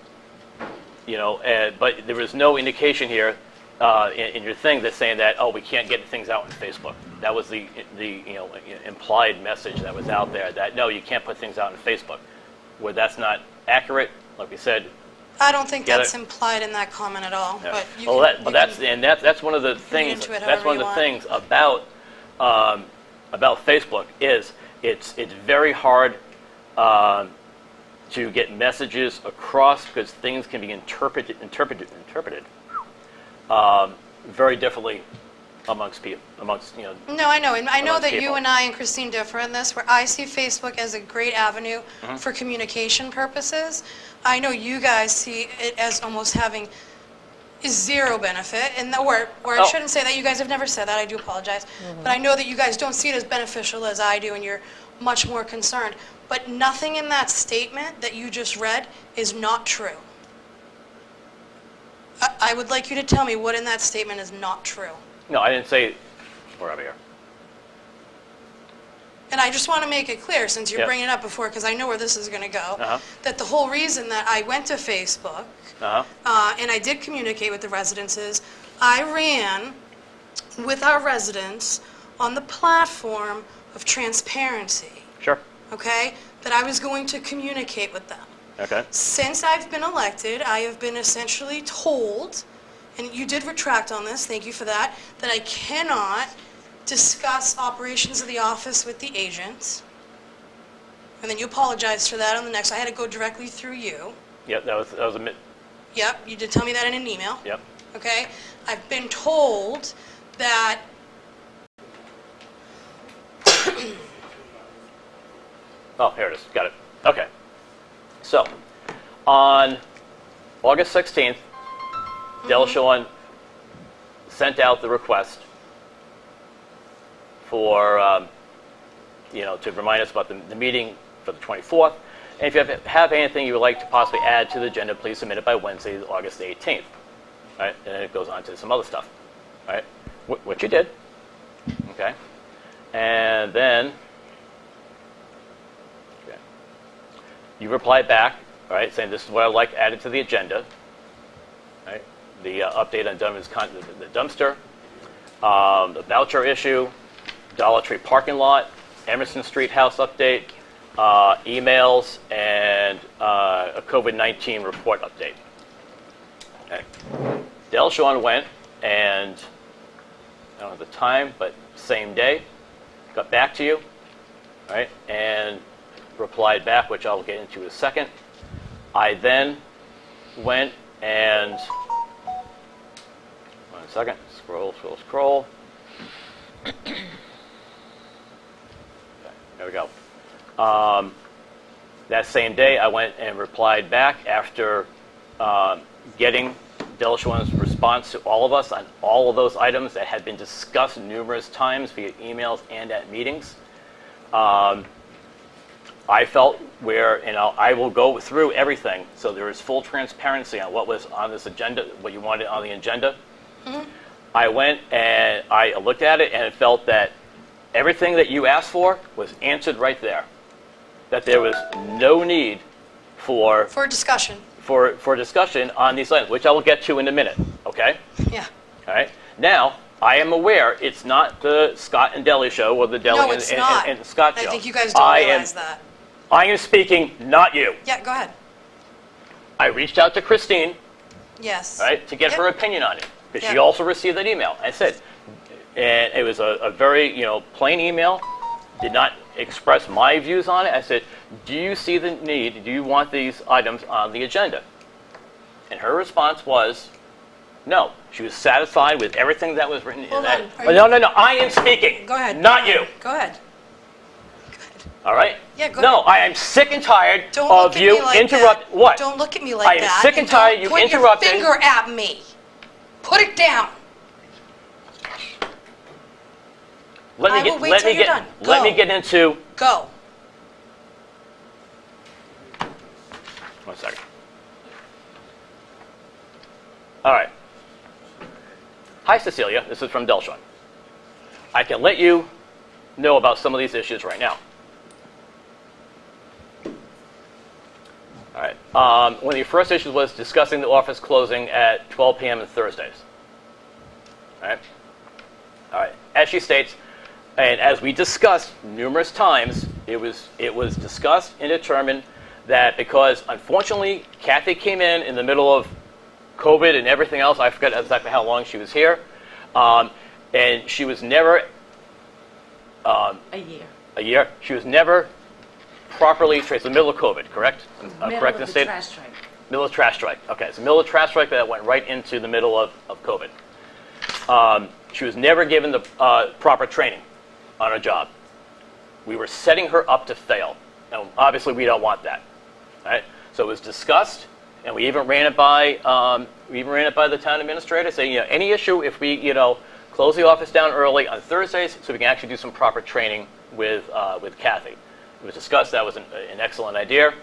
there was no indication here in your thing that's saying that, we can't get things out on Facebook. That was the implied message that was out there, that no, you can't put things out on Facebook. Where that's not accurate, like we said.
I don't think that's implied in that comment at all.
Yeah.
But
that's one of the things. That's one of the things about Facebook is it's very hard to get messages across because things can be interpreted very differently amongst people.
No, I know, and I know that
people.
you and I and Christine differ in this, where I see Facebook as a great avenue for communication purposes. I know you guys see it as almost having zero benefit, or I shouldn't say that. You guys have never said that. I do apologize, but I know that you guys don't see it as beneficial as I do, and you're much more concerned. But nothing in that statement that you just read is not true. I would like you to tell me what in that statement is not true.
No, I didn't say. We're over here.
And I just want to make it clear, since you're bringing it up before, because I know where this is going to go, that the whole reason that I went to Facebook and I did communicate with the residents is I ran with our residents on the platform of transparency.
Sure.
Okay? That I was going to communicate with them.
Okay.
Since I've been elected, I have been essentially told, and you did retract on this, thank you for that I cannot discuss operations of the office with the agents. And then you apologized for that on the next. I had to go directly through you.
Yep, that was a
Yep, you did tell me that in an email.
yep.
Okay? I've been told that
Oh, here it is. Got it. Okay. So, on August 16th, Delshon sent out the request for, to remind us about the meeting for the 24th. And if you have anything you would like to possibly add to the agenda, please submit it by Wednesday, August 18th. Right? And then it goes on to some other stuff. Right? Which you did. Okay. And then you replied back, right, saying this is what I'd like added to the agenda. Right? The update on the dumpster, the voucher issue, Dollar Tree parking lot, Emerson Street house update, emails, and a COVID-19 report update. Okay. Delshon went and, I don't know the time, but same day, got back to you, right, and replied back, which I'll get into in a second. I then went and, 1 second, scroll. Okay, there we go. That same day, I went and replied back after getting Delshon's response to all of us on all of those items that had been discussed numerous times via emails and at meetings. I felt where, I will go through everything, so there is full transparency on what was on this agenda, what you wanted on the agenda. I went and I looked at it and felt that everything that you asked for was answered right there. That there was no need for
discussion.
For discussion on these items, which I will get to in a minute, okay?
Yeah.
All right. Now, I am aware it's not the Scott and Deli show or the Deli
No, it's not.
and Scott show.
I think you guys don't realize that.
I am speaking, not you.
Yeah, go ahead.
I reached out to Christine,
Yes.
right, to get
Yep.
her opinion on it, because she
Yep.
also received that email. I said, and it was a very, plain email, did not express my views on it. I said, do you see the need, do you want these items on the agenda? And her response was, no. She was satisfied with everything that was written
Hold
in that.
on.
Oh, no, I am speaking.
Go ahead.
Not you.
Go ahead.
All right?
Yeah, go
No,
ahead.
I am sick and tired
Don't
of
look at
you
me like
interrupt.
that.
What?
Don't look at me
I
like
am
that.
sick and tired you
don't
interrupting.
Put your finger at me. Put it down.
Let me
I will wait till you're done.
Let me
Go.
get into.
Go.
1 second. All right. Hi, Cecilia. This is from Delshon. I can let you know about some of these issues right now. All right. One of the first issues was discussing the office closing at 12 p.m. on Thursdays. All right. All right. As she states, and as we discussed numerous times, it was discussed and determined that because, unfortunately, Kathy came in the middle of COVID and everything else. I forget exactly how long she was here. And she was never...
A year.
A year. She was never properly traced. The middle of COVID, correct?
Middle
Correct
of
in
the
state?
trash strike.
Middle of trash strike. Okay, it's the middle of trash strike that went right into the middle of COVID. She was never given the proper training on her job. We were setting her up to fail. Now, obviously, we don't want that. Right? So it was discussed, and we even ran it by the town administrator, saying, any issue if we, close the office down early on Thursdays, so we can actually do some proper training with Kathy. It was discussed. That was an excellent idea.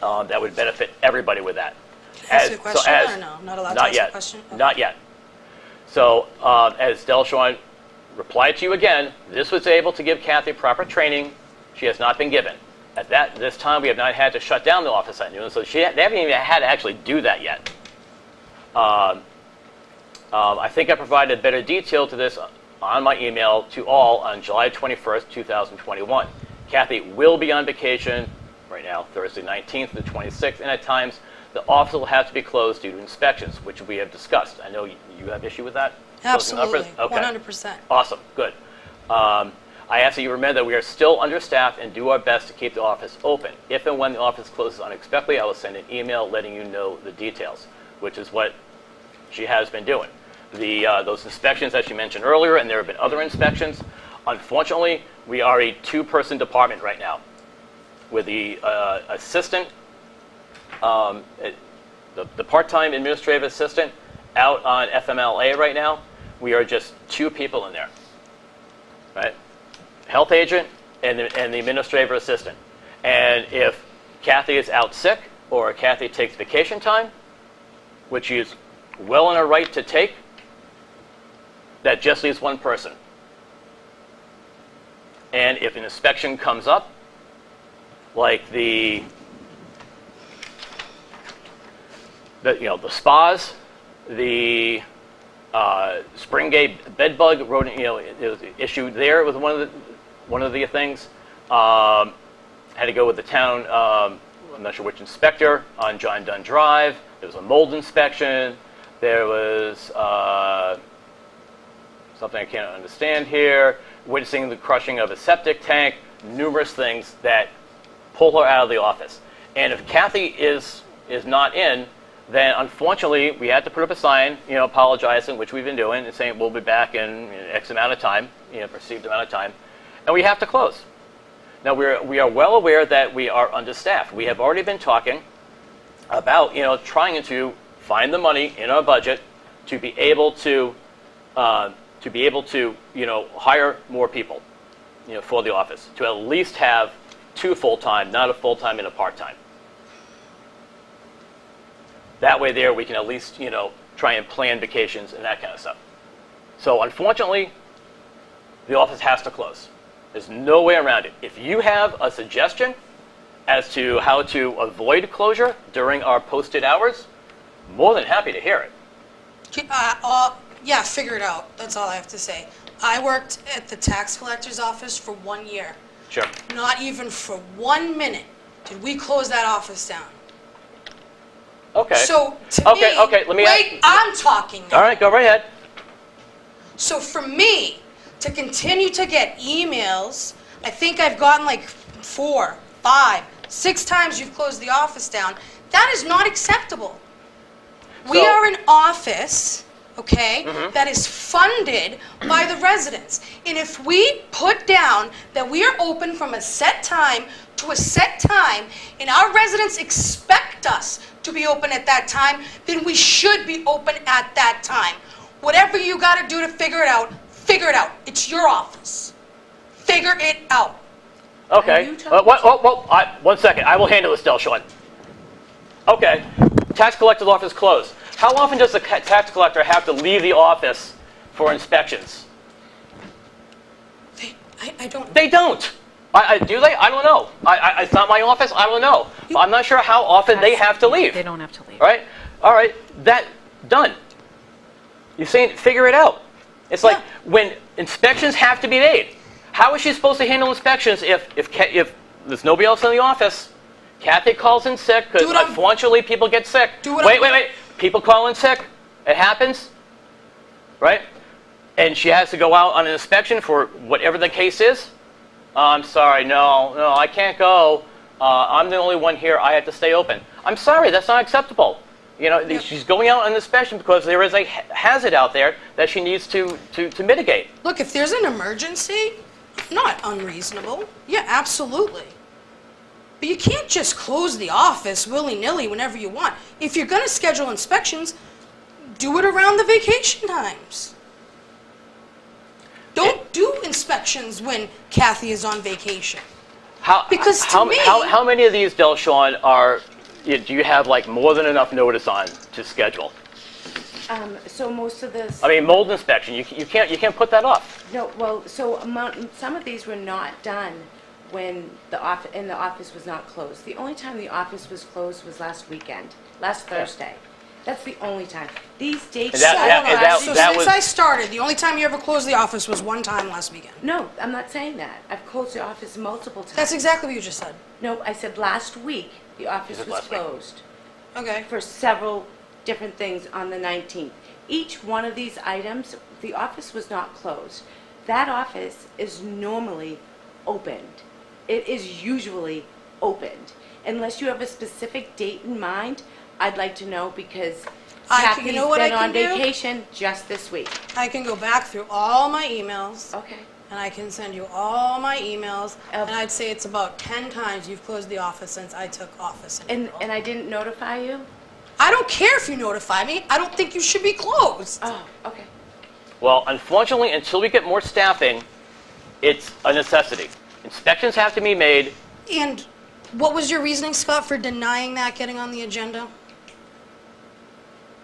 That would benefit everybody with that.
Ask you a question or no? Not allowed to ask a question? Okay.
Not yet. So as Delshon replied to you again, this was able to give Kathy proper training. She has not been given. At this time, we have not had to shut down the office at noon, so they haven't even had to actually do that yet. I think I provided better detail to this on my email to all on July 21st, 2021. Kathy will be on vacation right now, Thursday 19th to the 26th, and at times the office will have to be closed due to inspections, which we have discussed. I know you have issue with that?
Absolutely,
Okay.
100%.
Awesome, good. I ask that you remember that we are still understaffed and do our best to keep the office open. If and when the office closes unexpectedly, I will send an email letting you know the details, which is what she has been doing. Those inspections that she mentioned earlier, and there have been other inspections. Unfortunately, we are a two-person department right now, with the assistant, the part-time administrative assistant out on FMLA right now. We are just two people in there, right? Health agent and the administrative assistant. And if Kathy is out sick or Kathy takes vacation time, which she is well in her right to take, that just leaves one person. And if an inspection comes up, like the spas, the Springate bed bug rodent, it was issue there with one of the things. Had to go with the town. I'm not sure which inspector on John Dunn Drive. There was a mold inspection. There was something I can't understand here. Witnessing the crushing of a septic tank. Numerous things that pull her out of the office. And if Kathy is not in, then unfortunately we had to put up a sign, apologizing, which we've been doing, and saying we'll be back in X amount of time, perceived amount of time, and we have to close. Now we are well aware that we are understaffed. We have already been talking about trying to find the money in our budget to be able to hire more people, for the office, to at least have 2 full-time, not a full-time and a part-time. That way there we can at least, try and plan vacations and that kind of stuff. So unfortunately, the office has to close. There's no way around it. If you have a suggestion as to how to avoid closure during our posted hours, more than happy to hear it.
Yeah, figure it out. That's all I have to say. I worked at the tax collector's office for 1 year.
Sure.
Not even for 1 minute did we close that office down.
Okay.
So to me,
let me
wait, I'm talking now.
All right, go right ahead.
So for me to continue to get emails, I think I've gotten like 4, 5, 6 times you've closed the office down. That is not acceptable. We are an office, okay, that is funded by the residents. And if we put down that we are open from a set time to a set time, and our residents expect us to be open at that time, then we should be open at that time. Whatever you got to do to figure it out, figure it out. It's your office. Figure it out.
Okay. One second. I will handle this, Delshon. Okay. Tax collector's office closed. How often does the tax collector have to leave the office for inspections?
I don't.
They don't. Do they? I don't know. It's not my office. I don't know. I'm not sure how often they have to leave.
They don't have to leave.
All right? All right. That done. You're saying figure it out. It's like when inspections have to be made. How is she supposed to handle inspections if there's nobody else in the office? Kathy calls in sick because unfortunately people get sick. Wait. People call in sick. It happens. Right? And she has to go out on an inspection for whatever the case is. I'm sorry, no, I can't go. I'm the only one here. I have to stay open. I'm sorry, that's not acceptable. She's going out on an inspection because there is a hazard out there that she needs to mitigate.
Look, if there's an emergency, not unreasonable. Yeah, absolutely. But you can't just close the office willy-nilly whenever you want. If you're going to schedule inspections, do it around the vacation times. Don't do inspections when Kathy is on vacation.
How many of these, Delshon, do you have like more than enough notice on to schedule?
So most of this.
I mean, mold inspection. You can't put that off.
No, well, so some of these were not done when the office was not closed. The only time the office was closed was last Thursday. That's the only time. These dates.
Since I started, the only time you ever closed the office was one time last weekend.
No, I'm not saying that. I've closed the office multiple times.
That's exactly what you just said.
No, I said last week the office was closed.
Okay.
For several different things on the 19th. Each one of these items, the office was not closed. that office is normally opened. It is usually opened. Unless you have a specific date in mind, I'd like to know because Kathy's
you know what I
been on
can do?
vacation just this week.
I can go back through all my emails,
Okay.
and I can send you all my emails, and I'd say it's about 10 times you've closed the office since I took office.
And I didn't notify you?
I don't care if you notify me. I don't think you should be closed.
Oh, okay.
Well, unfortunately, until we get more staffing, it's a necessity. Inspections have to be made.
And what was your reasoning, Scott, for denying that getting on the agenda?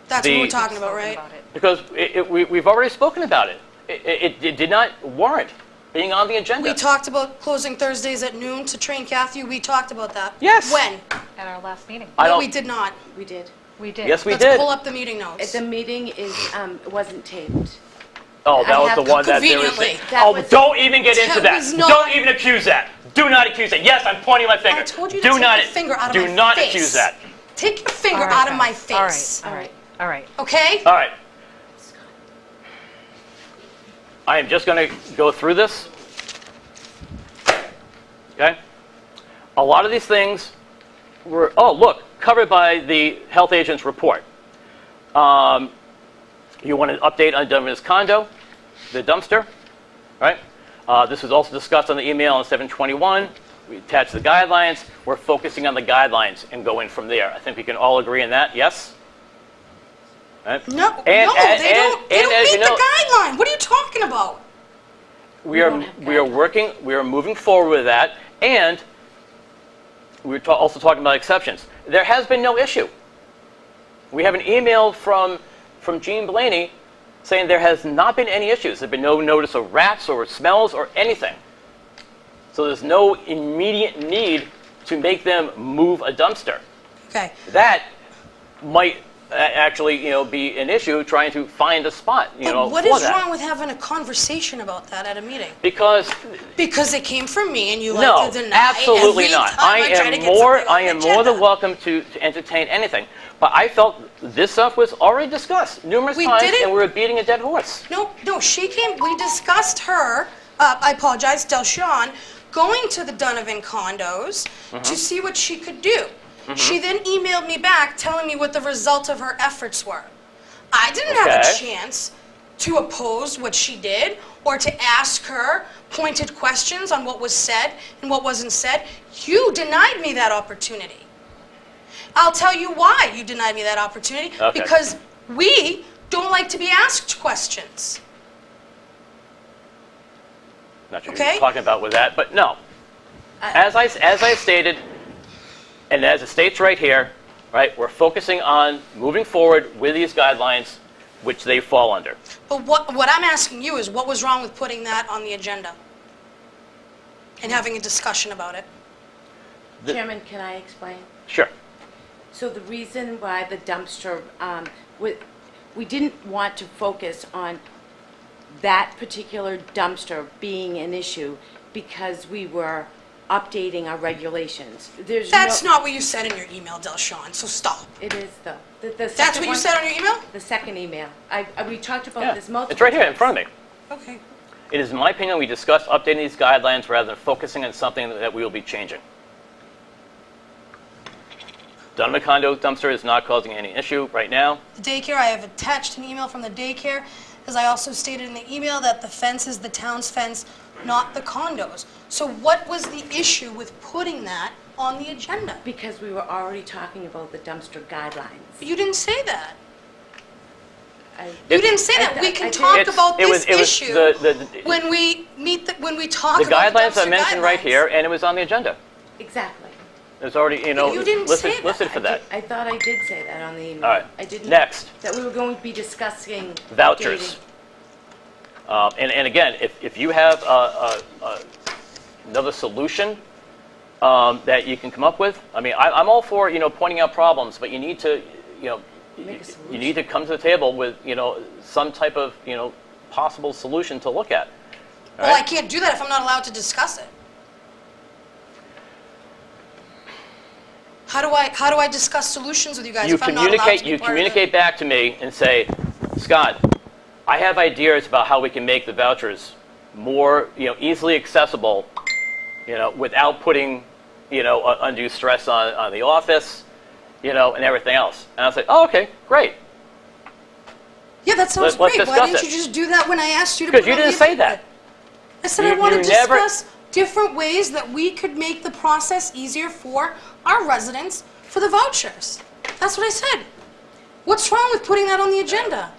That's what we're talking about, right?
Because we've already spoken about it. It did not warrant being on the agenda.
We talked about closing Thursdays at noon to train Kathy. We talked about that.
Yes.
When?
At our last meeting.
No, we did not.
We did.
We did.
Yes, we
Let's
did.
pull up the meeting notes.
The meeting is, wasn't taped.
Oh, that
I
was
have
the one that there was.
conveniently.
That
Oh,
was-
don't even get into
That
that.
was not-
Don't even accuse that. Do not accuse that. Yes, I'm pointing my finger.
I told you to
do
take
not,
your finger out of
do
my
not
face.
accuse that.
Take your finger
All right,
out of my
guys.
face.
All right. All right.
Okay?
All right. I am just going to go through this. Okay? A lot of these things were, oh, look, covered by the health agent's report. You want an update on Denver's condo, the dumpster, right? This was also discussed on the email on 7/21. We attached the guidelines. We're focusing on the guidelines and going from there. I think we can all agree on that, yes? Right?
No,
And-
no,
and-
they don't,
and-
they
and
don't
as
meet
you know-
the guideline. What are you talking about?
We are moving forward with that, and we're also talking about exceptions. There has been no issue. We have an email from Jean Blaney saying there has not been any issues. There's been no notice of rats or smells or anything. So there's no immediate need to make them move a dumpster.
Okay.
That might actually, be an issue trying to find a spot,
What
for
is
that.
wrong with having a conversation about that at a meeting?
Because
Because it came from me and you
no,
like to deny
absolutely
every
not.
time
I
try to
am
get
more.
something on
I
the
am more than
agenda.
welcome to entertain anything. But I felt this stuff was already discussed numerous
We
times,
didn't-
and we were beating a dead horse.
No, she came, we discussed her, I apologize, Delshon, going to the Donovan condos to see what she could do. She then emailed me back telling me what the result of her efforts were. I didn't have a
Okay.
chance to oppose what she did or to ask her pointed questions on what was said and what wasn't said. You denied me that opportunity. I'll tell you why you denied me that opportunity.
Okay.
Because we don't like to be asked questions.
Not sure what
Okay.
you're talking about with that, but no. As I stated, and as it states right here, right, we're focusing on moving forward with these guidelines, which they fall under.
But what I'm asking you is what was wrong with putting that on the agenda and having a discussion about it?
Chairman, can I explain?
Sure.
So the reason why the dumpster, we didn't want to focus on that particular dumpster being an issue because we were updating our regulations.
That's not what you said in your email, Delshon, so stop.
It is though.
That's
second
what you
one-
said on your email?
The second email. We talked about
Yeah.
this multiple
It's right here in
times.
front of me.
Okay.
It is my opinion we discussed updating these guidelines rather than focusing on something that we will be changing. Donovan condo dumpster is not causing any issue right now.
The daycare, I have attached an email from the daycare, as I also stated in the email that the fence is the town's fence, not the condos. So what was the issue with putting that on the agenda?
Because we were already talking about the dumpster guidelines.
But you didn't say that.
You
You didn't say that. We can talk
It's-
about
it
this
was
issue when we talk
The
about
guidelines
dumpster
are mentioned right
guidelines.
here, and it was on the agenda.
Exactly.
It's already,
You didn't say that.
listed for that.
I thought I did say that on the email.
All right.
I didn't.
Next.
That we were going to be discussing
Vouchers.
dating.
And again, if you have another solution that you can come up with, I mean, I'm all for pointing out problems, but you need to
Make a solution.
you need to come to the table with some type of possible solution to look at. All
Well, I
right?
can't do that if I'm not allowed to discuss it. How do I discuss solutions with you guys
You
if I'm not allowed to be
communicate
part of it?
back to me and say, Scott, I have ideas about how we can make the vouchers more, easily accessible, without putting, undue stress on the office, and everything else. And I was like, oh, okay, great.
Yeah, that sounds
Let's
great. Why
discuss
didn't
it.
you just do that when I asked you to put
Because you
it on
didn't
the
say
agenda?
that.
I said
You-
I want to
you never-
discuss different ways that we could make the process easier for our residents for the vouchers. That's what I said. What's wrong with putting that on the agenda?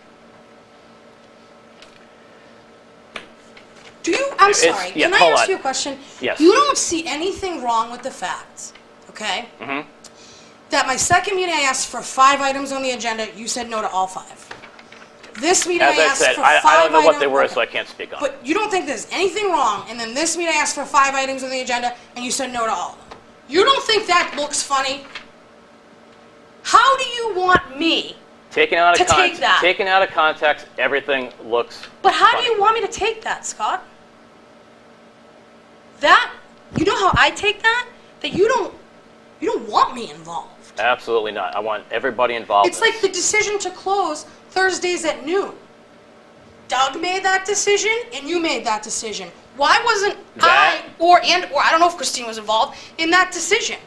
I'm sorry,
yeah,
can I
hold
ask
on.
you a question?
Yes.
You don't see anything wrong with the fact, okay?
Mm-hmm.
That my second meeting I asked for 5 items on the agenda, you said no to all 5. This meeting
As
I
I
asked
said,
for 5
I don't know what they
items-
were,
okay.
so I can't speak on it.
But you don't think there's anything wrong, and then this meeting I asked for 5 items on the agenda, and you said no to all of them. You don't think that looks funny? How do you want me?
Taken out of
to take that.
Taken out of context, everything looks
But how
funny.
do you want me to take that, Scott? That, you know how I take that? That you don't want me involved.
Absolutely not. I want everybody involved.
It's like the decision to close Thursdays at noon. Doug made that decision, and you made that decision. Why wasn't
That-
or I don't know if Christine was involved in that decision?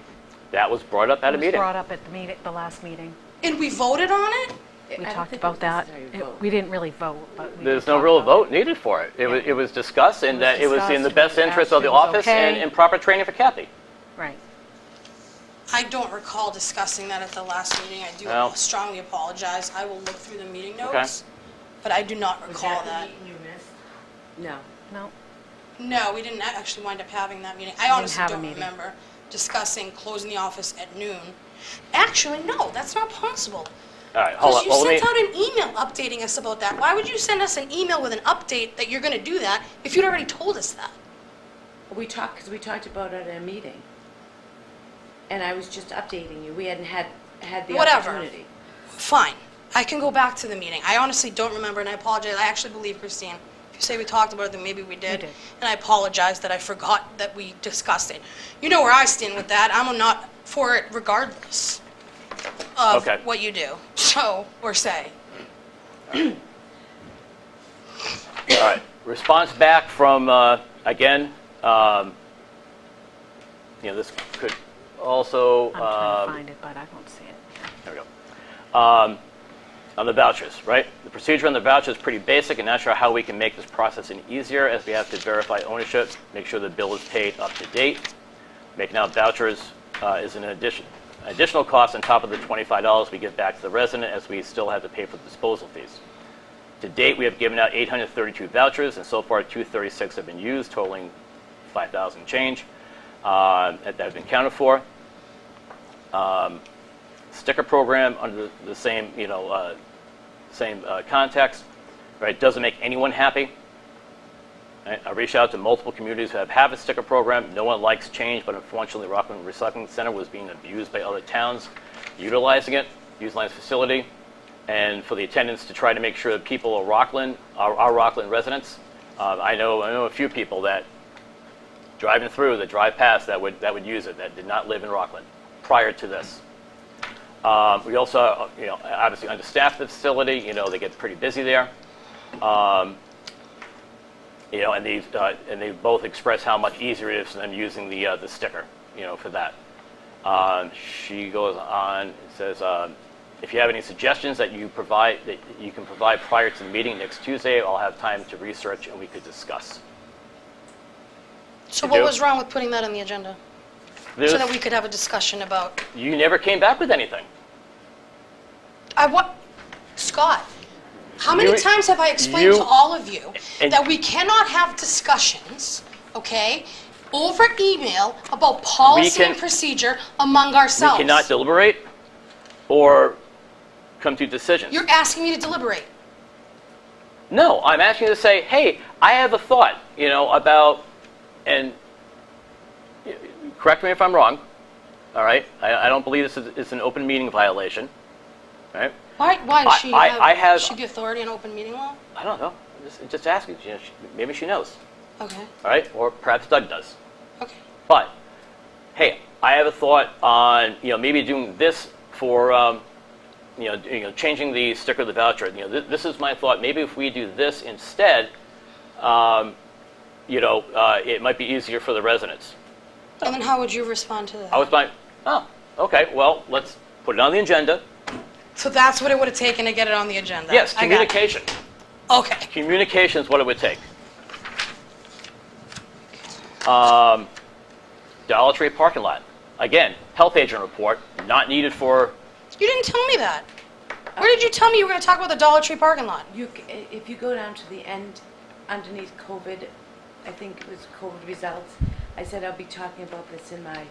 That was brought up at a
It was
meeting.
brought up at the last meeting.
And we voted on it?
We
I don't
talked
think
about
it was
that.
necessary to vote.
We didn't really vote, but we
There's
did
no
talk
real
about
vote needed for it. It was discussed, and that it was in the best
discussed,
interest of the
it was
office
okay.
and proper training for Kathy.
it. Right.
I don't recall discussing that at the last meeting. I do
Well.
strongly apologize. I will look through the meeting
Okay.
notes, but I do not
Was
recall
that the
that.
meeting you missed?
No.
No.
No, we didn't actually wind up having that meeting. I
didn't
honestly
have a
don't
meeting.
remember discussing closing the office at noon. Actually, no, that's not possible.
All right, hold
Because
on.
you
Well,
sent out an email updating us about that. Why would you send us an email with an update that you're going to do that if you'd already told us that?
We talked about it at a meeting. And I was just updating you. We hadn't had the
Whatever.
opportunity.
Fine. I can go back to the meeting. I honestly don't remember, and I apologize. I actually believe Christine. If you say we talked about it, then maybe we did.
did.
And I apologize that I forgot that we discussed it. You know where I stand with that. I'm not for it regardless of
Okay.
what you do. So, or say.
All right. Response back from, again, this could also...
I'm trying to find it, but I don't see it.
There we go. On the vouchers, right? The procedure on the voucher is pretty basic, and not sure how we can make this process any easier, as we have to verify ownership, make sure the bill is paid up to date. Making out vouchers is an additional cost on top of the $25 we give back to the resident, as we still have to pay for the disposal fees. To date, we have given out 832 vouchers, and so far 236 have been used, totaling 5,000 change that have been counted for. Sticker program under the same, same context, right? Doesn't make anyone happy. Right? I reached out to multiple communities who have a sticker program. No one likes change, but unfortunately, Rockland Recycling Center was being abused by other towns utilizing it, utilizing the facility, and for the attendants to try to make sure that people of Rockland, our Rockland residents, I know a few people that driving through, that drive past, that would use it, that did not live in Rockland prior to this. We also, obviously understaffed the facility. They get pretty busy there. And they both express how much easier it is for them using the sticker, for that. She goes on and says, if you have any suggestions that you can provide prior to the meeting next Tuesday, I'll have time to research and we could discuss.
So
You
what
do?
was wrong with putting that on the agenda? So that we could have a discussion about...
You never came back with anything.
Scott, how many
You-
times have I explained
you-
to all of you
and-
that we cannot have discussions, okay, over email about policy and
can-
procedure among
We
ourselves?
cannot deliberate or come to decisions.
You're asking me to deliberate.
No, I'm asking you to say, hey, I have a thought, about, and correct me if I'm wrong, all right? I don't believe this is an open meeting violation, all right?
Why does she
I have-
should be authority on open meeting law?
I don't know. Just asking. Maybe she knows,
Okay,
all right? Or perhaps Doug does.
okay.
But, hey, I have a thought on, maybe doing this for, changing the sticker of the voucher. This is my thought. Maybe if we do this instead, it might be easier for the residents.
And then how would you respond to that?
I was like, oh, okay, well, let's put it on the agenda.
So that's what it would have taken to get it on the agenda?
Yes,
I got it.
communication.
Okay.
Communication is what it would take. Dollar Tree parking lot. Again, health agent report, not needed for,
You didn't tell me that. Where did you tell me you were going to talk about the Dollar Tree parking lot?
If you go down to the end, underneath COVID, I think it was COVID results, I said I'll be talking about this in my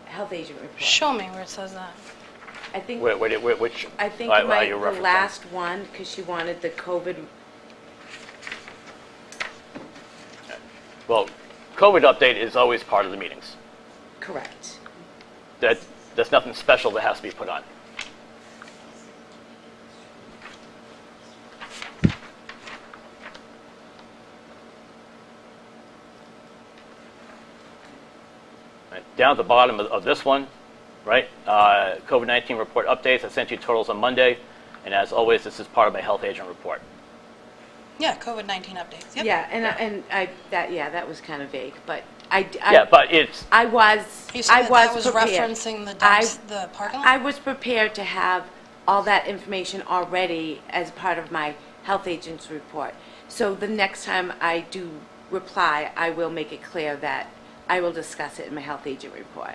health agent report.
Show me where it says that.
I think,
which,
I think
are
my,
you
the
referencing?
last one, because she wanted the COVID,
Well, COVID update is always part of the meetings.
correct.
There's nothing special that has to be put on. Right, down at the bottom of this one, right? COVID-19 report updates. I sent you totals on Monday, and as always, this is part of my health agent report.
Yeah, COVID-19 updates. Yep.
Yeah, that was kind of vague, but
Yeah, but it's
I was
You said that was
prepared.
referencing the parking lot?
I was prepared to have all that information already as part of my health agent's report. So the next time I do reply, I will make it clear that I will discuss it in my health agent report.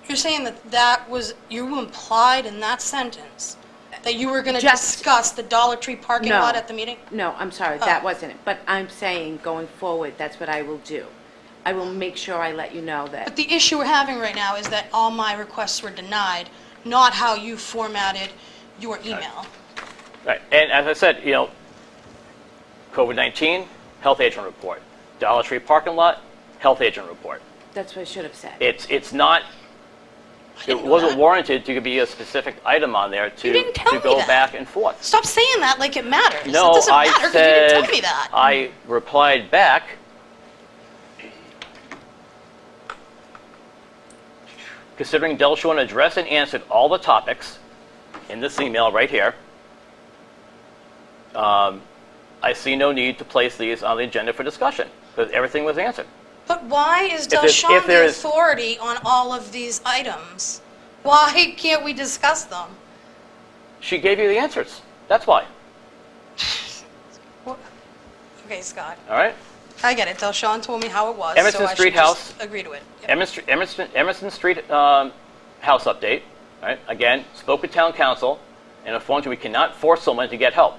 You're saying that was, you implied in that sentence that you were going to
Just-
discuss the Dollar Tree parking
No.
lot at the meeting?
No, I'm sorry, that wasn't it. But I'm saying, going forward, that's what I will do. I will make sure I let you know that.
But the issue we're having right now is that all my requests were denied, not how you formatted your email.
right. And as I said, COVID-19 health agent report. Dollar Tree parking lot health agent report.
That's what I should have said.
It's not. It
didn't know
wasn't
that.
warranted to be a specific item on there
You didn't tell
to
me
go
that.
back and forth.
Stop saying that like it matters. It
No,
doesn't
I
matter because you
said
didn't tell me that.
I replied back. Considering Delshorn addressed and answered all the topics in this email right here, I see no need to place these on the agenda for discussion because everything was answered.
But why is
there's-
Delshon
if there
the
is-
authority on all of these items? Why can't we discuss them?
She gave you the answers. That's why.
Okay, Scott.
All right.
I get it. Delshon told me how it was,
Emerson
so I
Street
should just
House.
agree to it. Yep.
Emerson Street house update. Right. Again, spoke with town council and informed you we cannot force someone to get help.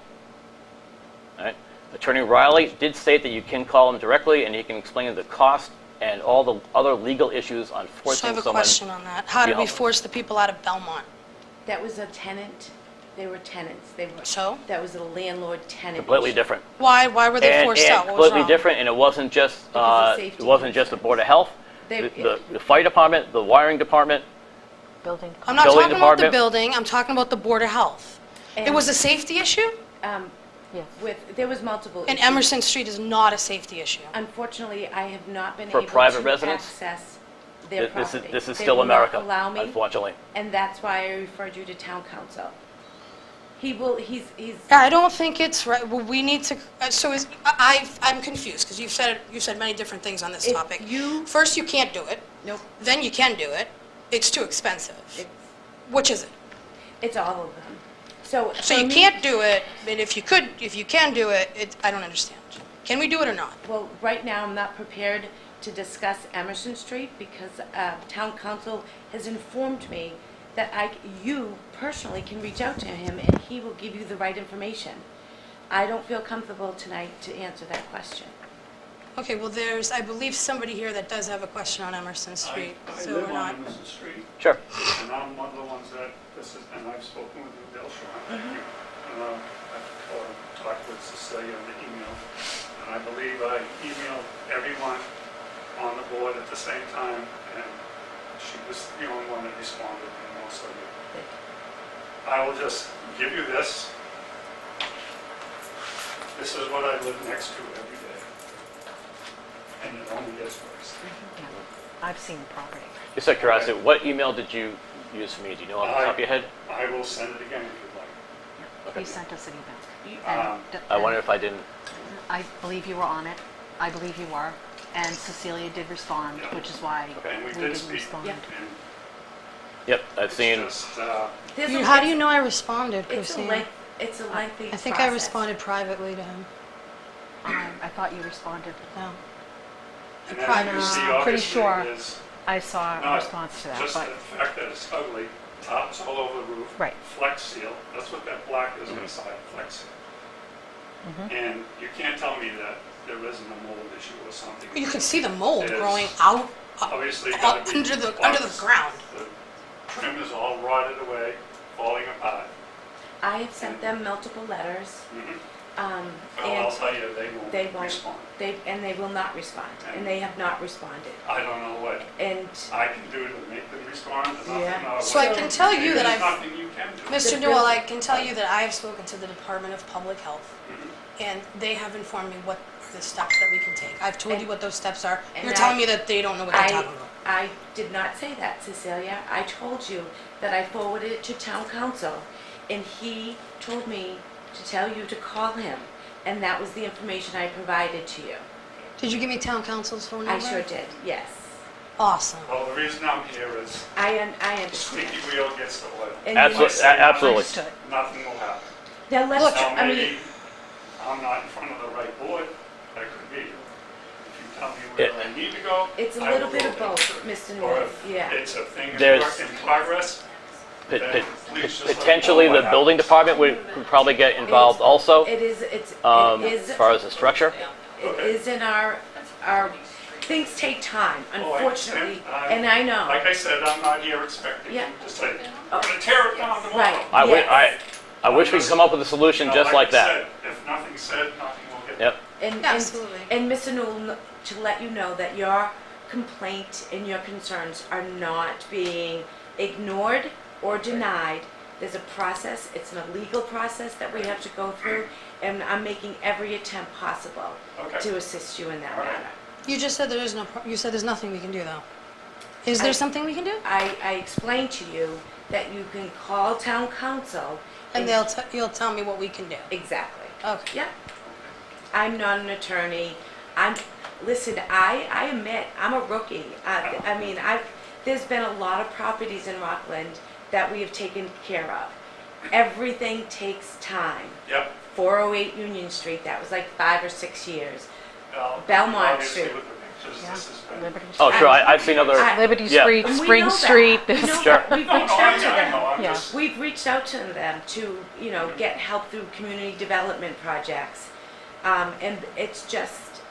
All right. Attorney Riley did state that you can call him directly and he can explain the cost and all the other legal issues on
So I
forcing
have a
someone.
question on that. How did we
help.
force the people out of Belmont?
That was a tenant. They were tenants.
So?
That was a landlord-tenant.
Completely
issue.
different.
Why were they
And
forced out? What was
completely
wrong?
different, and it wasn't just
Because of safety
the Board of Health,
They-
the fire department, the wiring department.
Building.
I'm not
Building
talking about the
department.
building. I'm talking about the Board of Health. It
And-
was a safety issue?
Yes.
There was multiple
And
issues.
Emerson Street is not a safety issue.
Unfortunately, I have not been
For
able
private
to
residents?
access their property.
This is
They
still
will not
America,
allow me,
unfortunately.
and that's why I referred you to town council. He's
I don't think it's right. Well, we need to. I'm confused because you've said many different things on this
If
topic.
you-
First, you can't do it.
nope.
Then you can do it. It's too expensive. Which is it?
It's all of them. So
So
for
you
me-
can't do it. But if you can do it, I don't understand. Can we do it or not?
Well, right now, I'm not prepared to discuss Emerson Street because town council has informed me that you personally can reach out to him and he will give you the right information. I don't feel comfortable tonight to answer that question.
Okay. Well, there's I believe somebody here that does have a question on Emerson Street.
I
So
live
we're not.
on Emerson Street,
Sure.
and I'm one of the ones that, and I've spoken with Dale Shaw, I've talked with Cecilia on the email, and I believe I emailed everyone on the board at the same time, and she was the only one that responded, and also you. I will just give you this. This is what I live next to every day, and it only gets worse.
Yeah. I've seen the property.
Just out of curiosity, what email did you use for me? Do you know off the top of your head?
I will send it again if you'd like.
You sent us an email.
I wonder if I didn't.
I believe you were on it. I believe you were. And Cecilia did respond,
Yeah.
which is why
And we
we
did
didn't
speak.
respond.
Yeah.
And
Yep, I've
it's
seen,
just,
How do you know I responded,
It's a
Christine?
length, it's a lengthy
I think I
process.
responded privately to him.
I thought you responded.
No.
and
Private-
as you see,
I'm pretty
obviously,
sure.
there's
I saw a
not
response to that,
just
but,
the fact that it's ugly, tops all over the roof.
Right.
Flex seal, that's what that black is inside, flex seal. And you can't tell me that there isn't a mold issue or something.
You can see the mold
It is.
growing out
Obviously, you
up
gotta be.
under the ground.
The trim is all rotted away, falling apart.
I have sent them multiple letters,
Mhm.
and
I'll tell you,
they
they won't
won't,
respond.
they will not respond, and they have not responded.
I don't know what
And
I can do to make them respond, there's nothing.
Yeah.
or
So I
what-
can tell you that
There's
I've,
nothing you can do.
Mr.
The
Newell,
bill-
I can tell you that I have spoken to the Department of Public Health,
Mhm.
and they have informed me what are the steps that we can take. I've told you
And-
what those steps are.
and
You're
I-
telling me that they don't know what they're
I,
talking about.
I did not say that, Cecilia. I told you that I forwarded it to town council, and he told me to tell you to call him, and that was the information I provided to you.
Did you give me town council's phone
I
number?
sure did, yes.
Awesome.
Well, the reason I'm here is
I
the
understand.
squeaky wheel gets the oil.
And
absolutely,
say nothing.
absolutely.
understood.
Nothing will happen.
Now, let's,
Look,
Now,
I mean,
maybe I'm not in front of the right board, that could be. If you tell me where I need to go,
it's a
I
little
will
bit
go
of
there.
both, Mr.
Or
Newell,
if
yeah.
it's a thing
There's-
work in progress,
Pot-
then
pot-
please just let me
Potentially,
know
the
what
building
happens.
department would probably get involved also,
It is, it is.
as far as the structure.
It is in our, things take time,
Oh, I
unfortunately,
understand.
and I know.
Like I said, I'm not here expecting you
Yeah.
to say, we're gonna tear it down tomorrow.
Right.
I wi-
Yes.
I wish we could come up with a solution
No,
just like
I
that.
said, if nothing's said, nothing will get
Yep.
And,
Absolutely.
And Mr. Newell, to let you know that your complaint and your concerns are not being ignored or denied. There's a process, it's a legal process that we have to go through, and I'm making every attempt possible
Okay.
to assist you in that
All right.
matter.
You just said there is no, you said there's nothing we can do, though. Is there
I-
something we can do?
I explained to you that you can call town council.
And you'll tell me what we can do.
Exactly.
Okay.
Yeah. I'm not an attorney. Listen, I admit, I'm a rookie. I mean, there's been a lot of properties in Rockland that we have taken care of. Everything takes time.
Yep.
408 Union Street, that was like 5 or 6 years.
Well,
Belmont
obviously
Street.
with the pictures,
Yeah.
this has been.
Liberty
Oh,
Street.
sure, I've seen other,
I-
Liberty
yeah.
Street,
And we
Spring
know that.
Street.
We
this-
know
Sure.
that. We've
No,
reached
no,
out to
I
them.
know, I'm
Yeah.
just,
We've reached out to them to, get help through community development projects. And it's just,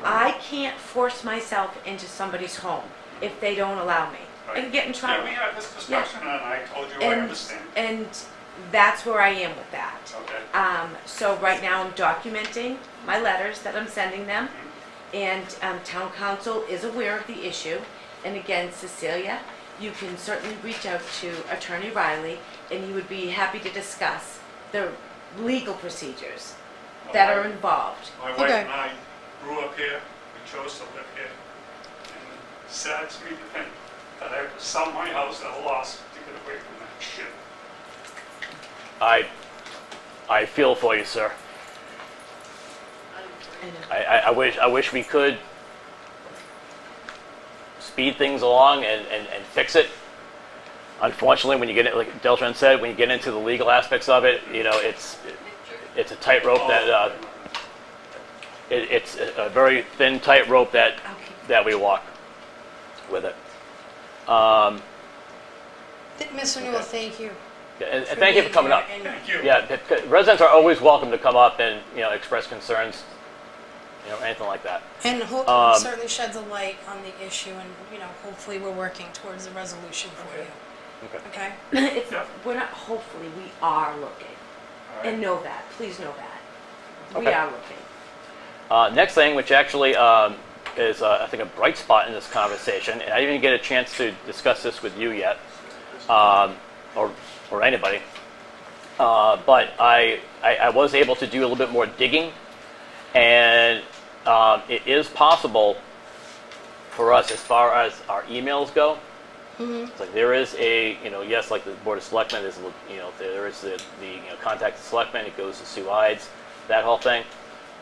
I can't force myself into somebody's home if they don't allow me. I can get in
yeah,
trouble.
we had this discussion and I told you I
And,
understand.
and that's where I am with that.
Okay.
So right now I'm documenting my letters that I'm sending them. And town council is aware of the issue. And again, Cecilia, you can certainly reach out to Attorney Riley and he would be happy to discuss the legal procedures that are involved.
My wife
Okay.
and I grew up here, we chose to live here. And it saddens me to think that I have to sell my house at a loss to get away from that shit.
I feel for you, sir. I wish we could speed things along and fix it. Unfortunately, when you get it, like Deltran said, when you get into the legal aspects of it, it's a tightrope that it's a very thin tightrope that we walk with it.
Mr. Newell, thank you.
And thank you for coming up.
And-
Thank you.
Yeah, residents are always welcome to come up and express concerns, anything like that.
And
Um,
certainly sheds a light on the issue, and hopefully we're working towards a resolution for you.
Okay.
Okay.
We're not, hopefully, we are looking.
All right.
And know that, please know that. We
Okay.
are looking.
Next thing, which actually is I think a bright spot in this conversation, and I didn't even get a chance to discuss this with you yet, or anybody, but I was able to do a little bit more digging, and it is possible for us as far as our emails go. It's like there is a, yes, like the Board of Selectmen, there is the contact the Selectmen, it goes to Sue Ides, that whole thing.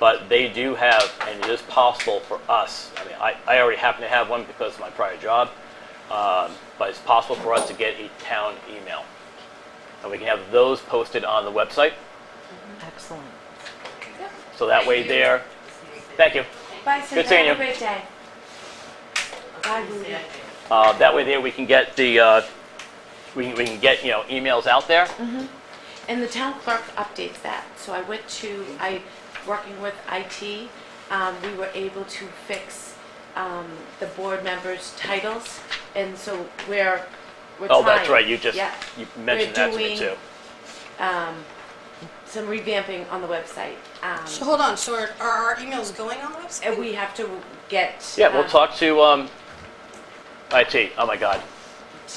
but they do have, and it is possible for us, I mean, I already happen to have one because of my prior job, but it's possible for us to get a town email. And we can have those posted on the website.
Excellent.
So that way there, thank you.
Bye, Cynthia.
Good seeing
Have a
you.
great day. Bye, Rudy.
That way there we can get the, we can get, you know, emails out there.
And the town clerk updates that. So I went to, working with IT, we were able to fix the board members' titles. And so we're
Oh,
trying.
that's right, you just,
Yeah.
you mentioned that to me
We're
too.
doing some revamping on the website.
So hold on, so are our emails going on the website?
And we have to get.
Yeah, we'll talk to IT, oh my God,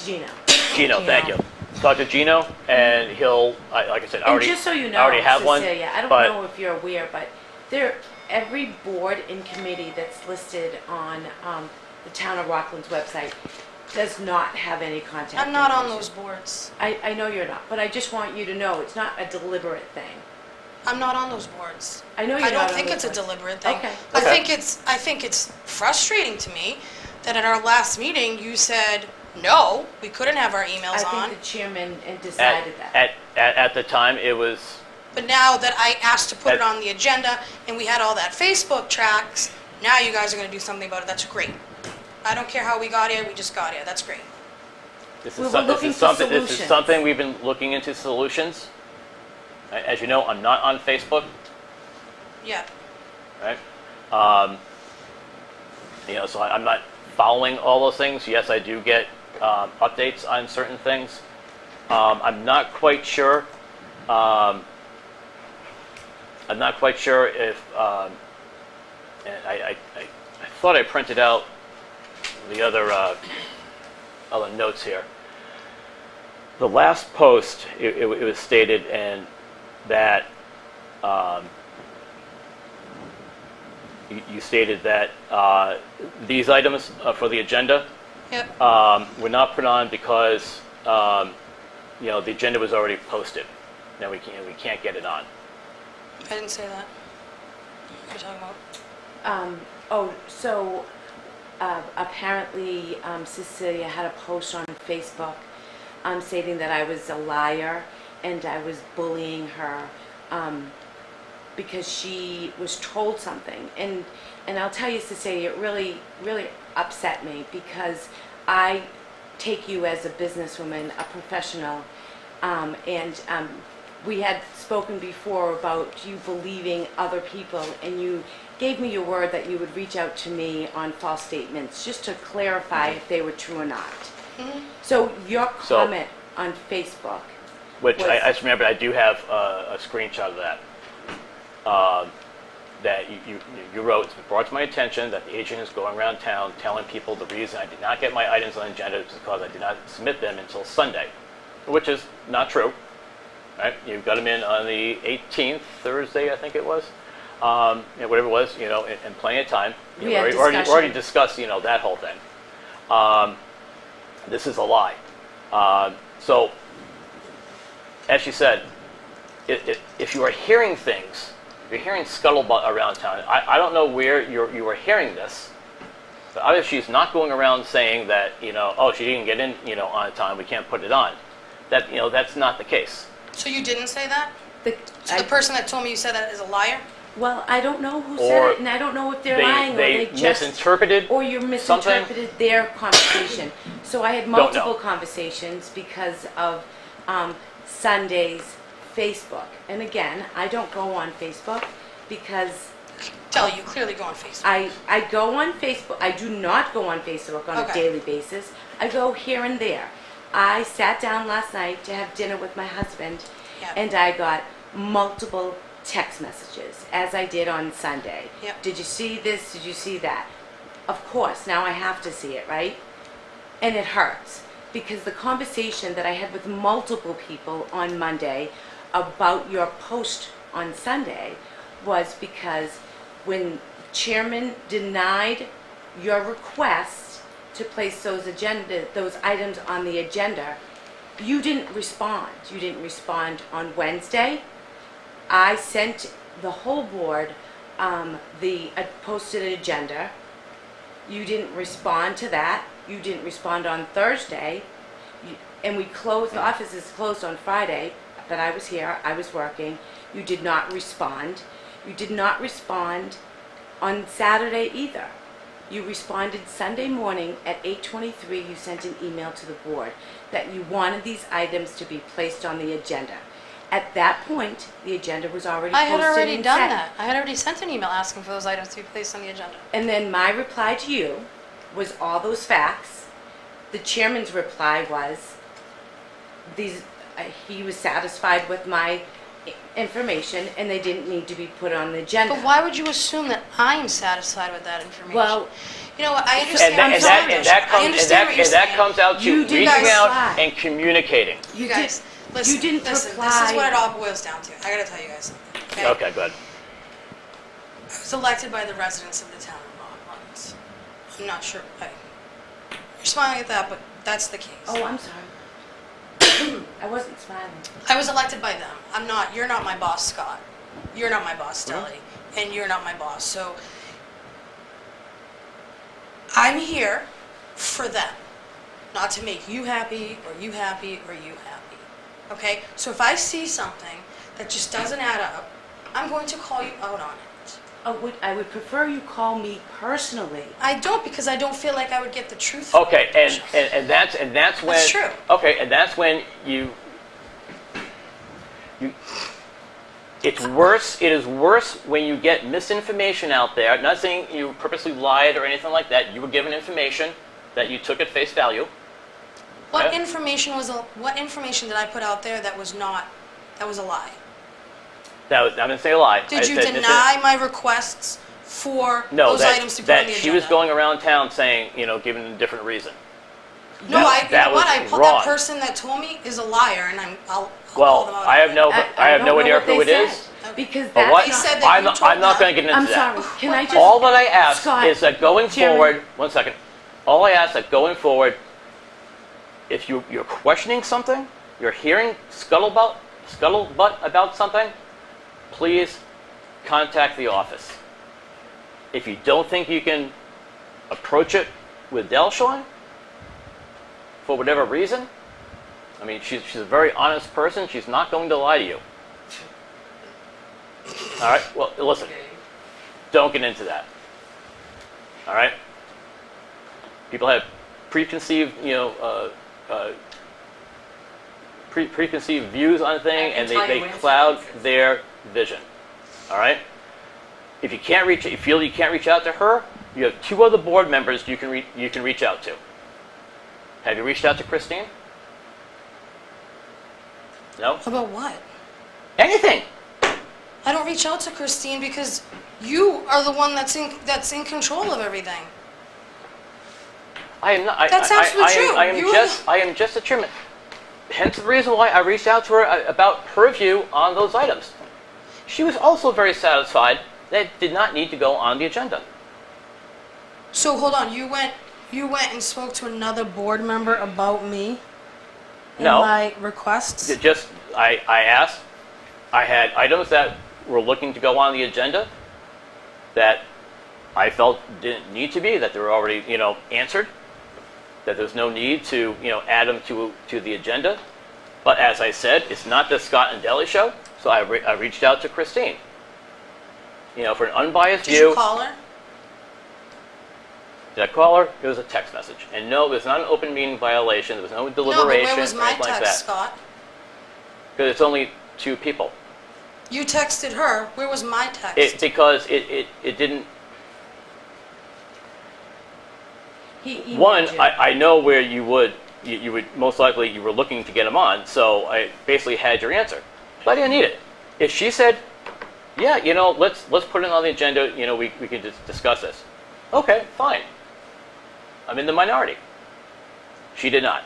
Gino.
Gino, thank you. Talk to Gino, and he'll, like I said, I
And
already,
just so you know,
I already have one,
Cecilia, I don't
but
know if you're aware, but every board and committee that's listed on the town of Rockland's website does not have any contact
I'm not on
information.
those boards.
I know you're not, but I just want you to know, it's not a deliberate thing.
I'm not on those boards.
I know you're
I
not
don't
on
think
those
it's a
boards.
deliberate thing.
Okay.
I
Okay.
think it's frustrating to me that at our last meeting you said no, we couldn't have our
I
emails on.
think the chairman decided that.
at the time, it was,
But now that I asked to put it
At-
on the agenda and we had all that Facebook tracks, now you guys are going to do something about it. That's great. I don't care how we got here. We just got here. That's great.
this
We
is
were
this
looking
is
for
something, this is
solutions.
something we've been looking into solutions. As you know, I'm not on Facebook,
Yeah.
right? You know, so I'm not following all those things. Yes, I do get updates on certain things. I'm not quite sure. I'm not quite sure if. And I thought I printed out the other notes here. The last post, it was stated, and that you stated that these items for the agenda
Yep.
were not put on because you know, the agenda was already posted. Now we can't get it on.
I didn't say that. What are you talking about?
Apparently Cecilia had a post on Facebook stating that I was a liar and I was bullying her because she was told something. And I'll tell you, Cecilia, it really upset me because I take you as a businesswoman, a professional, and we had spoken before about you believing other people, and you gave me your word that you would reach out to me on false statements just to clarify if they were true or not. So your comment on Facebook,
Which
was-
I just remembered, I do have a screenshot of that. That you wrote, "It's been brought to my attention that the agent is going around town telling people the reason I did not get my items on the agenda is because I did not submit them until Sunday," which is not true. Right? You got them in on the 18th, Thursday, I think it was. You know, whatever it was, you know, in plenty of time. You
We
know,
had
already
discussion.
discussed, you know, that whole thing. This is a lie. So, as she said, if you are hearing things, if you're hearing scuttlebutt around town, I don't know where you are hearing this, but obviously she's not going around saying that, you know, oh, she didn't get in, you know, on time, we can't put it on. That, you know, that's not the case.
So you didn't say that? So
I-
the person that told me you said that is a liar?
well, I don't know who
Or
said it, and I don't know if they're lying or
they
they just...
misinterpreted
Or you misinterpreted their conversation. So I had
know.
multiple conversations because of Sunday's Facebook. And again, I don't go on Facebook because
Tell you clearly go on Facebook.
I go on Facebook. I do not go on Facebook on a
Okay.
daily basis. I go here and there. I sat down last night to have dinner with my husband,
Yeah.
and I got multiple text messages, as I did on Sunday.
Yep.
Did you see this? Did you see that? Of course, now I have to see it, right? And it hurts, because the conversation that I had with multiple people on Monday about your post on Sunday was because when Chairman denied your request to place those items on the agenda, you didn't respond. You didn't respond on Wednesday. I sent the whole board the posted agenda. You didn't respond to that. You didn't respond on Thursday. And we closed, the office is closed on Friday, that I was here, I was working. You did not respond. You did not respond on Saturday either. You responded Sunday morning at 8:23. You sent an email to the board that you wanted these items to be placed on the agenda. At that point, the agenda was already
I
posted
had already
and
done
set.
that. I had already sent an email asking for those items to be placed on the agenda.
And then my reply to you was all those facts. The chairman's reply was he was satisfied with my information and they didn't need to be put on the agenda.
But why would you assume that I am satisfied with that information?
Well,
you know what, I
And
understand.
that comes out to
You
reaching
didn't
out
reply.
and communicating.
You guys, listen,
you didn't
listen,
reply.
this is what it all boils down to. I gotta tell you guys something,
Okay, good.
I was elected by the residents of the town of Rockland. I'm not sure, you're smiling at that, but that's the case.
Oh, I'm sorry. I wasn't smiling.
I was elected by them. You're not my boss, Scott. You're not my boss, Deli. And you're not my boss. So I'm here for them. Not to make you happy, or you happy, or you happy. Okay? So if I see something that just doesn't add up, I'm going to call you out on it.
I would prefer you call me personally.
I don't, because I don't feel like I would get the truth from
Okay,
you.
and that's when.
That's true.
Okay, and that's when you. It's worse. It is worse when you get misinformation out there. Not saying you purposely lied or anything like that. You were given information that you took at face value.
What
Yeah.
What information did I put out there that was a lie?
I didn't say a lie.
Did you deny my requests for those items to be put on the agenda?
She was going around town saying, giving a different reason.
No,
that was wrong.
That person that told me is a liar, and I'll call them out.
I have no idea who it is.
Because
But
that's
what?
They said that
I'm
you
not,
told
I'm not
them.
going to get into
I'm
that.
sorry. Can I just...
All that I ask
Scott,
is that going
Chairman.
forward, 1 second. All I ask that going forward, if you're questioning something, you're hearing scuttlebutt about something, please contact the office. If you don't think you can approach it with Delshawn, for whatever reason, I mean, she's a very honest person. She's not going to lie to you. All right? Well, listen. Don't get into that. All right? People have preconceived, preconceived views on things, and they cloud their vision. All right? If you feel you can't reach out to her, you have 2 other board members you can reach out to. Have you reached out to Christine? No?
About what?
Anything.
I don't reach out to Christine because you are the one that's in control of everything.
I am not.
That's absolutely true.
I am just a chairman. Hence the reason why I reached out to her about her view on those items. She was also very satisfied that it did not need to go on the agenda.
So hold on, you went and spoke to another board member about me?
No.
And my requests?
I asked. I had items that were looking to go on the agenda that I felt didn't need to be, that they were already, answered, that there's no need to, add them to the agenda. But as I said, it's not the Scott and Deli show, so I reached out to Christine. For an unbiased view.
Did you call her?
Did I call her? It was a text message. And no, it was not an open meeting violation. There was no deliberation
No, but where was
or
my
anything like
text,
that.
Scott?
Because it's only 2 people.
You texted her. Where was my text?
Because it didn't.
He emailed
One,
you.
I know where you would most likely you were looking to get him on, so I basically had your answer. But I didn't need it. If she said, yeah, let's put it on the agenda, we can just discuss this. Okay, fine. I'm in the minority. She did not.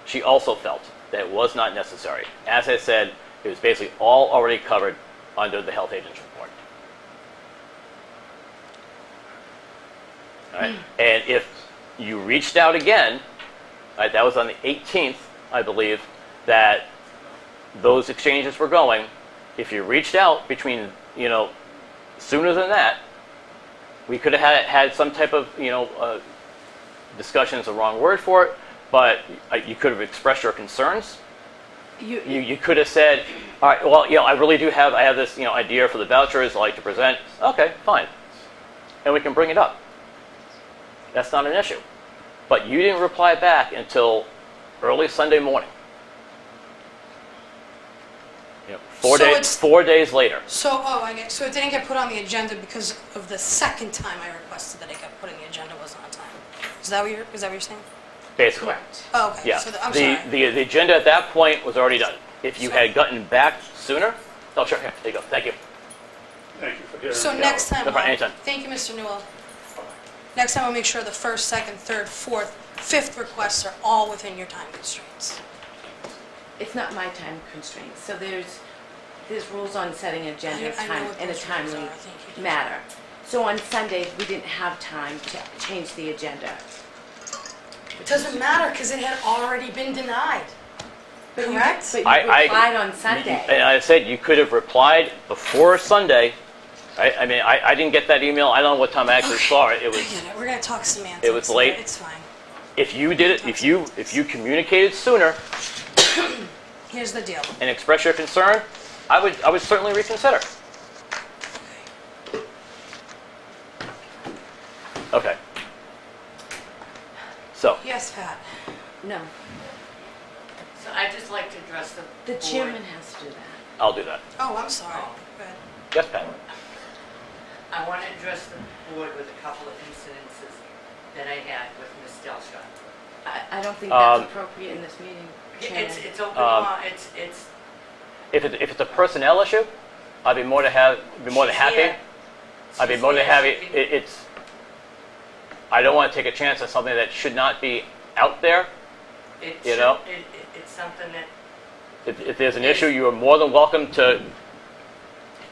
She also felt that it was not necessary. As I said, it was basically all already covered under the health agent's report. All right? And if you reached out again, right, that was on the 18th, I believe, that those exchanges were going. If you reached out between, sooner than that, we could have had some type of, discussion is the wrong word for it, but you could have expressed your concerns. You could have said, all right, well, I really do have, I have this, idea for the vouchers I'd like to present. Okay, fine. And we can bring it up. That's not an issue. But you didn't reply back until early Sunday morning. 4 days later.
So, so it didn't get put on the agenda because of the second time I requested that it got put on the agenda wasn't on time. Is that what you're saying?
Basically.
Correct.
Oh, okay.
Yeah.
So I'm sorry.
The agenda at that point was already done. If you had gotten back sooner, oh, sure, here, there you go. Thank you.
Thank you for hearing
So
me
next
out.
time,
No problem, anytime.
thank you, Mr. Newell. Next time I'll make sure the first, second, third, fourth, fifth requests are all within your time constraints.
It's not my time constraints. So there's rules on setting agenda
I know
time
what
in a
those rules
timely
are. Thank you.
matter. So on Sundays, we didn't have time to change the agenda.
It doesn't matter because it had already been denied.
But
Correct?
But you replied on Sunday.
And I said you could have replied before Sunday. Right? I mean, I didn't get that email. I don't know what time I actually saw it. It was.
I get it. We're gonna talk semantics.
It was late.
It's fine.
If you did it, if you communicated sooner
Here's the deal.
and expressed your concern, I would certainly reconsider. Okay. So.
Yes, Pat.
No,
So I'd just like to address the
the
board.
chairman has to do that.
I'll do that.
Oh, I'm sorry. Go ahead.
Yes, Pat.
I want to address the board with a couple of incidences that I had with Ms. Delshon.
I don't think that's appropriate in this meeting, Chairman.
It's open law, it's,
If it's a personnel issue, I'd be more than happy.
here.
I'd be
She's
more than
here.
happy. It's. I don't want to take a chance on something that should not be out there.
It's something that,
If there's an issue, you are more than welcome to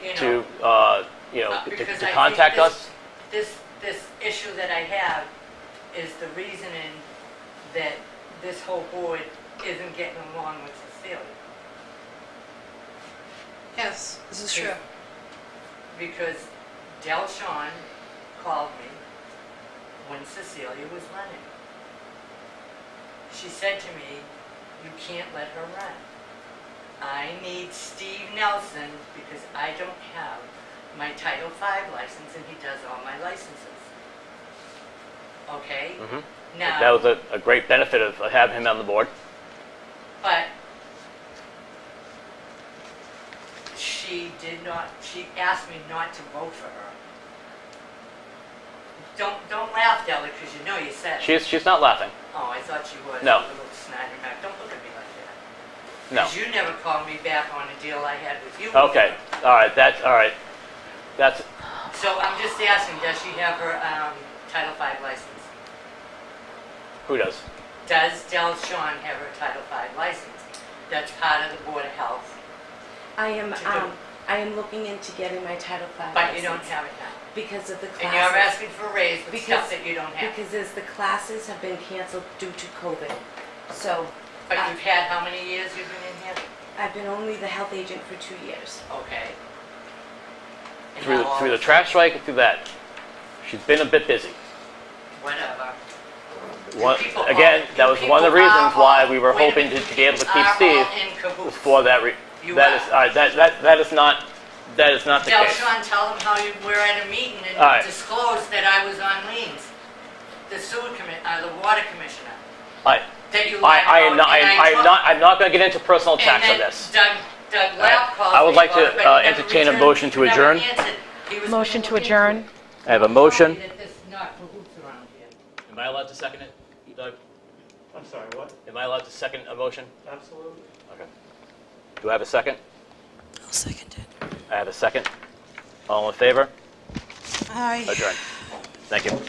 because
to
I
contact
think
us.
This issue that I have is the reasoning that this whole board isn't getting along with Cecilia.
Yes, this is true.
Because Delshon called me when Cecilia was running. She said to me, "You can't let her run. I need Steve Nelson because I don't have my Title V license and he does all my licenses." Okay?
Mhm.
Now,
That was a great benefit of having him on the board.
but she asked me not to vote for her. Don't laugh, Della, because you know you said it.
She's not laughing.
Oh, I thought you was.
No.
A little snidey Mac. Don't look at me like that.
No.
Because you never called me back on a deal I had with you.
Okay. All right. That's.
So I'm just asking, does she have her Title V license?
Who does?
Does Delshon have her Title V license? That's part of the Board of Health.
I am looking into getting my Title V
But you don't
license
have it now.
because of the classes.
And you're asking for a raise with
Because-
stuff that you don't have.
Because as the classes have been canceled due to COVID. So
But you've had how many years you've been in here?
I've been only the health agent for 2 years.
Okay. And
Through
how
the
long-
trash strike and through that. She's been a bit busy.
Whatever.
Again, that was one of the reasons why we were hoping to be able to keep Steve.
in cahoots.
For that
You
that
are.
is that is not the case.
Delshon, tell them how you were at a meeting and
All right.
disclosed that I was on liens. The the water commissioner. That you lied
I'm
about, and
not going to get into personal attacks on
and then
this.
Doug Lapp called
I would
me
like
about
to
it, but he never
entertain a
returned-
motion to
never
adjourn.
answered. He was
Motion
gonna
to
look into
adjourn.
it.
I have a motion.
That this is not cahoots around here.
Am I allowed to second it, Doug?
I'm sorry, what?
Am I allowed to second a motion?
Absolutely.
Okay. Do I have a second?
I'll second it.
I have a second. All in favor?
Aye.
Adjourn. Thank you.